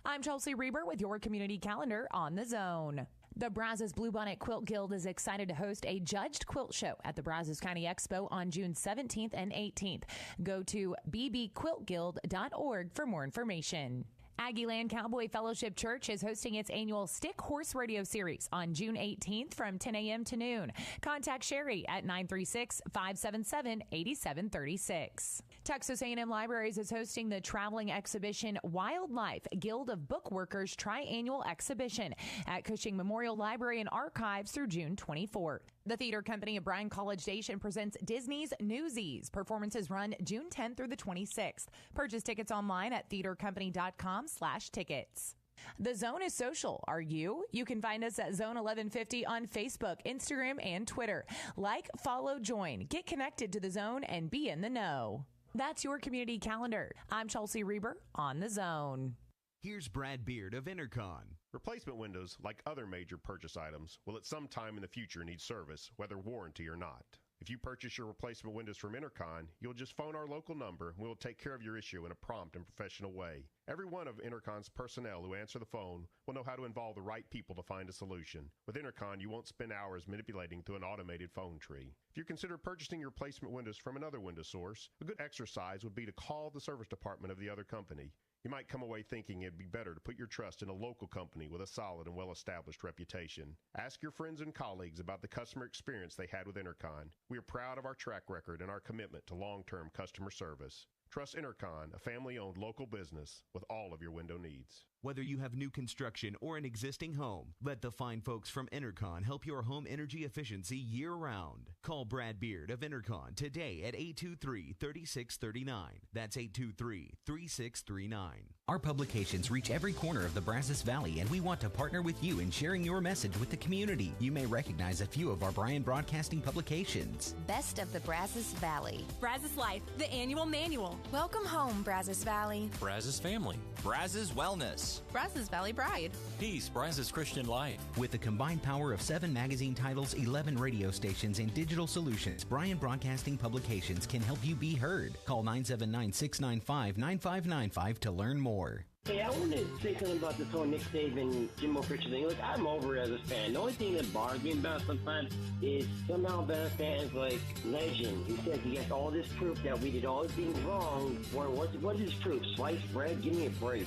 I'm Chelsea Reber with your community calendar on the Zone. The Brazos Bluebonnet Quilt Guild is excited to host a judged quilt show at the Brazos County Expo on June 17th and 18th. Go to bbquiltguild.org for more information. Aggieland Cowboy Fellowship Church is hosting its annual Stick Horse Radio Series on June 18th from 10 a.m. to noon. Contact Sherry at 936-577-8736. Texas A&M Libraries is hosting the traveling exhibition Wildlife Guild of Bookworkers Triannual Exhibition at Cushing Memorial Library and Archives through June 24th. The theater company of Bryan College Station presents Disney's Newsies. Performances run June 10th through the 26th. Purchase tickets online at theatercompany.com/tickets. The Zone is social. Are you? You can find us at Zone 1150 on Facebook, Instagram, and Twitter. Like, follow, join. Get connected to the Zone and be in the know. That's your community calendar. I'm Chelsea Reber on the Zone. Here's Brad Beard of Intercon. Replacement windows, like other major purchase items, will at some time in the future need service, whether warranty or not. If you purchase your replacement windows from Intercon, you'll just phone our local number and we'll take care of your issue in a prompt and professional way. Every one of Intercon's personnel who answer the phone will know how to involve the right people to find a solution. With Intercon, you won't spend hours manipulating through an automated phone tree. If you consider purchasing your replacement windows from another window source, a good exercise would be to call the service department of the other company. You might come away thinking it'd be better to put your trust in a local company with a solid and well-established reputation. Ask your friends and colleagues about the customer experience they had with Intercon. We are proud of our track record and our commitment to long-term customer service. Trust Intercon, a family-owned local business, with all of your window needs. Whether you have new construction or an existing home, let the fine folks from Intercon help your home energy efficiency year-round. Call Brad Beard of Intercon today at 823-3639. That's 823-3639. Our publications reach every corner of the Brazos Valley, and we want to partner with you in sharing your message with the community. You may recognize a few of our Bryan Broadcasting publications. Best of the Brazos Valley. Brazos Life, the annual manual. Welcome home, Brazos Valley. Brazos Family. Brazos Wellness. Brazos Valley Bride. Peace, Brazos Christian Life. With the combined power of 7 magazine titles, 11 radio stations, and digital solutions, Bryan Broadcasting Publications can help you be heard. Call 979-695-9595 to learn more. Hey, I wanted to say something about this whole Nick Saban, Jimbo Fisher thing. Look, I'm over it as a fan. The only thing that bothers me about sometimes is somehow Alabama fans like Legend, who says he has all this proof that we did all this things wrong. What is this proof? Sliced bread? Give me a break.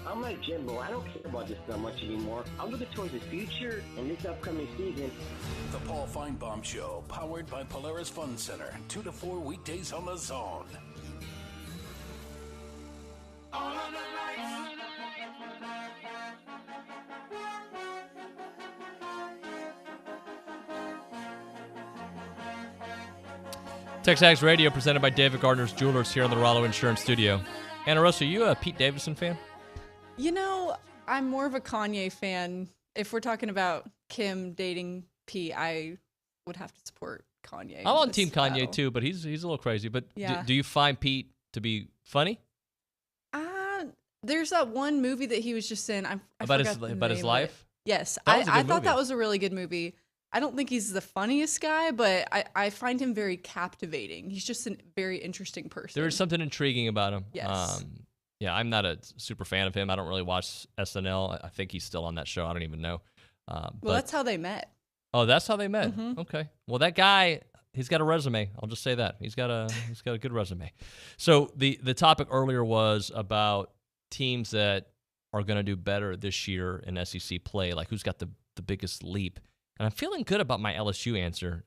I'm like Jimbo. I don't care about this that much anymore. I'm looking towards the future and this upcoming season. The Paul Feinbaum Show, powered by Polaris Fun Center, 2 to 4 weekdays on the Zone. All of the lights. TexAgs Radio, presented by David Gardner's Jewelers here in the Rollo Insurance Studio. Anna Rosa, are you a Pete Davidson fan? You know, I'm more of a Kanye fan. If we're talking about Kim dating Pete, I would have to support Kanye. I'm on Team Kanye too, but he's a little crazy. But Yeah. do you find Pete to be funny? There's that one movie that he was just in. About his life? Yes, That was a good I thought movie. that was a really good movie. I don't think he's the funniest guy, but I find him very captivating. He's just a very interesting person. There is something intriguing about him. Yes. Yeah, I'm not a super fan of him. I don't really watch SNL. I think he's still on that show. I don't even know. Well, that's how they met. Oh, that's how they met. Mhm. Okay. Well, that guy, he's got a resume. I'll just say that he's got a good resume. So the topic earlier was about teams that are going to do better this year in SEC play. Like who's got the biggest leap? And I'm feeling good about my LSU answer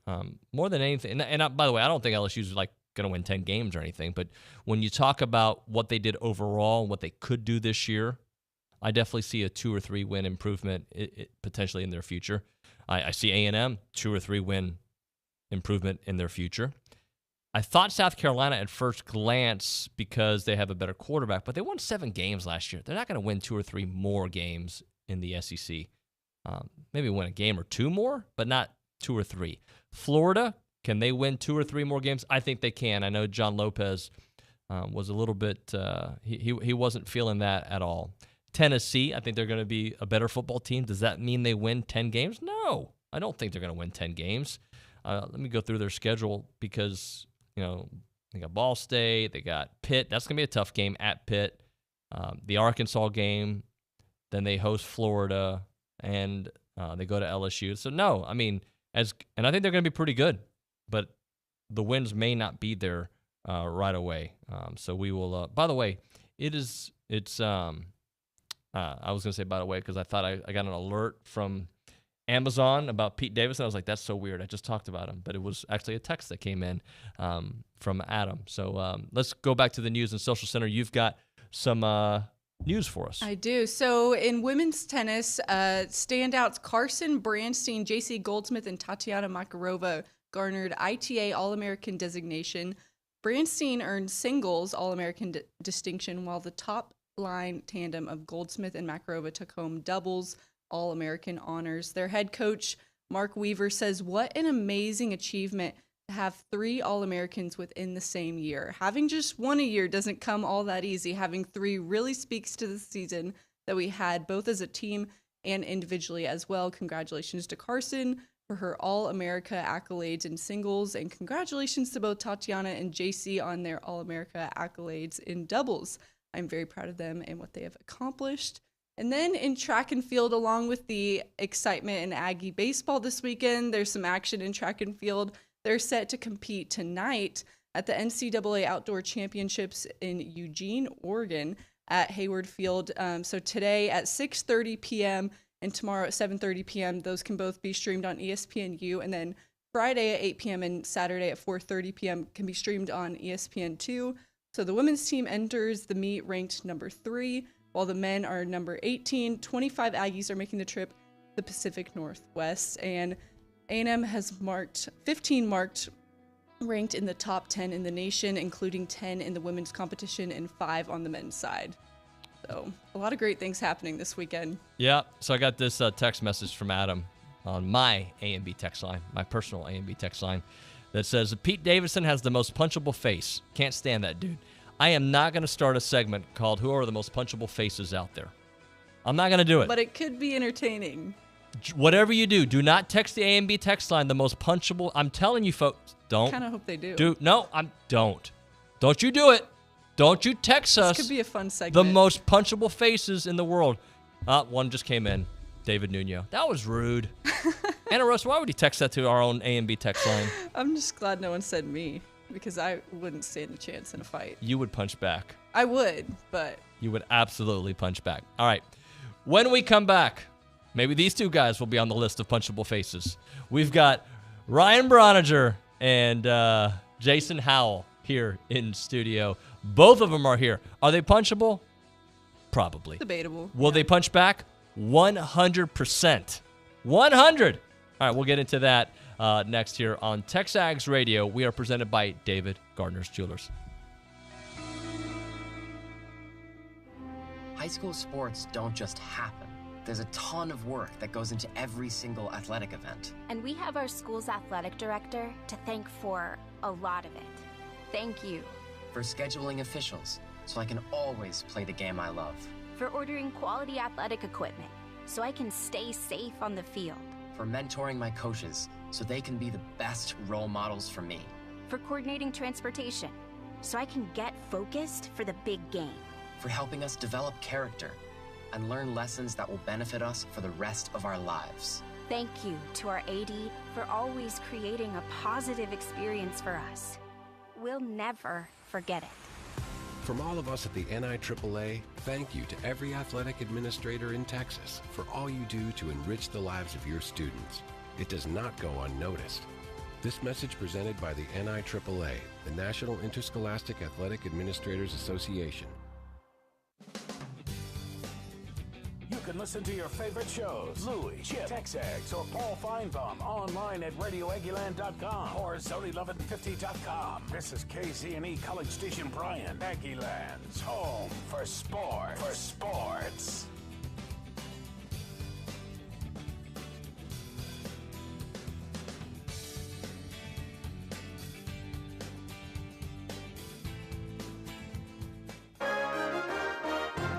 more than anything. And by the way, I don't think LSU's like going to win 10 games or anything. But when you talk about what they did overall and what they could do this year, I definitely see a 2 or 3 win improvement potentially in their future. I see A&M 2 or 3 win improvement in their future. I thought South Carolina at first glance because they have a better quarterback, but they won 7 games last year. They're not going to win 2 or 3 more games in the SEC. Maybe win a game or 2 more, but not 2 or 3. Florida, can they win 2 or 3 more games? I think they can. I know John Lopez was a little bit he wasn't feeling that at all. Tennessee, I think they're going to be a better football team. Does that mean they win 10 games? No, I don't think they're going to win 10 games. Let me go through their schedule because, they got Ball State, they got Pitt. That's going to be a tough game at Pitt. The Arkansas game, then they host Florida, and they go to LSU. So, no, I mean, and I think they're going to be pretty good, but the wins may not be there right away. So we will, by the way, I was going to say, by the way, because I thought I got an alert from Amazon about Pete Davidson. I was like, that's so weird. I just talked about him. But it was actually a text that came in from Adam. So let's go back to the news and social center. You've got some news for us. I do. So in women's tennis, standouts Carson Branstein, JC Goldsmith, and Tatiana Makarova garnered ITA All-American designation. Branstein earned singles All-American distinction, while the top line tandem of Goldsmith and Makarova took home doubles All-American honors. Their head coach, Mark Weaver, says, what an amazing achievement to have 3 All-Americans within the same year. Having just one a year doesn't come all that easy. Having 3 really speaks to the season that we had, both as a team and individually as well. Congratulations to Carson for her All-America accolades in singles, and congratulations to both Tatiana and JC on their All-America accolades in doubles. I'm very proud of them and what they have accomplished. And then in track and field, along with the excitement in Aggie baseball this weekend, there's some action in track and field. They're set to compete tonight at the NCAA Outdoor Championships in Eugene, Oregon at Hayward Field. So today at 6:30 p.m. and tomorrow at 7:30 p.m. Those can both be streamed on ESPNU. And then Friday at 8 p.m. and Saturday at 4:30 p.m. can be streamed on ESPN2. So the women's team enters the meet ranked number 3, while the men are number 18. 25 Aggies are making the trip to the Pacific Northwest, and A&M has 15 ranked in the top 10 in the nation, including 10 in the women's competition and 5 on the men's side. So a lot of great things happening this weekend. Yeah, so I got this text message from Adam on my A&B text line, my personal A&B text line, that says, Pete Davidson has the most punchable face. Can't stand that dude. I am not going to start a segment called Who Are the Most Punchable Faces Out There. I'm not going to do it. But it could be entertaining. Whatever you do not text the A&B text line the most punchable. I'm telling you, folks, don't. I kind of hope they do. Don't. Don't you do it. Don't you text us. This could be a fun segment. The most punchable faces in the world. One just came in. David Nuño. That was rude. Anna Rose, why would you text that to our own A&B text line? I'm just glad no one said me, because I wouldn't stand a chance in a fight. You would punch back. I would, but... You would absolutely punch back. All right. When we come back, maybe these 2 guys will be on the list of punchable faces. We've got Ryan Broniger and Jason Howell here in studio. Both of them are here. Are they punchable? Probably. Debatable. Will they punch back? 100%. 100. All right, we'll get into that next here on TexAgs Radio. We are presented by David Gardner's Jewelers. high school sports don't just happen. There's a ton of work that goes into every single athletic event. And we have our school's athletic director to thank for a lot of it. Thank you. For scheduling officials, so I can always play the game I love. For ordering quality athletic equipment, so I can stay safe on the field. For mentoring my coaches, so they can be the best role models for me. For coordinating transportation, so I can get focused for the big game. For helping us develop character and learn lessons that will benefit us for the rest of our lives. Thank you to our AD for always creating a positive experience for us. We'll never forget it. From all of us at the NIAAA, thank you to every athletic administrator in Texas for all you do to enrich the lives of your students. It does not go unnoticed. This message presented by the NIAAA, the National Interscholastic Athletic Administrators Association. You can listen to your favorite shows, Louie, Chip, TexAgs, or Paul Feinbaum online at RadioAggieland.com or Zone1150.com. This is KZNE College Station Bryan, Aggieland's home for sport. For sports.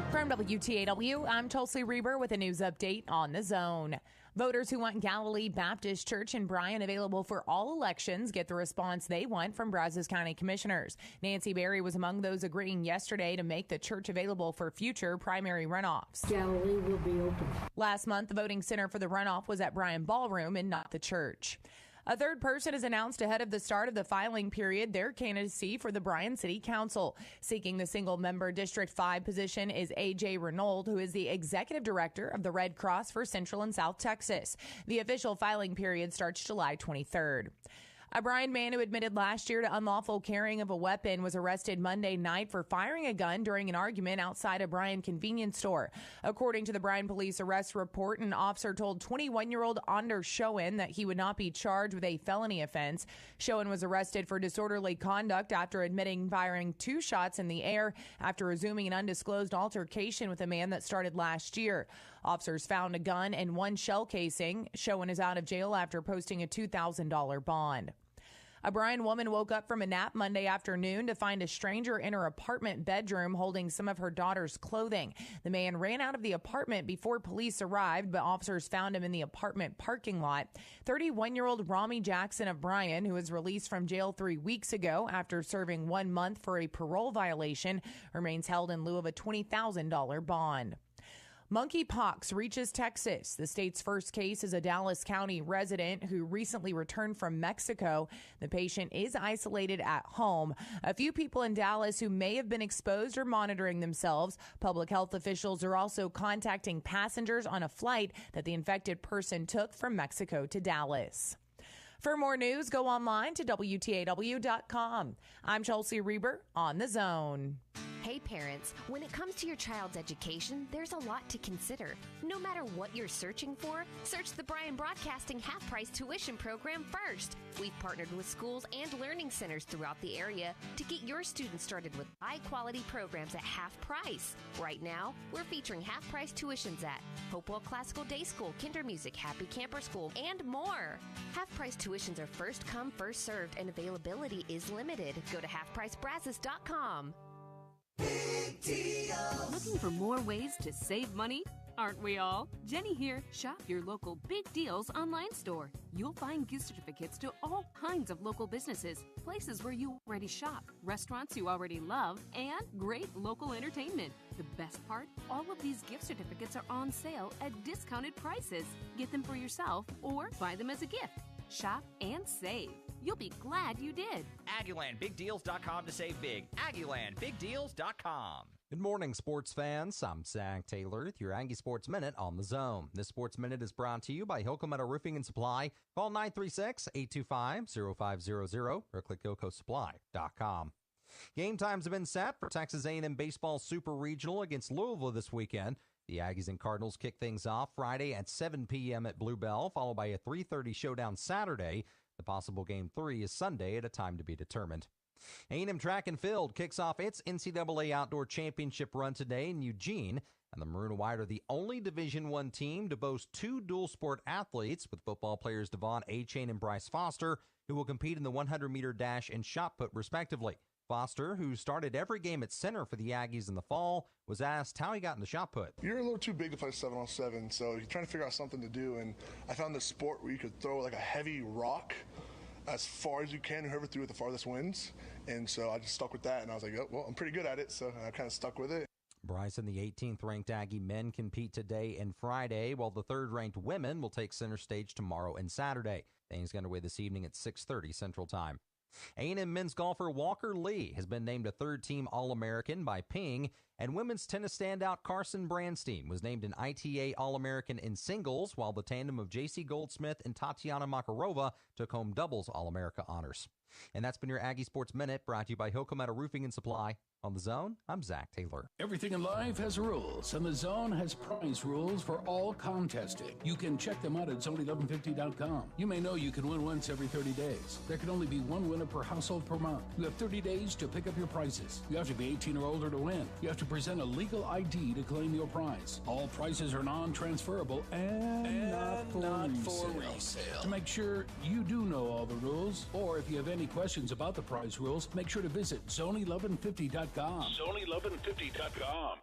From WTAW, I'm Chelsea Reber with a news update on the Zone. Voters who want Galilee Baptist Church in Bryan available for all elections get the response they want from Brazos County commissioners. Nancy Berry was among those agreeing yesterday to make the church available for future primary runoffs. Galilee will be open. Last month, the voting center for the runoff was at Bryan Ballroom and not the church. A third person has announced ahead of the start of the filing period their candidacy for the Bryan City Council. Seeking the single-member District 5 position is A.J. Renauld, who is the executive director of the Red Cross for Central and South Texas. The official filing period starts July 23rd. A Bryan man who admitted last year to unlawful carrying of a weapon was arrested Monday night for firing a gun during an argument outside a Bryan convenience store. According to the Bryan police arrest report, an officer told 21-year-old Anders Schoen that he would not be charged with a felony offense. Schoen was arrested for disorderly conduct after admitting firing 2 shots in the air after resuming an undisclosed altercation with a man that started last year. Officers found a gun and 1 shell casing. Schoen is out of jail after posting a $2,000 bond. A Bryan woman woke up from a nap Monday afternoon to find a stranger in her apartment bedroom holding some of her daughter's clothing. The man ran out of the apartment before police arrived, but officers found him in the apartment parking lot. 31-year-old Rami Jackson of Bryan, who was released from jail 3 weeks ago after serving 1 month for a parole violation, remains held in lieu of a $20,000 bond. Monkeypox reaches Texas. The state's first case is a Dallas County resident who recently returned from Mexico. The patient is isolated at home. A few people in Dallas who may have been exposed are monitoring themselves. Public health officials are also contacting passengers on a flight that the infected person took from Mexico to Dallas. For more news, go online to WTAW.com. I'm Chelsea Reber on The Zone. Hey parents, when it comes to your child's education, there's a lot to consider. No matter what you're searching for, search the Bryan Broadcasting half-price tuition program first. We've partnered with schools and learning centers throughout the area to get your students started with high-quality programs at half price. Right now, we're featuring half-price tuitions at Hopewell Classical Day School, Kinder Music, Happy Camper School, and more. Half-price tuitions are first come, first served, and availability is limited. Go to halfpricebrazos.com. Big deals. Looking for more ways to save money? Aren't we all? Jenny here. Shop your local Big Deals online store. You'll find gift certificates to all kinds of local businesses, places where you already shop, restaurants you already love, and great local entertainment. The best part? All of these gift certificates are on sale at discounted prices. Get them for yourself or buy them as a gift. Shop and save. You'll be glad you did. AggielandBigDeals.com to save big. AggielandBigDeals.com. Good morning, sports fans. I'm Zach Taylor with your Aggie Sports Minute on the Zone. This Sports Minute is brought to you by Hilco Metal Roofing and Supply. Call 936-825-0500 or click HilcoSupply.com. Game times have been set for Texas A&M Baseball Super Regional against Louisville this weekend. The Aggies and Cardinals kick things off Friday at 7 p.m. at Bluebell, followed by a 3:30 showdown Saturday. The possible Game 3 is Sunday at a time to be determined. A&M Track and Field kicks off its NCAA Outdoor Championship run today in Eugene. And the Maroon and White are the only Division I team to boast 2 dual-sport athletes, with football players Devon Achane and Bryce Foster, who will compete in the 100-meter dash and shot put, respectively. Foster, who started every game at center for the Aggies in the fall, was asked how he got into shot put. You're a little too big to play 7-on-7, so you're trying to figure out something to do, and I found this sport where you could throw like a heavy rock as far as you can, whoever threw it the farthest wins, and so I just stuck with that, and I was like, oh, well, I'm pretty good at it, so I kind of stuck with it. Bryce and the 18th-ranked Aggie men compete today and Friday, while the 3rd-ranked women will take center stage tomorrow and Saturday. Things get underway this evening at 6:30 Central Time. A&M men's golfer Walker Lee has been named a 3rd-team All-American by Ping, and women's tennis standout Carson Branstein was named an ITA All-American in singles, while the tandem of J.C. Goldsmith and Tatiana Makarova took home doubles All-America honors. And that's been your Aggie Sports Minute, brought to you by Hilco Roofing and Supply. On The Zone, I'm Zach Taylor. Everything in life has rules, and The Zone has prize rules for all contesting. You can check them out at zone1150.com. You may know you can win once every 30 days. There can only be one winner per household per month. You have 30 days to pick up your prizes. You have to be 18 or older to win. You have to present a legal ID to claim your prize. All prizes are non-transferable and not for resale. To make sure you do know all the rules, or if you have any questions about the prize rules, make sure to visit zone1150.com. Zone1150.com.